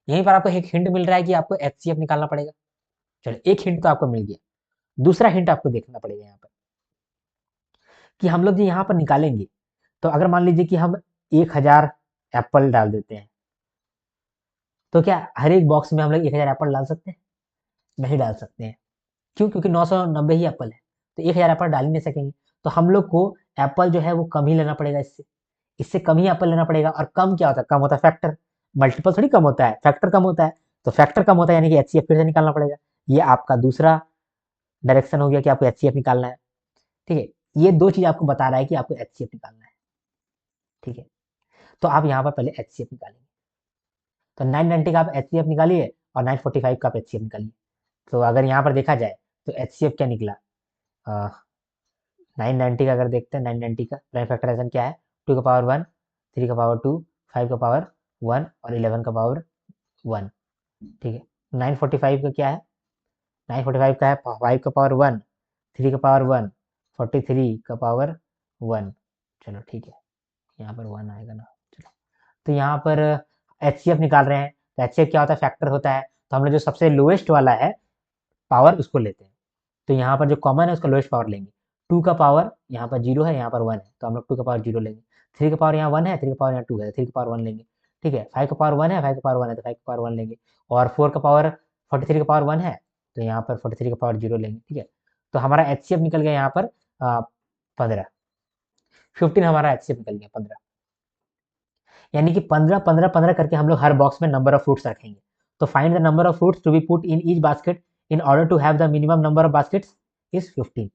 यहीं पर आपको एक हिंट मिल रहा है कि आपको एचसीएफ निकालना पड़ेगा। चलो एक हिंट तो आपको मिल गया, दूसरा हिंट आपको देखना पड़ेगा यहाँ पर कि हम लोग जो यहाँ पर निकालेंगे, तो अगर मान लीजिए कि हम 1000 एप्पल डाल देते हैं, तो क्या हर एक बॉक्स में हम लोग 1000 एप्पल डाल सकते हैं? नहीं डाल सकते हैं। क्यों? क्योंकि 990 ही एप्पल है, तो 1000 एप्पल डाल ही नहीं सकेंगे। तो हम लोग को एप्पल जो है वो कम ही लेना पड़ेगा, इससे इससे कम ही एप्पल लेना पड़ेगा। और कम क्या होता है, कम होता है फैक्टर, मल्टीपल थोड़ी कम होता है, फैक्टर कम होता है। तो फैक्टर कम होता है यानी कि एचसीएफ फिर से निकालना पड़ेगा। ये आपका दूसरा डायरेक्शन हो गया कि आपको एचसीएफ निकालना है। ठीक है, ये दो चीज आपको बता रहा है कि आपको एचसीएफ निकालना है। ठीक है, तो आप यहाँ पर पहले एचसीएफ निकालेंगे, तो 990 का आप एचसीएफ निकालिए और 945 का आप एचसीएफ निकालिए। तो अगर यहाँ पर देखा जाए तो एचसीएफ क्या निकला, 990 का अगर देखते हैं, 990 का प्राइम फैक्टराइजेशन क्या है, 2 का पावर 1, 3 का पावर 2, 5 का पावर 1 और 11 का पावर 1। ठीक है, 945 का क्या है, 945 का है 5 का पावर 1, 3 का पावर 1, 43 का पावर 1। चलो ठीक है, यहाँ पर 1 आएगा ना। चलो, तो यहाँ पर एचसीएफ निकाल रहे हैं, तो एचसीएफ क्या होता है, फैक्टर होता है। तो हम लोग जो सबसे लोएस्ट वाला है पावर उसको लेते हैं, तो यहाँ पर जो कॉमन है उसका लोएस्ट पावर लेंगे। 2 का पावर यहाँ पर 0 है, यहाँ पर 1 है, तो हम लोग 2 का पावर 0 लेंगे। 3 का पावर यहाँ 1 है, 3 का पावर यहाँ 2 है, 3 का पावर 1 लेंगे। ठीक है, 5 का पावर 1 है, 5 का पावर 1 है, तो 5 का पावर 1 लेंगे। और 4 का पावर 43 का पावर 1 है, तो यहाँ पर 43 का पावर 0 लेंगे। ठीक है, तो हमारा एचसीएफ निकल गया यहाँ पर 15। 15 हमारा HCF निकल गया 15। यानी कि 15 15 15 करके हम लोग हर बॉक्स में नंबर ऑफ फ्रूट्स रखेंगे। तो find the number of fruits to be put in each basket in order to have the minimum number of baskets is 15।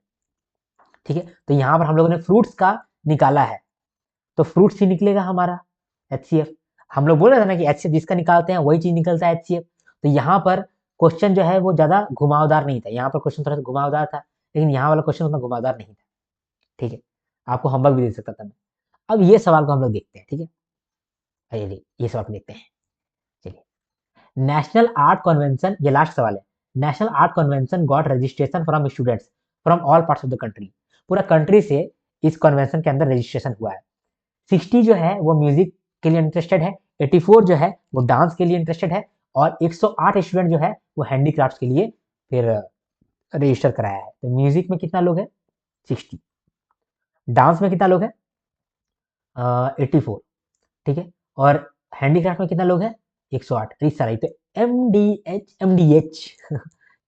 ठीक है, तो यहाँ पर हम लोगों ने फ्रूट्स का निकाला है, तो फ्रूट्स ही निकलेगा हमारा HCF। हम लोग बोल रहे थे ना कि HCF जिसका निकालते हैं वही चीज निकलता है HCF। तो यहाँ पर क्वेश्चन जो है वो ज्यादा घुमावदार नहीं था, यहाँ पर क्वेश्चन थोड़ा सा घुमावदार था, लेकिन यहाँ वाला क्वेश्चन उतना घुमावदार नहीं था। ठीक है, आपको होमवर्क भी दे सकता था मैं। अब ये सवाल को हम लोग देखते हैं। ठीक है, चलिए ये सवाल को देखते हैं। चलिए, नेशनल आर्ट कन्वेंशन, ये लास्ट सवाल है। National art convention got registration from students from all parts of the country. पूरा कंट्री से इस कन्वेंशन के अंदर रजिस्ट्रेशन हुआ है। 60 जो है वो म्यूजिक के लिए इंटरेस्टेड है, 84 जो है वो डांस के लिए इंटरेस्टेड है, और 108 स्टूडेंट जो है वो हैंडीक्राफ्ट के लिए फिर रजिस्टर कराया है। तो म्यूजिक में कितना लोग है? 60। डांस में कितना लोग है? 84। ठीक है, और हैंडीक्राफ्ट में कितना लोग है? 108। इस सारा तो एम डी एच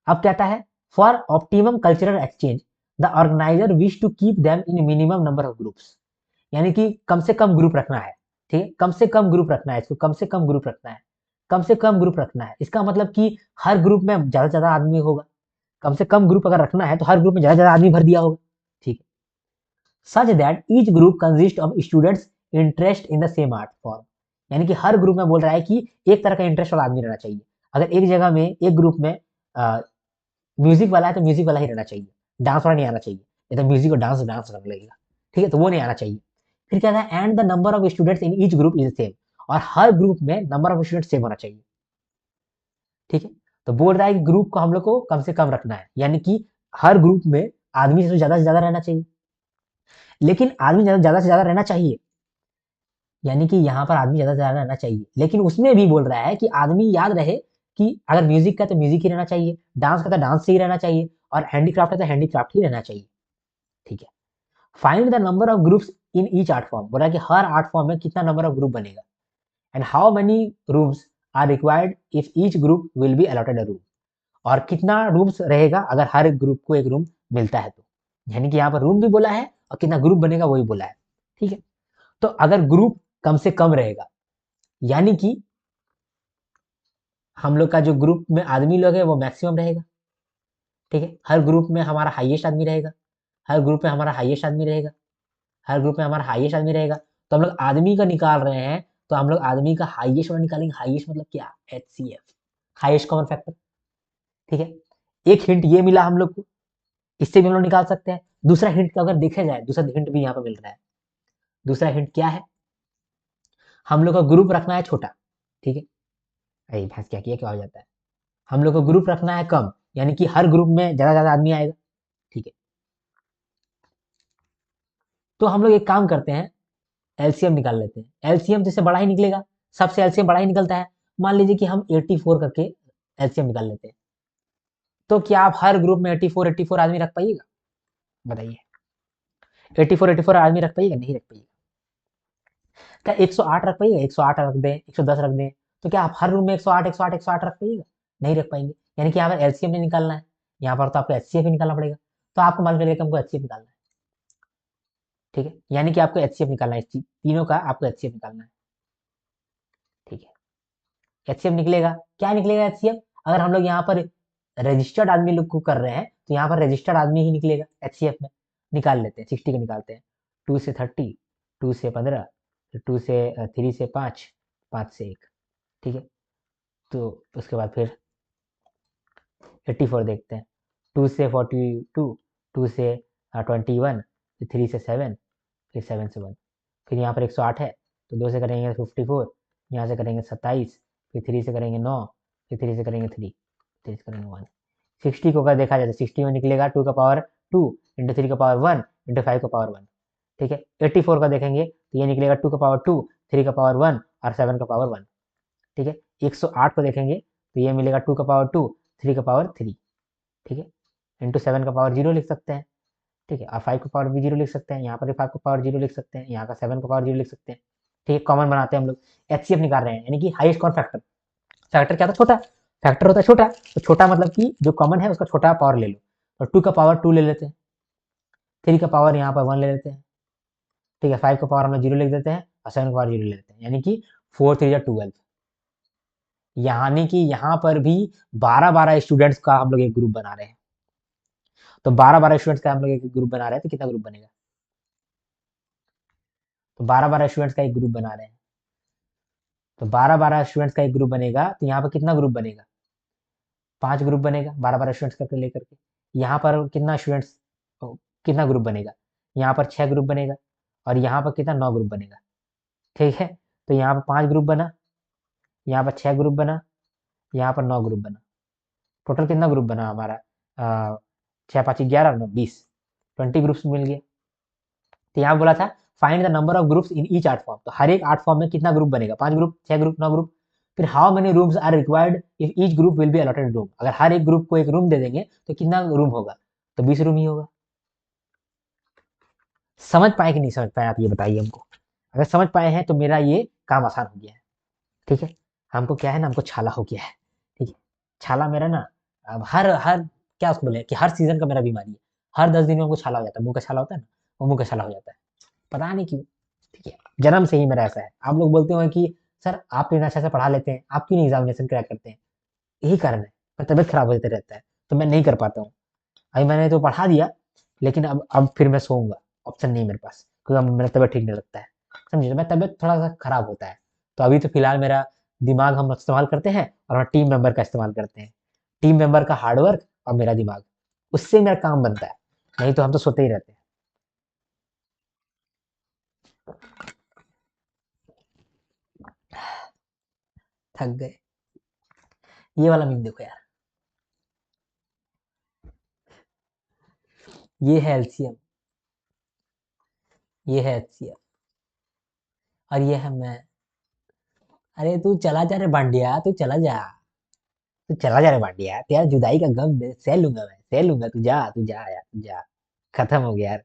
अब कहता है for optimum cultural exchange the organiser wish to keep them in minimum number of groups. यानी कि कम से कम ग्रुप रखना है। ठीक है, कम से कम ग्रुप रखना है, इसको कम से कम ग्रुप रखना है, कम से कम ग्रुप रखना है। इसका मतलब कि हर ग्रुप में ज्यादा से ज्यादा आदमी होगा। कम से कम ग्रुप अगर रखना है तो हर ग्रुप में ज्यादा से ज्यादा आदमी भर दिया होगा। ठीक है, such that each group consist of students interest in the sem art form. यानी कि हर ग्रुप में बोल रहा है कि एक तरह का इंटरेस्ट वाला आदमी रहना चाहिए। अगर एक जगह में एक ग्रुप में म्यूजिक वाला है तो म्यूजिक वाला ही रहना चाहिए, डांस वाला नहीं आना चाहिए। ये तो म्यूजिक और डांस डांस रख लगेगा। ठीक है, तो वो नहीं आना चाहिए। फिर कहता है and the number of students in each group is same, और हर ग्रुप में नंबर ऑफ स्टूडेंट सेम होना चाहिए। ठीक है, तो बोल रहा है कि ग्रुप को हम लोग को कम से कम रखना है, यानी कि हर ग्रुप में आदमी से ज्यादा रहना चाहिए। लेकिन आदमी ज्यादा से ज्यादा रहना चाहिए, यानी कि यहाँ पर आदमी ज्यादा से ज्यादा रहना चाहिए, लेकिन उसमें भी बोल रहा है कि आदमी याद रहे कि अगर म्यूजिक का तो म्यूजिक ही रहना चाहिए, डांस का तो डांस से ही रहना चाहिए, और हैंडीक्राफ्ट का तो हैंडीक्राफ्ट ही रहना चाहिए। ठीक है, find the number of groups in each art form. बोला कि हर आर्ट फॉर्म में कितना नंबर ऑफ ग्रुप बनेगा, and how many rooms are required if each group will be allotted a room. और कितना रूम्स रहेगा अगर हर ग्रुप को एक रूम मिलता है तो। यानी कि यहाँ पर रूम भी बोला है और कितना ग्रुप बनेगा वही बोला है। ठीक है, तो अगर ग्रुप कम से कम रहेगा, यानी कि हम लोग का जो ग्रुप में आदमी लोग है वो मैक्सिमम रहेगा। ठीक है, हर ग्रुप में हमारा हाईएस्ट आदमी रहेगा, हर ग्रुप में हमारा हाईएस्ट आदमी रहेगा, हर ग्रुप में हमारा हाईएस्ट आदमी रहेगा। तो हम लोग आदमी का निकाल रहे हैं, तो हम लोग आदमी का हाईएस्ट वाला निकालेंगे। हाईएस्ट मतलब क्या? HCF, highest common factor. ठीक है, एक हिंट ये मिला हम लोग को, इससे भी हम लोग निकाल सकते हैं। दूसरा हिंट का अगर देखा जाए, दूसरा हिंट भी यहाँ पर मिल रहा है। दूसरा हिंट क्या है? हम लोग का ग्रुप रखना है छोटा। ठीक है, अरे भैंस क्या किया, क्या हो जाता है। हम लोग को ग्रुप रखना है कम, यानी कि हर ग्रुप में ज्यादा ज्यादा आदमी आएगा। ठीक है, तो हम लोग एक काम करते हैं, एलसीएम निकाल लेते हैं। एलसीएम जैसे बड़ा ही निकलेगा, सबसे एलसीएम बड़ा ही निकलता है। मान लीजिए कि हम 84 करके एलसीएम निकाल लेते हैं, तो क्या आप हर ग्रुप में 84 आदमी रख पाइएगा? बताइए, 84 आदमी रख पाइएगा? नहीं रख पाइएगा। क्या 108 रख पाइएगा? 108 रख दें, 110 रख दें, तो क्या आप हर रूम में 108 108 108 रख पाइएगा? नहीं रख पाएंगे। यानी कि यहाँ पर एलसीएम नहीं निकालना है, यहाँ पर तो आपको एचसीएफ ही निकालना पड़ेगा। तो आपको मालूम चलेगा कि हमको एचसीएफ निकालना है। ठीक है, यानी कि आपको एचसीएफ निकालना है, तीनों का आपको एचसीएफ निकालना है। ठीक है, एचसीएफ निकलेगा। क्या निकलेगा एचसीएफ? अगर हम लोग यहाँ पर रजिस्टर्ड आदमी लोग को कर रहे हैं तो यहाँ पर रजिस्टर्ड आदमी ही निकलेगा एचसीएफ में। निकाल लेते हैं, 60 का निकालते हैं। 2 से 30, 2 से 15, 2 से 3 से 5, 5 से 1। ठीक है, तो उसके बाद फिर 84 देखते हैं। 2 से 42, 2 से 21, फिर 3 से 7, फिर 7 से 1। फिर यहाँ पर 108 है, तो 2 से करेंगे 54, यहाँ से करेंगे 27, फिर 3 से करेंगे 9, फिर 3 से करेंगे 3, 3 से करेंगे 1। 60 को अगर देखा जाए तो 60 में निकलेगा 2 का पावर 2 इंटू 3 का पावर 1 इंटू 5 का पावर 1। ठीक है, 84 का देखेंगे तो ये निकलेगा 2 का पावर 2, 3 का पावर 1 और 7 का पावर 1। ठीक है, 108 को देखेंगे तो ये मिलेगा 2 का पावर 2, 3 का पावर 3। ठीक है, इंटू 7 का पावर 0 लिख सकते हैं। ठीक है, और 5 का पावर भी 0 लिख सकते हैं, यहाँ पर भी 5 का पावर 0 लिख सकते हैं, यहाँ का 7 का पावर 0 लिख सकते हैं। ठीक है, कॉमन बनाते हैं हम लोग, एचसीएफ निकाल रहे हैं, यानी कि हाईएस्ट कॉमन फैक्टर। फैक्टर क्या था? छोटा। फैक्टर होता है छोटा, तो छोटा मतलब कि जो कॉमन है उसका छोटा पावर ले लो। तो 2 का पावर 2 ले लेते हैं, 3 का पावर यहाँ पर 1 ले लेते हैं। ठीक है, 5 का पावर हम लोग 0 लिख देते हैं और 7 का पावर 0 लिख देते हैं, यानी कि 4 3 12। यानी कि यहाँ पर भी 12-12 स्टूडेंट्स का हम लोग एक ग्रुप बना रहे हैं। तो 12-12 स्टूडेंट्स का हम लोग एक ग्रुप बना रहे हैं, तो कितना ग्रुप बनेगा? तो 12-12 स्टूडेंट्स का एक ग्रुप बना रहे हैं, तो 12-12 स्टूडेंट्स का एक ग्रुप बनेगा, तो यहाँ पर कितना ग्रुप बनेगा? 5 ग्रुप बनेगा 12-12 स्टूडेंट्स का लेकर के। यहाँ पर कितना स्टूडेंट्स, कितना ग्रुप बनेगा? यहाँ पर 6 ग्रुप बनेगा और यहाँ पर कितना 9 ग्रुप बनेगा। ठीक है, तो यहाँ पर 5 ग्रुप बना, यहाँ पर 6 ग्रुप बना, यहाँ पर 9 ग्रुप बना। टोटल कितना ग्रुप बना हमारा? 6 5 11 9 20, 20 ग्रुप्स मिल गए। तो यहाँ बोला था find the number of groups in each art form, तो हर एक आर्ट फॉर्म में कितना ग्रुप बनेगा? 5 ग्रुप, 6 ग्रुप, 9 ग्रुप। फिर how many rooms are required if each group will be allotted room, अगर हर एक ग्रुप को एक रूम दे देंगे तो कितना रूम होगा? तो 20 रूम ही होगा। समझ पाए कि नहीं समझ पाए, आप ये बताइए हमको। अगर समझ पाए हैं तो मेरा ये काम आसान हो गया है। ठीक है, हमको क्या है ना, हमको छाला हो गया है। ठीक है, छाला मेरा ना, अब हर हर क्या उसको बोले कि हर सीजन का मेरा बीमारी है। हर 10 दिन में हमको छाला हो जाता है, मुंह का छाला होता है ना, वो मुंह का छाला हो जाता है, पता नहीं क्यों। ठीक है, जन्म से ही मेरा ऐसा है। आप लोग बोलते हो कि सर आप इतना अच्छा से पढ़ा लेते हैं, आप क्यों नहीं एग्जामिनेशन क्रैक करते हैं? यही कारण है, पर तबियत खराब होते रहता है तो मैं नहीं कर पाता हूँ। अभी मैंने तो पढ़ा दिया, लेकिन अब फिर मैं सोऊंगा, ऑप्शन नहीं है मेरे पास, क्योंकि अब मेरा तबियत ठीक नहीं लगता है। समझिए, मैं तबियत थोड़ा सा खराब होता है। तो अभी तो फिलहाल मेरा दिमाग हम इस्तेमाल करते हैं और हम टीम मेंबर का इस्तेमाल करते हैं। टीम मेंबर का हार्डवर्क और मेरा दिमाग, उससे मेरा काम बनता है, नहीं तो हम तो सोते ही रहते हैं। थक गए। ये वाला मीम देखो यार, ये है एलसीएम, ये है एचसीएफ और ये है मैं। अरे तू चला जा रे बांडिया, तू चला जा, तू चला जा रे बांडिया, तेरा जुदाई का गम सह लूंगा, मैं सह लूंगा, तू जा यार, तू जा। खत्म हो गया यार।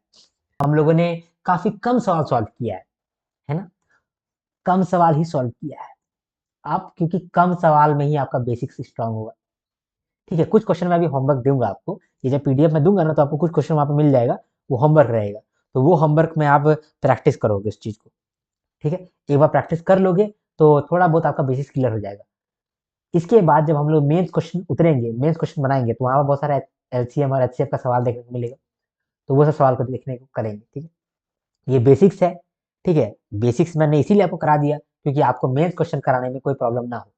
हम लोगों ने काफी कम सवाल सॉल्व किया है ना? कम सवाल ही सॉल्व किया है। आप क्योंकि कम सवाल में ही आपका बेसिक्स स्ट्रांग होगा। ठीक है, कुछ क्वेश्चन मैं अभी होमवर्क दूंगा आपको, ये जब पीडीएफ में दूंगा ना, तो आपको कुछ क्वेश्चन वहां पे मिल जाएगा, वो होमवर्क रहेगा। तो वो होमवर्क में आप प्रैक्टिस करोगे उस चीज को। ठीक है, एक बार प्रैक्टिस कर लोगे तो थोड़ा बहुत आपका बेसिक्स क्लियर हो जाएगा। इसके बाद जब हम लोग मेंस क्वेश्चन उतरेंगे, मेंस क्वेश्चन बनाएंगे, तो वहां पर बहुत सारा एलसीएम और एचसीएफ का सवाल देखने को मिलेगा। तो वो सब सवाल को देखने को करेंगे। ठीक है, ये बेसिक्स है। ठीक है, बेसिक्स मैंने इसीलिए आपको करा दिया क्योंकि आपको मेंस क्वेश्चन कराने में कोई प्रॉब्लम ना हो।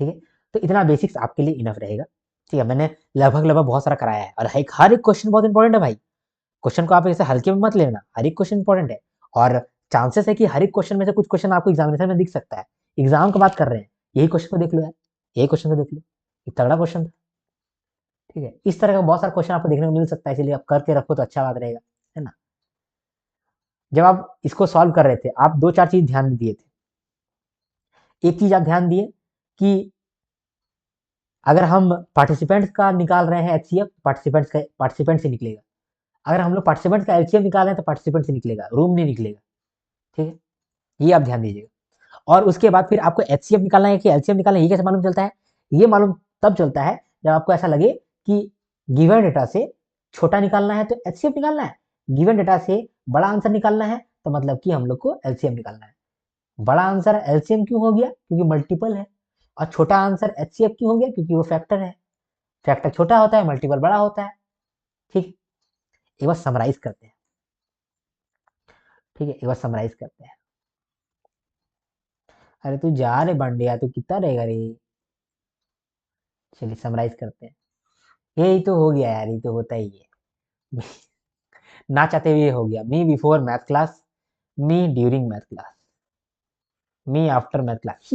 ठीक है, तो इतना बेसिक्स आपके लिए इनफ रहेगा। ठीक है, मैंने लगभग लगभग बहुत सारा कराया है और हर एक क्वेश्चन बहुत इंपॉर्टेंट है भाई। क्वेश्चन को आप ऐसे हल्के में मत लेना, हर एक क्वेश्चन इंपॉर्टेंट है। और चांसेस है कि हर एक क्वेश्चन में से कुछ क्वेश्चन आपको एग्जामिनेशन में दिख सकता है। एग्जाम की बात कर रहे हैं, यही क्वेश्चन को देख लो यार, यही क्वेश्चन को देख लो, ये तगड़ा क्वेश्चन था। ठीक है, इस तरह का बहुत सारा क्वेश्चन आपको देखने को मिल सकता है, इसलिए आप करके रखो तो अच्छा बात रहेगा, है ना? जब आप इसको सॉल्व कर रहे थे, आप दो चार चीज ध्यान दिए थे। एक चीज आप ध्यान दिए कि अगर हम पार्टिसिपेंट्स का निकाल रहे हैं एचसीएफ, पार्टिसिपेंट से निकलेगा। अगर हम लोग पार्टिसिपेंट का एलसीएम निकाल रहे हैं तो पार्टिसिपेंट से निकलेगा, रूम नहीं निकलेगा। ठीक है, ये आप ध्यान दीजिएगा। और उसके बाद फिर आपको एचसीएफ निकालना है कि एलसीएम निकालना है, ये कैसे मालूम चलता है? ये मालूम तब चलता है जब आपको ऐसा लगे कि गिवन डेटा से छोटा निकालना है तो एचसीएफ निकालना है, गिवन डेटा से बड़ा आंसर निकालना है तो मतलब कि हम लोग को एलसीएम निकालना है। बड़ा आंसर एलसीएम क्यों हो गया? क्योंकि मल्टीपल है। और छोटा आंसर एचसीएफ क्यों हो गया? क्योंकि वो फैक्टर है। फैक्टर छोटा होता है, मल्टीपल बड़ा होता है। ठीक, एक बार समराइज करते हैं। ठीक है, एक बार समराइज करते हैं। अरे तू जा रे बांडिया, तू कितना रहेगा रे? चलिए समराइज करते हैं। यही तो हो गया यार, ये तो होता ही है। ना चाहते हुए हो गया। मी before math class, me during math class, me after math class.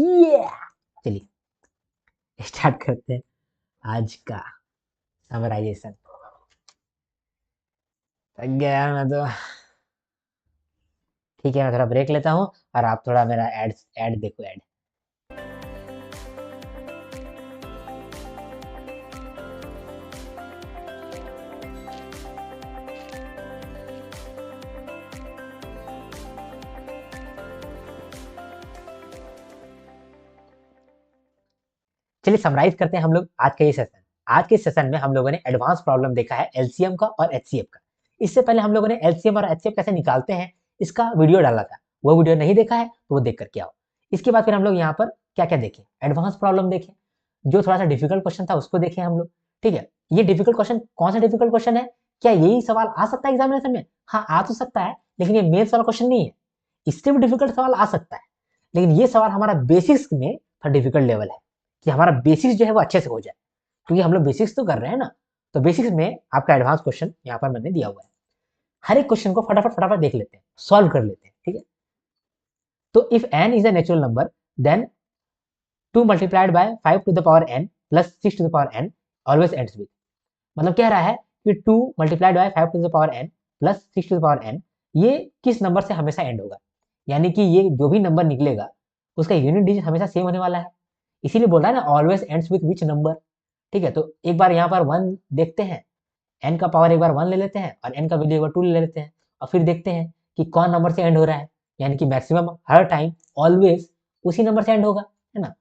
चलिए स्टार्ट करते हैं आज का समराइजेशन। थक गया यार मैं तो। ठीक है, मैं थोड़ा ब्रेक लेता हूँ और आप थोड़ा मेरा एड एड देखो, एड। चलिए समराइज करते हैं हम लोग आज का ये सेशन। आज के सेशन में हम लोगों ने एडवांस प्रॉब्लम देखा है एलसीएम का और एचसीएफ का। इससे पहले हम लोगों ने एलसीएम और एचसीएफ कैसे निकालते हैं इसका वीडियो डाला था, वो वीडियो नहीं देखा है तो वो देख करके आओ। इसके बाद फिर हम लोग यहाँ पर क्या क्या देखें, एडवांस प्रॉब्लम देखें, जो थोड़ा सा डिफिकल्ट क्वेश्चन था उसको देखें हम लोग। ठीक है, ये डिफिकल्ट क्वेश्चन कौन सा डिफिकल्ट क्वेश्चन है, क्या यही सवाल आ सकता है एग्जामिनेशन में? हाँ आ तो सकता है, लेकिन ये मेंस वाला क्वेश्चन नहीं है, इससे भी डिफिकल्ट सवाल आ सकता है, लेकिन ये सवाल हमारा बेसिक्स में डिफिकल्ट लेवल है, कि हमारा बेसिक्स जो है वो अच्छे से हो जाए, क्योंकि हम लोग बेसिक्स तो कर रहे हैं ना। तो बेसिक्स में आपका एडवांस क्वेश्चन यहाँ पर मैंने दिया हुआ है, हर एक क्वेश्चन को फटाफट फटाफट देख लेते हैं, सॉल्व कर लेते हैं। ठीक है, तो if n is a natural number then 2 multiplied by 5 to the power n plus 6 to the power n always ends with, मतलब कह रहा है कि 2 multiplied by 5 to the power n plus 6 to the power n ये किस नंबर से हमेशा एंड होगा, यानी कि ये जो भी नंबर निकलेगा उसका यूनिट डिजिट हमेशा सेम होने वाला है, इसीलिए बोल रहा है ना always ends with which number. ठीक है, तो एक बार यहाँ पर 1 देखते हैं, n का पावर एक बार 1 ले लेते हैं और n का वैल्यू एक बार 2 ले लेते हैं, और फिर देखते हैं कि कौन नंबर से एंड हो रहा है, यानी कि मैक्सिमम हर टाइम ऑलवेज उसी नंबर से एंड होगा, है ना।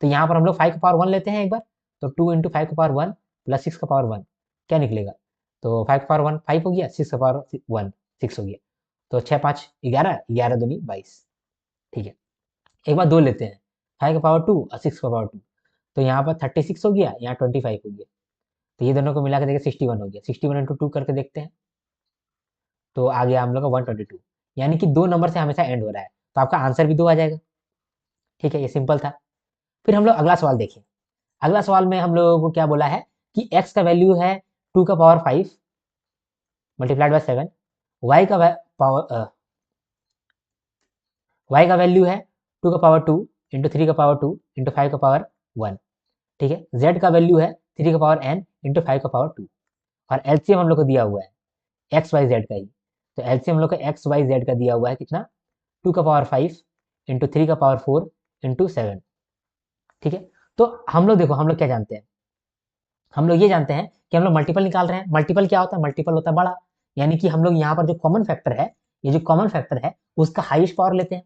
तो यहाँ पर हम लोग 5 का पावर 1 लेते हैं एक बार, तो 2 इंटू 5 का पावर 1 प्लस 6 का पावर 1 क्या निकलेगा, तो 5 का पावर 1 5 हो गया, 6 का पावर 1 6 हो गया, तो 6 5 11, 11 दूनी 22। ठीक है, एक बार 2 लेते हैं, 5 का पावर 2 और 6 का पावर 2, तो यहाँ पर 36 हो गया, यहाँ 25 हो गया, तो ये दोनों को मिला के देखिए 61 हो गया, 61 इंटू 2 करके देखते हैं, तो आ गया हम लोग का 122, यानी कि 2 नंबर से हमेशा एंड हो रहा है, तो आपका आंसर भी 2 आ जाएगा। ठीक है, ये सिंपल था। फिर हम लोग अगला सवाल देखें, अगला सवाल में हम लोगों को क्या बोला है कि x का वैल्यू है 2 का पावर 5 मल्टीप्लाइड बाय 7, y का पावर y का वैल्यू है 2 का पावर 2 इंटू 3 का पावर 2 इंटू 5 का पावर 1। ठीक है, z का वैल्यू है 3 का पावर n इंटू 5 का पावर 2, और एलसीएम हम लोग को दिया हुआ है एक्स वाई जेड का ही, तो एलसीएम हम लोग का एक्स वाई जेड का दिया हुआ है कितना, 2 का पावर 5 इंटू 3 का पावर 4 इंटू 7। ठीक है, तो हम लोग देखो, हम लोग क्या जानते हैं, हम लोग ये जानते हैं कि हम लोग मल्टीपल निकाल रहे हैं, मल्टीपल क्या होता है, मल्टीपल होता है बड़ा, यानी कि हम लोग यहाँ पर जो कॉमन फैक्टर है, ये जो कॉमन फैक्टर है उसका हाईएस्ट पावर लेते हैं,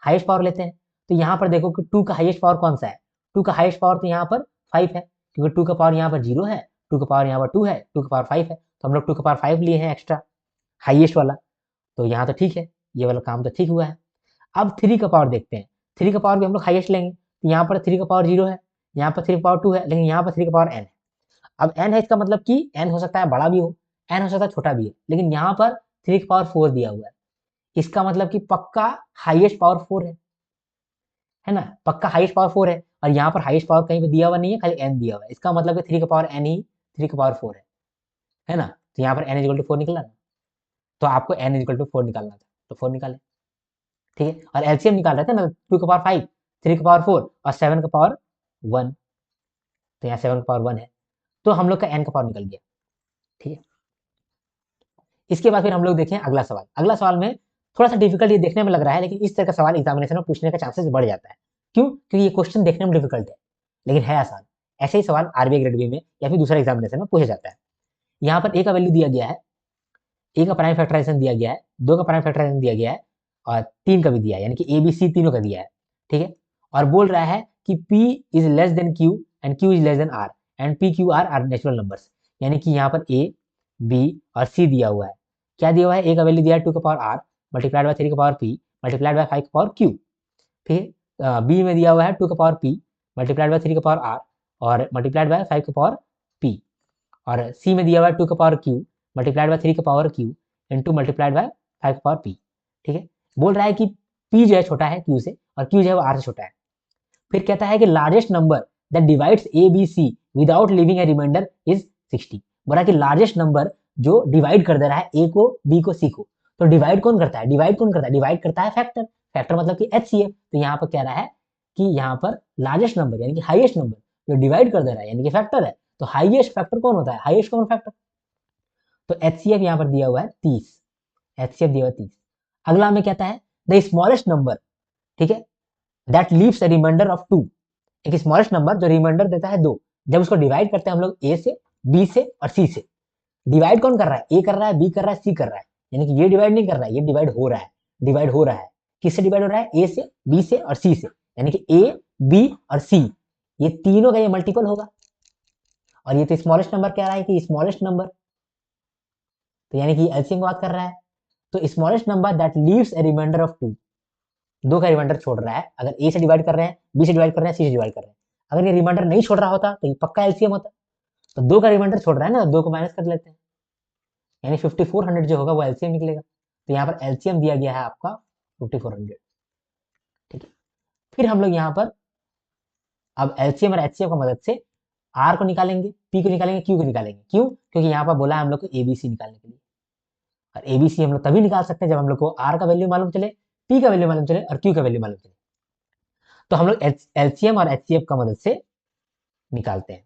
हाईएस्ट पावर लेते हैं। तो यहाँ पर देखो कि 2 का हाईएस्ट पावर कौन सा है, 2 का हाईएस्ट पावर तो यहाँ पर 5 है, क्योंकि 2 का पावर यहाँ पर 0 है, 2 का पावर यहाँ पर 2 है, 2 का पावर 5 है, तो हम लोग 2 का पावर 5 लिए हैं एक्स्ट्रा हाईएस्ट वाला, तो यहाँ तो ठीक है, ये वाला काम तो ठीक हुआ है। अब 3 का पावर देखते हैं, 3 का पावर भी हम लोग हाईएस्ट लेंगे, तो यहाँ पर 3 का पावर 0 है, यहाँ पर 3 का पावर 2 है, लेकिन यहाँ पर 3 का पावर n है। अब n है, इसका मतलब कि n हो सकता है बड़ा भी हो, n हो सकता है छोटा भी है, लेकिन यहाँ पर 3 का पावर 4 दिया हुआ है, इसका मतलब कि पक्का हाईएस्ट पावर 4 है ना, पक्का हाईएस्ट पावर 4 है, और यहाँ पर हाईएस्ट पावर कहीं पे दिया हुआ नहीं है, खाली n दिया हुआ है, इसका मतलब कि 3 का पावर n ही 3 का पावर 4 है ना, तो यहाँ पर n इक्वल टू 4 निकला ना, तो आपको n इक्वल टू 4 निकालना था, तो 4 निकाले। ठीक है, और एलसीएम निकाल रहे थे ना, 2 का पावर 5, 3 का पावर 4 और 7 का पावर 1, तो यहाँ 7 का पावर 1 है, तो हम लोग का n का पावर निकल गया। ठीक है, इसके बाद फिर हम लोग देखें अगला सवाल, अगला सवाल में थोड़ा सा डिफिकल्ट ये देखने में लग रहा है, लेकिन इस तरह का सवाल एग्जामिनेशन में पूछने का चांसेस बढ़ जाता है, क्यों, क्योंकि ये क्वेश्चन देखने में डिफिकल्ट है लेकिन है आसान, ऐसे ही सवाल आरबीआई ग्रेड बी में या फिर दूसरा एग्जामिनेशन में पूछा जाता है। यहाँ पर ए का वैल्यू दिया गया है, ए का प्राइम फैक्टराइजेशन दिया गया है, 2 का प्राइम फैक्टराइजेशन दिया गया है, और 3 का भी दिया है, यानी कि ए बी सी तीनों का दिया है। ठीक है, और बोल रहा है कि P is less than Q and Q is less than R and P Q R are natural numbers, यानी कि यहाँ पर A B और C दिया हुआ है, क्या दिया हुआ है, ए का वैल्यू दिया है 2 का पावर R मल्टीप्लाइड बाय 3 का पावर P मल्टीप्लाइड बाय 5 का पावर Q। ठीक है, बी में दिया हुआ है 2 का पावर P मल्टीप्लाइड बाय 3 का पावर R और मल्टीप्लाइड बाय 5 का पावर P, और सी में दिया हुआ है 2 का पावर Q मल्टीप्लाइड बाय 3 का power Q into multiplied by 5 का पावर P। ठीक है, बोल रहा है कि P जो है छोटा है Q से और Q जो है वो R से छोटा है। फिर कहता है कि largest number that divides a b c without leaving a remainder is 60, बोला कि लार्जेस्ट नंबर जो डिवाइड कर दे रहा है ए को बी को सी को, तो डिवाइड कौन करता है, डिवाइड कौन करता है, डिवाइड करता है फैक्टर, फैक्टर मतलब कि HCF, तो यहाँ पर कह रहा है कि यहाँ पर लार्जेस्ट नंबर यानी कि हाईएस्ट नंबर जो डिवाइड कर दे रहा है यानी कि फैक्टर है, तो हाईएस्ट फैक्टर कौन होता है, हाईएस्ट कॉमन फैक्टर, तो HCF यहाँ पर दिया हुआ है 30, HCF दिया हुआ है 30। अगला हमें कहता है द स्मॉलेस्ट नंबर, ठीक है, that leaves a remainder of 2, एक स्मॉलेस्ट नंबर जो रिमाइंडर देता है 2, जब उसको डिवाइड करते हैं हम लोग ए से बी से और सी से, डिवाइड कौन कर रहा है, ए कर रहा है बी कर रहा है सी कर रहा है, यानी कि ये डिवाइड नहीं कर रहा है, ये डिवाइड हो रहा है, डिवाइड हो रहा है, किससे डिवाइड हो रहा है, ए से बी से और सी से, यानी कि ए बी और सी ये तीनों का ये मल्टीपल होगा, और ये तो स्मॉलेस्ट नंबर कह रहा है कि स्मॉलेस्ट नंबर, तो यानी कि एलसीएम की बात कर रहा है, तो smallest number that leaves a remainder of 2, 2 का रिमाइंडर छोड़ रहा है, अगर ए से डिवाइड कर रहे हैं, बी से डिवाइड कर रहे हैं, सी से डिवाइड कर रहे हैं, अगर ये रिमाइंडर नहीं छोड़ रहा होता तो ये पक्का एलसीएम होता। तो 2 का रिमाइंडर छोड़ रहा है ना, 2 को माइनस कर लेते हैं, यानी 5400 जो होगा वो एलसीएम निकलेगा। तो यहाँ पर एलसीएम दिया गया है आपका 5400। ठीक है, फिर हम लोग यहाँ पर अब एलसीएम और एचसीएफ की मदद से आर को निकालेंगे, पी को निकालेंगे, क्यू को निकालेंगे। क्यों? क्योंकि यहाँ पर बोला है हम लोग को एबीसी निकालने के लिए, और एबीसी हम लोग तभी निकाल सकते हैं जब हम लोग को आर का वैल्यू मालूम चले, पी का वैल्यू मालूम चले और क्यू का वैल्यू मालूम चले। तो हम लोग एलसीएम और एचसीएफ का मदद से निकालते हैं।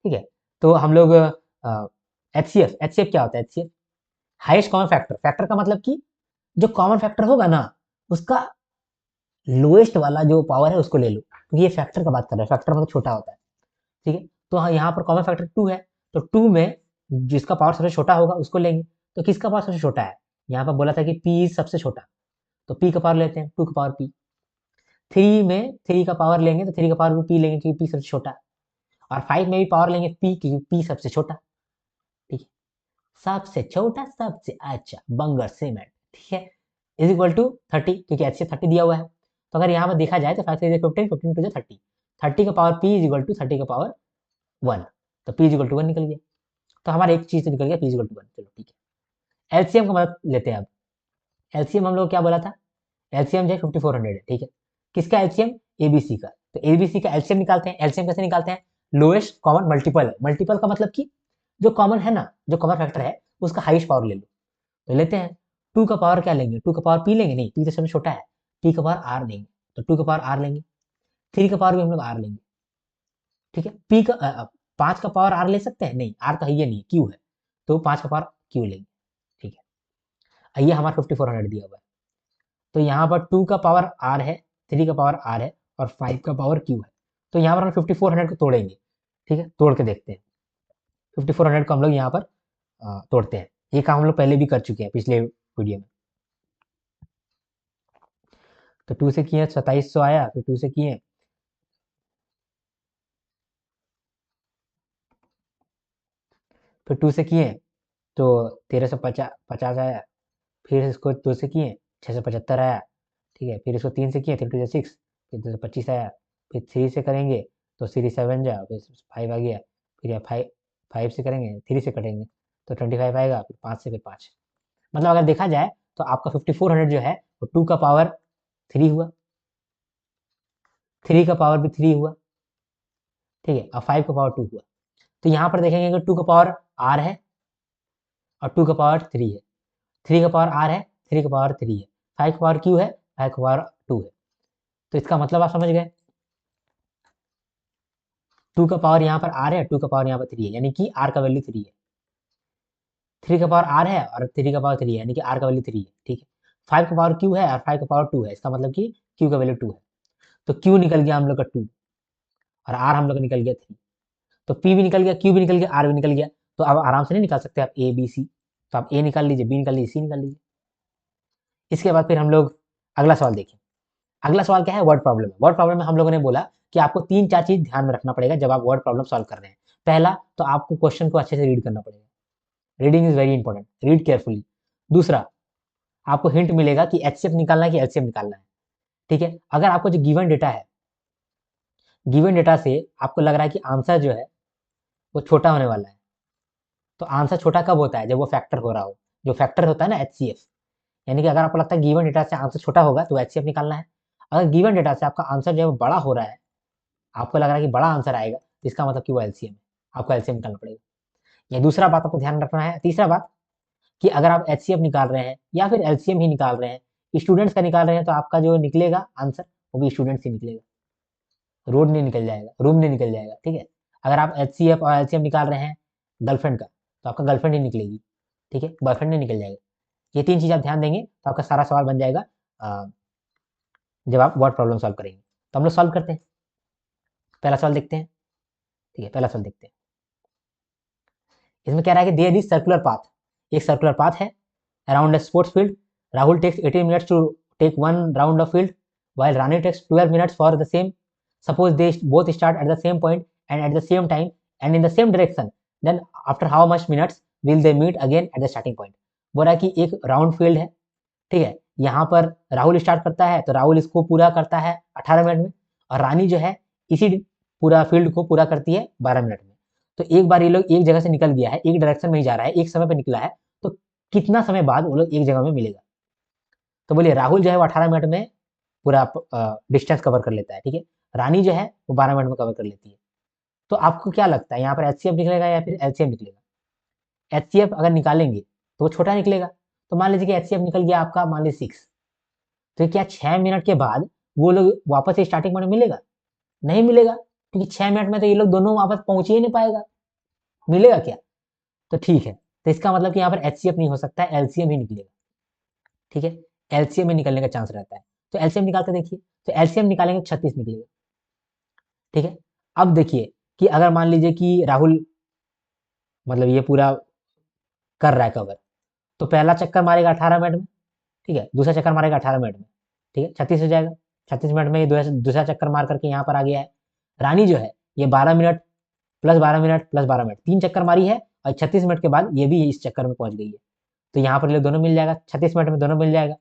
ठीक है, तो हम लोग एचसीएफ क्या होता है? HCF highest common factor. Factor का मतलब कि जो कॉमन फैक्टर होगा ना, उसका लोएस्ट वाला जो पावर है उसको ले लो, क्योंकि ये फैक्टर का बात कर रहा है, फैक्टर मतलब छोटा होता है। ठीक है, तो हाँ यहाँ पर कॉमन फैक्टर 2 है, तो 2 में जिसका पावर सबसे छोटा होगा उसको लेंगे। तो किसका पावर सबसे छोटा है? यहाँ पर बोला था कि P सबसे छोटा, तो P का पावर लेते हैं, 2 का पावर P। 3 में 3 का पावर लेंगे तो 3 का पावर भी P लेंगे क्योंकि P सबसे छोटा है, और 5 में भी पावर लेंगे P क्योंकि P सबसे छोटा। ठीक है, सबसे छोटा सबसे अच्छा बंगर सीमेंट। ठीक है, इज इक्वल टू 30, क्योंकि एच से 30 दिया हुआ है। तो अगर यहाँ पर देखा जाए तो 5 से 15, 15 टू 30, 30 का power P is equal to 30 का पावर 1, तो P इज इक्वल टू 1 निकल गया। तो हमारा एक चीज तो निकल गया, P इज इक्वल टू 1। चलो ठीक है, एलसीएम का मदद लेते हैं अब। एलसीएम हम लोग क्या बोला था? एलसीएम जो है 5400 है। ठीक है, किसका एलसीएम? एबीसी का। तो एबीसी का एलसीएम निकालते हैं। एलसीएम कैसे निकालते हैं? Lowest common multiple. मल्टीपल का मतलब कि जो कॉमन है ना, जो कॉमन फैक्टर है उसका हाईएस्ट पावर ले लो। तो लेते हैं 2 का पावर क्या लेंगे? 2 का पावर P लेंगे? नहीं, P तो सबसे छोटा है, P का पावर R लेंगे, तो 2 का पावर R लेंगे। 3 का पावर भी हम लोग R लेंगे। ठीक है, P का 5 का पावर R ले सकते हैं? नहीं, R तो है ये नहीं, Q है, तो 5 का पावर Q लेंगे। ठीक है, ये हमारा 5400 दिया हुआ है। तो यहाँ पर 2 का पावर R है, 3 का पावर R है और 5 का पावर Q है। तो यहाँ पर हम 5400 को तोड़ेंगे। ठीक है, तोड़ के देखते हैं। 5400 को हम लोग यहाँ पर तोड़ते हैं। ये काम हम लोग पहले भी कर चुके हैं पिछले वीडियो में। तो 2 से किए 2700 आया, फिर 2 से किए फिर 2 से किए तो 1350 आया, फिर इसको 2 से किए 675 आया। ठीक है, फिर इसको 3 से किए 3 टू 6, फिर 225 आया। फिर 3 से करेंगे तो 3 7 जा, फिर 5 आ गया। फिर यहाँ 5 से करेंगे, 3 से कटेंगे तो 25 आएगा, फिर 5 से, फिर 5। मतलब अगर देखा जाए तो आपका 5400 जो है वो 2 का पावर 3 हुआ, 3 का पावर भी 3 हुआ। ठीक है, और 5 का पावर 2 हुआ। तो यहाँ पर देखेंगे कि 2 का पावर R है और 2 का पावर 3 है, 3 का पावर R है, 3 का पावर 3 है, 5 का पावर Q है, 5 का पावर 2 है। तो इसका मतलब आप समझ गए, 2 का पावर यहाँ पर R है, 2 का पावर यहाँ पर 3 है, यानी कि R का वैल्यू 3 है। 3 का पावर R है और 3 का पावर 3 है, यानी कि R का वैल्यू 3 है। ठीक है, 5 का पावर Q है और 5 का पावर 2 है, इसका मतलब कि Q का वैल्यू 2 है। तो Q निकल गया हम लोग का 2 और R हम लोग का निकल गया 3। तो P भी निकल गया, Q भी निकल गया, R भी निकल गया। तो अब आराम से नहीं निकाल सकते आप A B C, तो आप A निकाल लीजिए, B निकाल लीजिए, C निकाल लीजिए। इसके बाद फिर हम लोग अगला सवाल देखें। अगला सवाल क्या है? Word problem. वर्ड प्रॉब्लम में हम लोगों ने बोला कि आपको 3-4 चीज ध्यान में रखना पड़ेगा जब आप वर्ड प्रॉब्लम सॉल्व कर रहे हैं। पहला, तो आपको क्वेश्चन को अच्छे से रीड करना पड़ेगा, reading is very important, read carefully. दूसरा, आपको हिंट मिलेगा कि एचसीएफ निकालना है कि एलसीएम निकालना है। ठीक है, अगर आपको जो गिवन डेटा है, गिवन डेटा से आपको लग रहा है कि आंसर जो है वो छोटा होने वाला है, तो आंसर छोटा कब होता है? जब वो फैक्टर हो रहा हो। जो फैक्टर होता है ना एचसीएफ, यानी कि अगर आपको लगता है गिवन डेटा से आंसर छोटा होगा तो एचसीएफ निकालना है। अगर गिवन डेटा से आपका आंसर जो है वो बड़ा हो रहा है, आपको लग रहा है कि बड़ा आंसर आएगा, तो इसका मतलब कि वो एलसीएम है, आपको एलसीएम निकालना पड़ेगा। ये दूसरा बात आपको ध्यान रखना है। तीसरा बात कि अगर आप एचसीएफ निकाल रहे हैं या फिर एलसीएम ही निकाल रहे हैं, स्टूडेंट्स का निकाल रहे हैं, तो आपका जो निकलेगा आंसर वो भी स्टूडेंट्स ही निकलेगा, रोड नहीं निकल जाएगा, रूम नहीं निकल जाएगा। ठीक है, अगर आप एचसीएफ और एलसीएम निकाल रहे हैं गर्लफ्रेंड का, तो आपका गर्लफ्रेंड ही निकलेगी। ठीक है, बॉयफ्रेंड नहीं निकल जाएगा। ये 3 चीज आप ध्यान देंगे तो आपका सारा सवाल बन जाएगा जब आप वर्ड प्रॉब्लम सॉल्व करेंगे। तो हम लोग सॉल्व करते हैं, पहला सवाल देखते हैं। ठीक है, पहला सवाल देखते हैं। इसमें कह रहा है कि देयर इज सर्कुलर पाथ, एक सर्कुलर पाथ है around a sports field. Rahul takes 18 minutes to take one round of field while Rani takes 12 minutes for the same. Suppose they both start at the same point and at the same time and in the same direction. Then after how much minutes will they meet again at the starting point? बोल रहा है कि एक राउंड फील्ड है, ठीक है। यहाँ पर राहुल स्टार्ट करता है तो राहुल इसको पूरा करता है 18 मिनट में, और रानी जो है इसी पूरा फील्ड को पूरा करती है 12 मिनट में। तो एक बार ये लोग एक जगह से निकल गया है, एक डायरेक्शन में ही जा रहा है, एक समय पे निकला है, तो कितना समय बाद वो लोग एक जगह में मिलेगा? तो बोलिए राहुल जो है वो 18 मिनट में पूरा डिस्टेंस कवर कर लेता है, ठीक है। रानी जो है वो 12 मिनट में कवर कर लेती है। तो आपको क्या लगता है यहाँ पर एचसीएफ निकलेगा या फिर एलसीएम निकलेगा? एचसीएफ अगर निकालेंगे तो वो छोटा निकलेगा। तो मान लीजिए कि एचसीएफ निकल गया आपका, मान लीजिए 6, तो क्या 6 मिनट के बाद वो लोग वापस से स्टार्टिंग पॉइंट मिलेगा? नहीं मिलेगा, क्योंकि 6 मिनट में तो ये लोग दोनों वापस पहुंच ही नहीं पाएगा, मिलेगा क्या? तो ठीक है, तो इसका मतलब कि यहाँ पर एचसीएफ नहीं हो सकता है, एलसीएम ही निकलेगा, ठीक है। एलसीएम में निकलने का चांस रहता है। तो एलसीएम निकाल के देखिए, तो एलसीएम निकालेंगे 36 निकलेगा, ठीक है। अब देखिए कि अगर मान लीजिए कि राहुल मतलब ये पूरा कर रहा है कवर, तो पहला चक्कर मारेगा 18 मिनट में, ठीक है, दूसरा चक्कर मारेगा 18 मिनट में, ठीक है, 36 हो जाएगा। 36 मिनट में ये दूसरा चक्कर मार करके यहाँ पर आ गया है। रानी जो है ये 12 minute plus 12 minute plus 12 minute 3 चक्कर मारी है, और 36 मिनट के बाद ये भी इस चक्कर में पहुंच गई है। तो यहाँ पर ये दोनों मिल जाएगा, 36 मिनट में दोनों मिल जाएगा।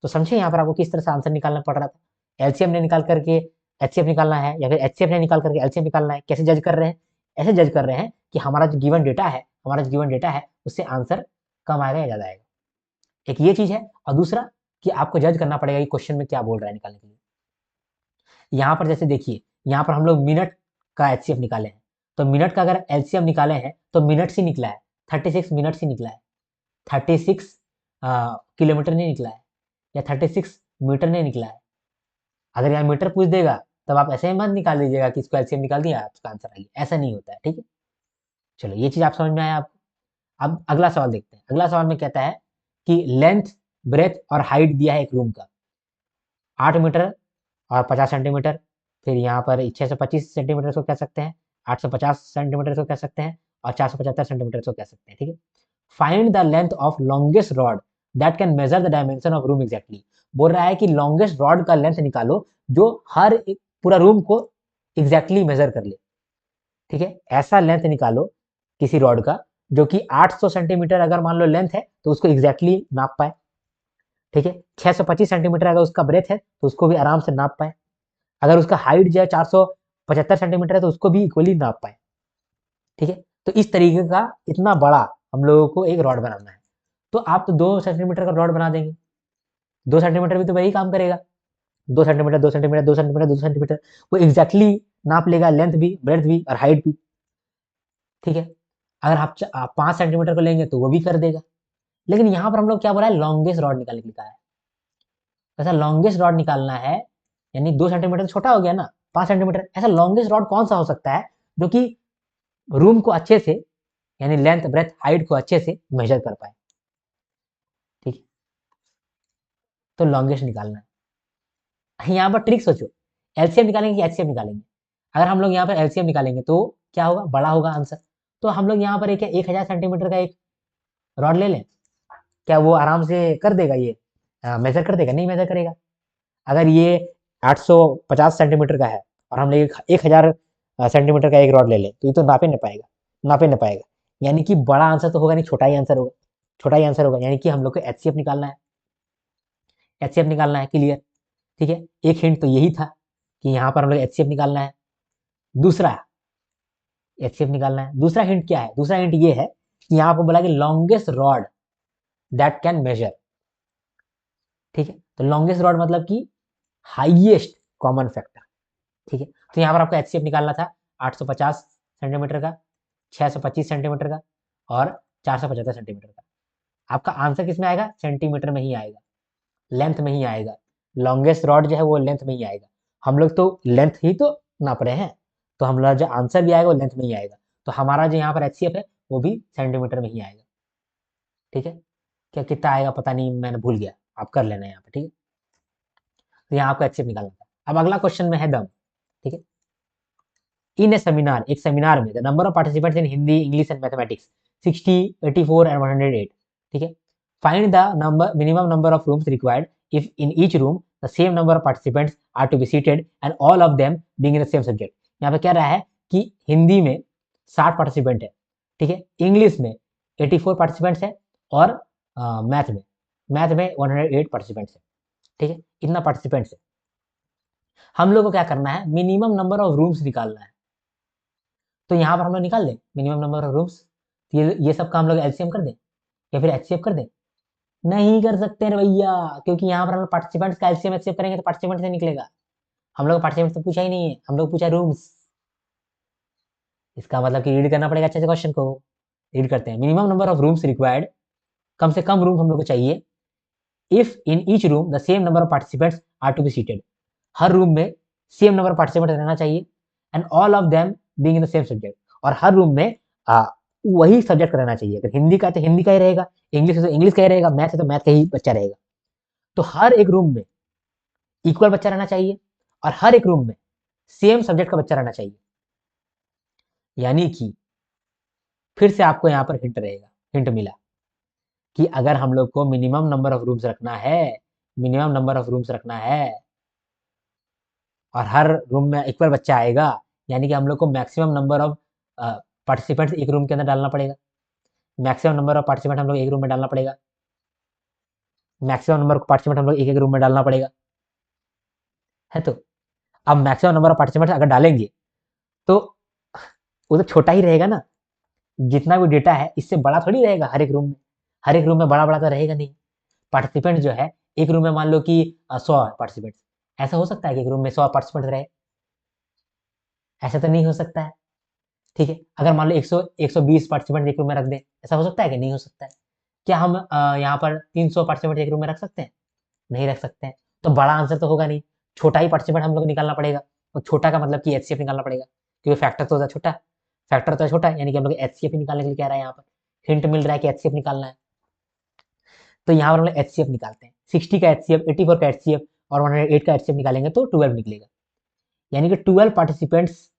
तो समझे यहाँ पर आपको किस तरह से आंसर निकालना पड़ रहा था। एलसीएम ने निकाल करके एचसीएफ निकालना है, या फिर एचसीएफ ने निकाल करके एलसीएम निकालना है। कैसे जज कर रहे हैं? ऐसे जज कर रहे हैं कि हमारा जो गिवन डेटा है, उससे आंसर कम आएगा या ज्यादा आएगा। एक ये चीज है, और दूसरा कि आपको जज करना पड़ेगा कि क्वेश्चन में क्या बोल रहा है निकालने के लिए। यहाँ पर जैसे देखिए, यहाँ पर हम लोग मिनट का एचसीएफ निकाले हैं, तो मिनट का अगर एलसीएम निकाले हैं तो मिनट से निकला है, 36 मिनट से निकला है, 36 किलोमीटर नहीं निकला है, या 36 मीटर नहीं निकला है। अगर यहाँ मीटर पूछ देगा तब आप ऐसे ही मत निकाल दीजिएगा कि इसको एलसीएम निकाल दिया आपका आंसर आ गया, ऐसा नहीं होता है, ठीक है। चलो ये चीज आप समझ में आया आपको। अब अगला सवाल देखते हैं। अगला सवाल में कहता है कि लेंथ, ब्रेथ और हाइट दिया है एक रूम का, 8 मीटर और 50 सेंटीमीटर। फिर यहाँ पर 625 सेंटीमीटर को कह सकते हैं, 850 सेंटीमीटर को कह सकते हैं, और 475 सेंटीमीटर को कह सकते हैं, ठीक है। Find the length of longest rod that can measure the dimension of room exactly. बोल रहा है कि लॉन्गेस्ट रॉड का लेंथ निकालो जो हर एक पूरा रूम को एग्जैक्टली मेजर कर ले, ठीक है। ऐसा लेंथ निकालो किसी रॉड का जो कि 800 सेंटीमीटर अगर मान लो लेंथ है तो उसको एग्जैक्टली नाप पाए, ठीक है। 625 सेंटीमीटर अगर उसका ब्रेथ है तो उसको भी आराम से नाप पाए। अगर उसका हाइट जो है 475 सेंटीमीटर है तो उसको भी इक्वली नाप पाए, ठीक है। तो इस तरीके का इतना बड़ा हम लोगों को एक रॉड बनाना है। तो आप तो 2 सेंटीमीटर का रॉड बना देंगे, 2 सेंटीमीटर भी तो वही काम करेगा, 2 सेंटीमीटर 2 सेंटीमीटर 2 सेंटीमीटर 2 सेंटीमीटर, वो एग्जैक्टली नाप लेगा, लेंथ भी, ब्रेथ भी और हाइट भी, ठीक है। अगर आप 5 सेंटीमीटर को लेंगे तो वो भी कर देगा। लेकिन यहाँ पर हम लोग क्या बोला है, लॉन्गेस्ट रॉड निकालने के लिए कहा है। ऐसा लॉन्गेस्ट रॉड निकालना है, यानी 2 सेंटीमीटर छोटा हो गया ना, 5 सेंटीमीटर। ऐसा लॉन्गेस्ट रॉड कौन सा हो सकता है जो कि रूम को अच्छे से, यानी लेंथ ब्रेथ हाइट को अच्छे से मेजर कर पाए, ठीक है। तो लॉन्गेस्ट निकालना है। यहाँ पर ट्रिक सोचो, एलसीएम निकालेंगे कि एचसीएफ निकालेंगे? अगर हम लोग यहाँ पर एलसीएम निकालेंगे तो क्या होगा, बड़ा होगा आंसर। तो हम लोग यहाँ पर एक 1000 सेंटीमीटर का एक रॉड ले लें, क्या वो आराम से कर देगा? ये मेजर कर देगा? नहीं मेजर करेगा। अगर ये 850 सेंटीमीटर का है और हम लोग 1000 सेंटीमीटर का एक रॉड ले लें तो ये तो नापे नहीं पाएगा। यानी कि बड़ा आंसर तो होगा नहीं, छोटा ही आंसर होगा, छोटा ही आंसर होगा। यानी कि हम लोग को एचसीएफ निकालना है, एचसीएफ निकालना है, क्लियर, ठीक है। एक हिंट तो यही था कि यहाँ पर हम लोग एचसीएफ निकालना है। दूसरा एचसीएफ निकालना है। दूसरा हिंट क्या है? दूसरा हिंट ये है कि यहाँ पर बोला कि longest rod that can measure, ठीक है। तो लॉन्गेस्ट रॉड मतलब कि हाईएस्ट कॉमन फैक्टर, ठीक है। तो यहाँ पर आपको एचसीएफ निकालना था 850 सेंटीमीटर का, 625 सेंटीमीटर का और 475 सेंटीमीटर का। आपका आंसर किस में आएगा? सेंटीमीटर में ही आएगा, लेंथ में ही आएगा। लॉन्गेस्ट रॉड जो है वो लेंथ में ही आएगा। हम लोग तो लेंथ ही तो नाप रहे हैं, तो हम लोग जो आंसर भी आएगा वो लेंथ में ही आएगा। तो हमारा जो यहाँ पर एचसीएफ है वो भी सेंटीमीटर में ही आएगा, ठीक है। क्या कितना आएगा पता नहीं, मैंने भूल गया, आप कर लेना यहाँ पर, ठीक है। तो यहाँ आपको एचसीएफ निकालना था। अब अगला क्वेश्चन में है दम, ठीक है। इन ए सेमिनार, एक सेमिनार में the number of participants in Hindi, English and mathematics 60, 84 and 108, ठीक है। Find the number minimum number of rooms required if in each room the same number of participants are to be seated and all of them being in the same subject. यहाँ पे क्या रहा है कि हिंदी में 60 पार्टिसिपेंट है, ठीक है, इंग्लिश में 84 पार्टिसिपेंट्स है, और मैथ में 108 पार्टिसिपेंट्स है, ठीक है, इतना पार्टिसिपेंट्स है। हम लोग को क्या करना है, मिनिमम नंबर ऑफ रूम्स निकालना है। तो यहाँ पर हम लोग निकाल दें मिनिमम नंबर ऑफ रूम्स, ये सब का हम लोग एलसीएम कर दें या फिर एचसीएफ कर दें। नहीं कर सकते रे भैया, क्योंकि यहाँ पर हम लोग पार्टिसिपेंट्स का एलसीएम एचसीएफ करेंगे तो पार्टिसिपेंट से निकलेगा। हम लोग पार्टिसिपेंट तो पूछा ही नहीं है, हम लोग पूछा रूम्स। इसका मतलब कि रीड करना पड़ेगा अच्छे से क्वेश्चन को। रीड करते हैं, minimum number of rooms required, कम से कम रूम हम लोग को चाहिए। If in each room the same number of participants are to be seated, हर रूम में सेम नंबर ऑफ पार्टिसिपेंट रहना चाहिए। And all of them being in the same subject, और हर रूम में वही सब्जेक्ट रहना चाहिए। अगर हिंदी का है तो हिंदी का ही रहेगा, इंग्लिश है तो इंग्लिश का ही रहेगा, मैथ है तो मैथ का ही बच्चा रहेगा। तो हर एक रूम में इक्वल बच्चा रहना चाहिए और हर एक रूम में सेम सब्जेक्ट का बच्चा रहना चाहिए। यानी कि फिर से आपको यहाँ पर हिंट रहेगा, हिंट मिला कि अगर हम लोग को मिनिमम नंबर ऑफ रूम्स रखना है, मिनिमम नंबर ऑफ रूम्स रखना है और हर रूम में इक्वल बच्चा आएगा, यानी कि हम लोग को मैक्सिमम नंबर ऑफ पार्टिसिपेंट्स एक रूम के अंदर डालना पड़ेगा। मैक्सिमम नंबर ऑफ पार्टिसिपेंट हम लोग एक रूम में डालना पड़ेगा। मैक्सिमम नंबर ऑफ पार्टिसिपेंट हम लोग एक एक रूम में डालना पड़ेगा, है तो। अब मैक्सिमम नंबर ऑफ पार्टिसिपेंट अगर डालेंगे तो वो तो छोटा ही रहेगा ना, जितना भी डेटा है इससे बड़ा थोड़ी रहेगा हर एक रूम में। हर एक रूम में बड़ा बड़ा तो रहेगा नहीं। पार्टिसिपेंट जो है एक रूम में मान लो कि 100 पार्टिसिपेंट, ऐसा हो सकता है कि एक रूम में 100 पार्टिसिपेंट रहे? ऐसा तो नहीं हो सकता है, ठीक है। अगर मान लो 120 पार्टिसिपेंट एक रूम में रख दें, ऐसा हो सकता है कि नहीं हो सकता है? क्या हम यहाँ पर 300 पार्टिसिपेंट एक रूम में रख सकते हैं? नहीं रख सकते हैं। तो बड़ा आंसर तो होगा नहीं, छोटा ही पार्टिसिपेंट हम लोग निकालना पड़ेगा। और छोटा का मतलब कि एचसीएफ निकालना पड़ेगा, क्योंकि फैक्टर तो होता है छोटा। फैक्टर तो है छोटा, यानी कि हम लोग एचसीएफ निकालने के लिए कह रहा है, यहाँ पर हिंट मिल रहा है कि एचसीएफ निकालना है। तो यहाँ पर हम लोग एचसीएफ निकालते हैं, 60 का एचसीएफ, 84 का एचसीएफ और 108 का एचसीएफ निकालेंगे तो 12 निकलेगा। यानी कि 12 पार्टिसिपेंट्स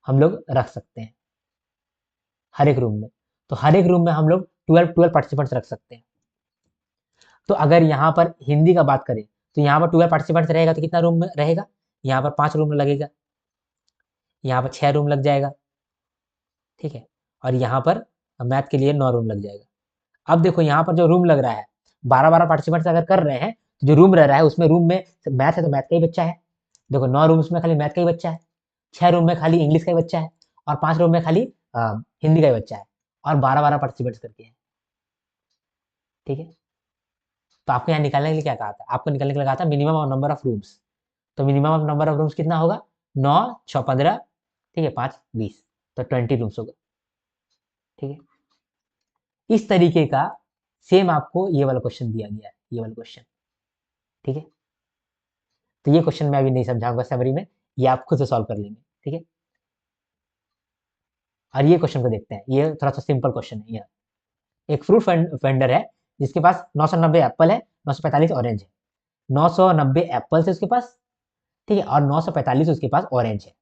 हम लोग रख सकते हैं हर एक रूम में। तो हर एक रूम में हम लोग 12 पार्टिसिपेंट्स रख सकते हैं। तो अगर यहाँ पर हिंदी का बात करें तो यहाँ पर 12 पार्टिसिपेंट्स रहेगा तो कितना रूम में रहेगा? यहाँ पर 5 रूम लगेगा, यहाँ पर 6 रूम लग जाएगा, ठीक है। और यहाँ पर मैथ के लिए 9 रूम लग जाएगा। अब देखो यहाँ पर जो रूम लग रहा है, 12-12 पार्टिसिपेंट्स अगर कर रहे हैं तो जो रूम रह रहा है उसमें रूम में मैथ है तो मैथ का ही बच्चा है। देखो 9 रूम्स में खाली मैथ का ही बच्चा है, 6 रूम में खाली इंग्लिश का ही बच्चा है और 5 रूम में खाली हिंदी का ही बच्चा है, और 12-12 पार्टिसिपेंट्स करके है, ठीक है। तो आपको यहाँ निकालने के लिए क्या कहा था? आपको निकालने के लिए कहा था मिनिमम नंबर ऑफ रूम्स। तो मिनिमम नंबर ऑफ रूम्स कितना होगा? 9, 6, 15, ठीक है, 5, 20, तो 20 रूम्स होगा, ठीक है। इस तरीके का सेम आपको ये वाला क्वेश्चन दिया गया है, ये वाला क्वेश्चन, ठीक है। तो ये क्वेश्चन मैं अभी नहीं समझाऊंगा समरी में, ये आप खुद से सॉल्व कर लेंगे, ठीक है। और ये क्वेश्चन को देखते हैं, ये थोड़ा सा सिंपल क्वेश्चन है। यहाँ एक फ्रूट वेंडर है जिसके पास 990 एप्पल है, 945 ऑरेंज है। 990 एप्पल है उसके पास, ठीक है, और 945 उसके पास ऑरेंज है,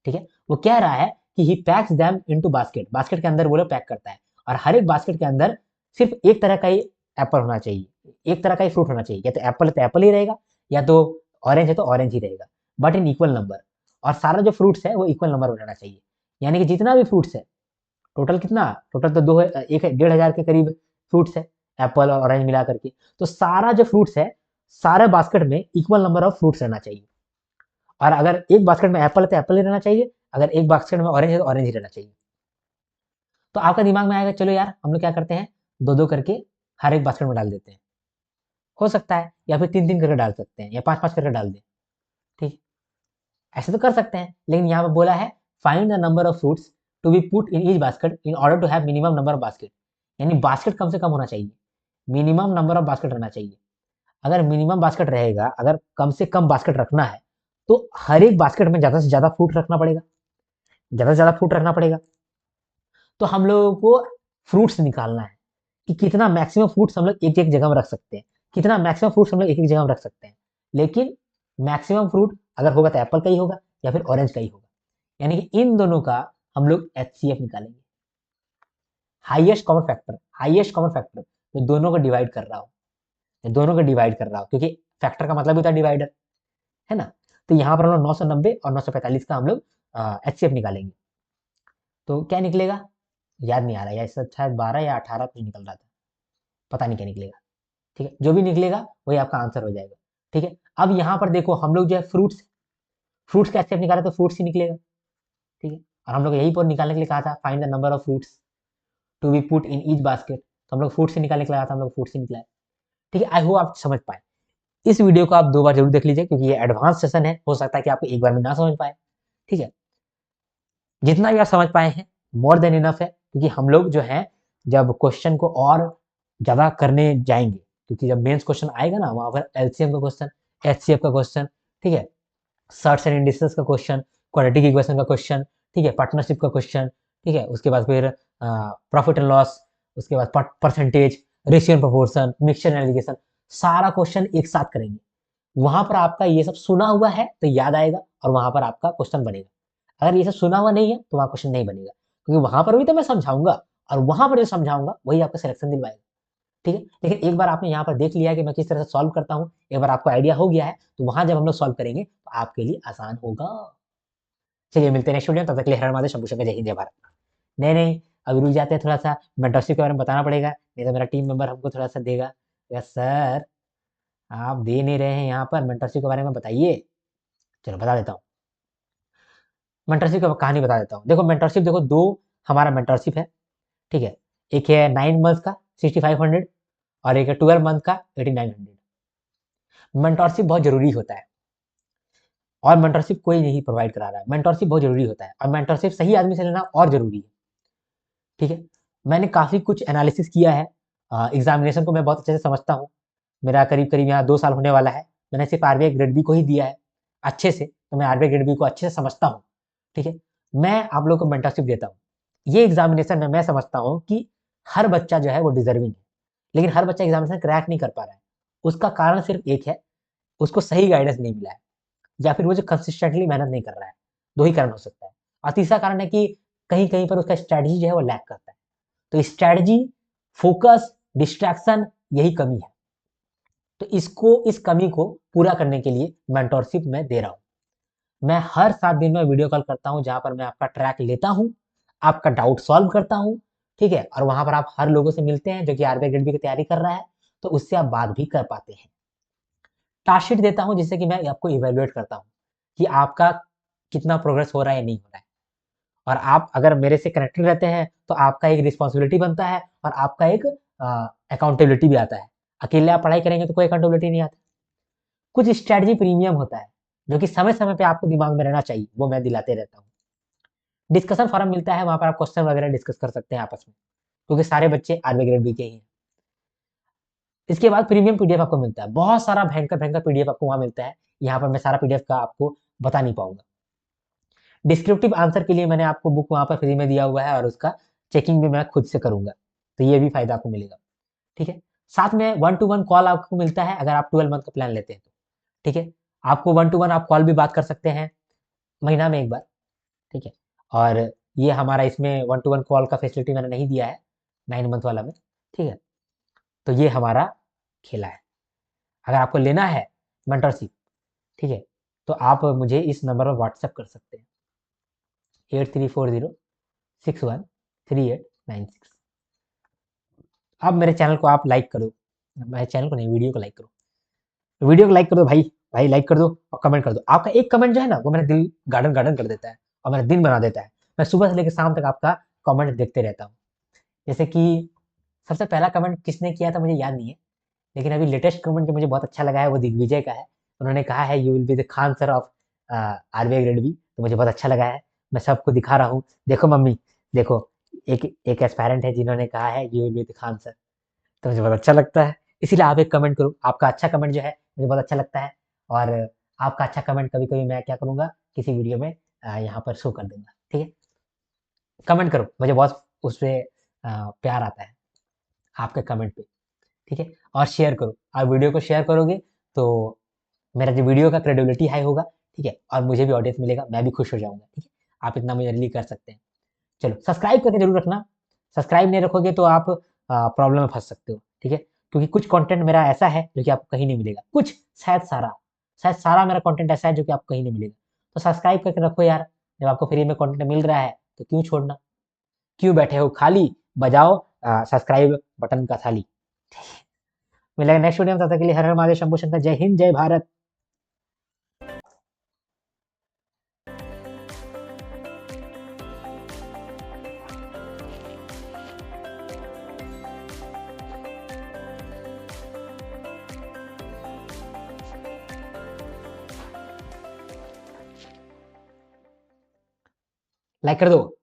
ठीक है। वो कह रहा है कि he packs them into basket, basket के अंदर वो लोग पैक करता है, और हर एक बास्केट के अंदर सिर्फ एक तरह का ही एप्पल होना चाहिए, एक तरह का ही फ्रूट होना चाहिए। या तो एप्पल है तो एप्पल ही रहेगा, या तो ऑरेंज है तो ऑरेंज ही रहेगा, बट इन इक्वल नंबर। और सारा जो फ्रूट्स है वो इक्वल नंबर में रहना चाहिए। यानी कि जितना भी फ्रूट्स है, टोटल कितना, टोटल तो 1,500 के करीब फ्रूट्स है, एप्पल और ऑरेंज मिला करके। तो सारा जो फ्रूट्स है, सारे बास्केट में इक्वल नंबर ऑफ फ्रूट्स रहना चाहिए। और अगर एक बास्केट में एप्पल है तो एप्पल ही रहना चाहिए, अगर एक बास्केट में ऑरेंज है तो ऑरेंज ही रहना चाहिए। तो आपका दिमाग में आएगा चलो यार हम लोग क्या करते हैं, दो दो करके हर एक बास्केट में डाल देते हैं, हो सकता है, या फिर तीन तीन करके डाल सकते हैं, या पांच पांच करके डाल दें, ठीक। ऐसे तो कर सकते हैं, लेकिन यहाँ पर बोला है find the number of fruits to be put in each basket in order to have minimum number of basket. यानी बास्केट कम से कम होना चाहिए, मिनिमम नंबर ऑफ बास्केट रहना चाहिए। अगर मिनिमम बास्केट रहेगा, अगर कम से कम बास्केट रखना है तो हर एक बास्केट में ज्यादा से ज्यादा फ्रूट रखना पड़ेगा, ज्यादा से ज्यादा फ्रूट रखना पड़ेगा। तो हम लोगों को फ्रूट्स निकालना है कि कितना मैक्सिमम फ्रूट्स हम लोग एक एक जगह में रख सकते हैं, कितना मैक्सिमम फ्रूट्स हम लोग एक एक जगह में रख सकते हैं। लेकिन मैक्सिमम फ्रूट अगर होगा तो एप्पल का ही होगा या फिर ऑरेंज का ही होगा। यानी कि इन दोनों का हम लोग एचसीएफ निकालेंगे, highest common factor, highest common factor जो दोनों को डिवाइड कर रहा हो, दोनों को डिवाइड कर रहा हो, क्योंकि फैक्टर का मतलब होता है डिवाइडर, है ना। तो यहाँ पर हम लोग 990 और 945 का हम लोग एचसीएफ निकालेंगे। तो क्या निकलेगा, याद नहीं आ रहा है, शायद 12 या 18 कुछ निकल रहा था। पता नहीं क्या निकलेगा। ठीक है, जो भी निकलेगा वही आपका आंसर हो जाएगा। ठीक है, अब यहाँ पर देखो हम लोग जो है फ्रूट्स फ्रूट्स का एचसीएफ निकाला तो फ्रूट्स ही निकलेगा। ठीक है, और हम लोग यही पर निकालने के लिए कहा था find the number of fruits to be put in each basket, तो हम लोग फ्रूट से निकालने के लिए कहा था, हम लोग फ्रूट से निकला है। ठीक है, आई होप आप समझ पाए। इस वीडियो को आप 2 बार जरूर देख लीजिए क्योंकि ये एडवांस सेशन है, हो सकता है कि आपको एक बार में ना समझ पाए। ठीक है, जितना भी आप समझ पाए हैं मोर देन इनफ है, क्योंकि हम लोग जो है जब क्वेश्चन को और ज्यादा करने जाएंगे, क्योंकि जब मेंस क्वेश्चन आएगा ना वहां पर एलसीएम का क्वेश्चन, एचसीएफ का क्वेश्चन, ठीक है, सर्ट्स एंड इंडिसेस का क्वेश्चन, क्वाड्रेटिक इक्वेशन का क्वेश्चन, ठीक है, पार्टनरशिप का क्वेश्चन, ठीक है, उसके बाद फिर प्रॉफिट एंड लॉस, उसके बाद percentage, ratio and proportion, mixture analysis, सारा क्वेश्चन एक साथ करेंगे। वहां पर आपका ये सब सुना हुआ है तो याद आएगा और वहां पर आपका क्वेश्चन बनेगा। अगर ये सब सुना हुआ नहीं है तो वहां क्वेश्चन नहीं बनेगा, क्योंकि वहां पर भी तो मैं समझाऊंगा और वहां पर जो समझाऊंगा वही आपका सिलेक्शन दिलवाएगा। ठीक है, लेकिन एक बार आपने यहाँ पर देख लिया कि मैं किस तरह से सॉल्व करता हूँ, एक बार आपको आइडिया हो गया है, तो वहां जब हम लोग सॉल्व करेंगे तो आपके लिए आसान होगा। चलिए मिलते हैं नेक्स्ट वीडियो, तब तक के लिए हर हमारे शंभू शंकर, जय हिंद जय भारत। नहीं नहीं, अभी रुक जाते हैं, थोड़ा सा मेंटरशिप के बारे में बताना पड़ेगा, नहीं तो मेरा टीम मेंबर हमको थोड़ा सा देगा। यस सर, आप दे नहीं रहे हैं यहाँ पर, मेंटरशिप के बारे में बताइए। चलो बता देता हूँ, मेंटरशिप की कहानी बता देता हूँ। देखो मेंटरशिप, देखो दो हमारा मेंटरशिप है। ठीक है, एक है 9 मंथ का 6500 और एक है 12 मंथ का 8900। मेंटरशिप बहुत जरूरी होता है और मेंटरशिप कोई नहीं प्रोवाइड करा रहा है। मेंटरशिप बहुत जरूरी होता है और मेंटरशिप सही आदमी से लेना और जरूरी है। ठीक है, मैंने काफी कुछ एनालिसिस किया है, एग्जामिनेशन को मैं बहुत अच्छे से समझता हूँ। मेरा करीब करीब यहाँ 2 साल होने वाला है, मैंने सिर्फ आरबीआई ग्रेड बी को ही दिया है अच्छे से, तो मैं आरबीआई ग्रेड बी को अच्छे से समझता हूँ। ठीक है, मैं आप लोग को मेंटरशिप देता हूँ। ये एग्जामिनेशन में मैं समझता हूँ कि हर बच्चा जो है वो डिजर्विंग है, लेकिन हर बच्चा एग्जामिनेशन क्रैक नहीं कर पा रहा है। उसका कारण सिर्फ एक है, उसको सही गाइडेंस नहीं मिला है, या फिर वो जो कंसिस्टेंटली मेहनत नहीं कर रहा है। दो ही कारण हो सकता है। और तीसरा कारण है कि कहीं कहीं पर उसका स्ट्रैटेजी जो है वो लैक करता है। तो स्ट्रैटेजी, फोकस, डिस्ट्रैक्शन, यही कमी है। तो इस कमी को पूरा करने के लिए मेंटोरशिप मैं दे रहा हूं। मैं हर 7 दिन में वीडियो कॉल करता हूं, जहां पर मैं आपका ट्रैक लेता हूं, आपका डाउट सॉल्व करता हूं। ठीक है, और वहां पर आप हर लोगों से मिलते हैं जो कि आरबीआई ग्रेड बी की तैयारी कर रहा है, तो उससे आप बात भी कर पाते हैं। टास्क शीट देता हूं जिससे कि मैं आपको इवेल्युएट करता हूं कि आपका कितना प्रोग्रेस हो रहा है या नहीं हो रहा है। और आप अगर मेरे से कनेक्टेड रहते हैं तो आपका एक रिस्पॉन्सिबिलिटी बनता है और आपका एक अकाउंटेबिलिटी भी आता है। अकेले आप पढ़ाई करेंगे तो कोई अकाउंटेबिलिटी नहीं आता। कुछ स्ट्रेटजी प्रीमियम होता है जो कि समय समय पे आपको दिमाग में रहना चाहिए, वो मैं दिलाते रहता हूँ। डिस्कशन फोरम मिलता है, वहां पर आप क्वेश्चन वगैरह डिस्कस कर सकते हैं आपस में, क्योंकि सारे बच्चे आरबी ग्रेड बी के ही हैं। इसके बाद प्रीमियम पीडीएफ आपको मिलता है, बहुत सारा भयंकर भयंकर पीडीएफ आपको वहां मिलता है। यहाँ पर मैं सारा पीडीएफ का आपको बता नहीं पाऊंगा। डिस्क्रिप्टिव आंसर के लिए मैंने आपको बुक वहां पर फ्री में दिया हुआ है और उसका चेकिंग भी मैं खुद से करूंगा, तो ये भी फायदा आपको मिलेगा। ठीक है, साथ में 1-to-1 कॉल आपको मिलता है अगर आप 12 मंथ का प्लान लेते हैं तो। ठीक है, आपको 1-to-1 आप कॉल भी बात कर सकते हैं महीना में एक बार। ठीक है, और ये हमारा इसमें 1-to-1 कॉल का फैसिलिटी मैंने नहीं दिया है 9 मंथ वाला में। ठीक है, तो ये हमारा खेला है। अगर आपको लेना है मेंटरशिप, ठीक है, तो आप मुझे इस नंबर पर व्हाट्सएप कर सकते हैं, 8340613896। अब मेरे चैनल को आप लाइक करो, मेरे चैनल को नहीं, वीडियो को लाइक करो, वीडियो को लाइक कर दो भाई, भाई लाइक कर दो और कमेंट कर दो। आपका एक कमेंट जो है ना वो मेरा दिल गार्डन गार्डन कर देता है और मेरा दिन बना देता है। मैं सुबह से लेकर शाम तक आपका कमेंट देखते रहता हूँ। जैसे कि सबसे पहला कमेंट किसने किया था मुझे याद नहीं है, लेकिन अभी लेटेस्ट कमेंट जो मुझे बहुत अच्छा लगा है वो दिग्विजय का है। उन्होंने कहा है you will be the Khan sir of RBI grade B, तो मुझे बहुत अच्छा लगा है। मैं सबको दिखा रहा हूँ, देखो मम्मी, देखो एक एक एस्पायरेंट है जिन्होंने कहा है you will be the Khan sir, तो मुझे बहुत अच्छा लगता है। इसीलिए आप एक कमेंट करो, आपका अच्छा कमेंट जो है मुझे बहुत अच्छा लगता है। और आपका अच्छा कमेंट कभी कभी मैं क्या करूंगा, किसी वीडियो में यहाँ पर शो कर दूंगा। ठीक है, कमेंट करो, मुझे बहुत उस पर प्यार आता है आपके कमेंट पे। ठीक है, और शेयर करो, आप वीडियो को शेयर करोगे तो मेरा जो वीडियो का क्रेडिबिलिटी हाई होगा। ठीक है, और मुझे भी ऑडियंस मिलेगा, मैं भी खुश हो जाऊंगा। ठीक है, आप इतना मुझे रिलीव कर सकते हैं। चलो सब्सक्राइब करके जरूर रखना, सब्सक्राइब नहीं रखोगे तो आप प्रॉब्लम में फंस सकते हो। ठीक है, क्योंकि कुछ कंटेंट मेरा ऐसा है जो कि आपको कहीं नहीं मिलेगा, कुछ शायद सारा मेरा कंटेंट ऐसा है जो कि आपको कहीं नहीं मिलेगा। तो सब्सक्राइब करके रखो यार, जब आपको फ्री में कंटेंट मिल रहा है तो क्यों छोड़ना, क्यों बैठे हो खाली, बजाओ सब्सक्राइब बटन का थाली। मिलेगा नेक्स्ट वीडियो में, तब तक के लिए हर हर महादेव, शंभू शंकर, जय हिंद, जय भारत। लाइक कर दो।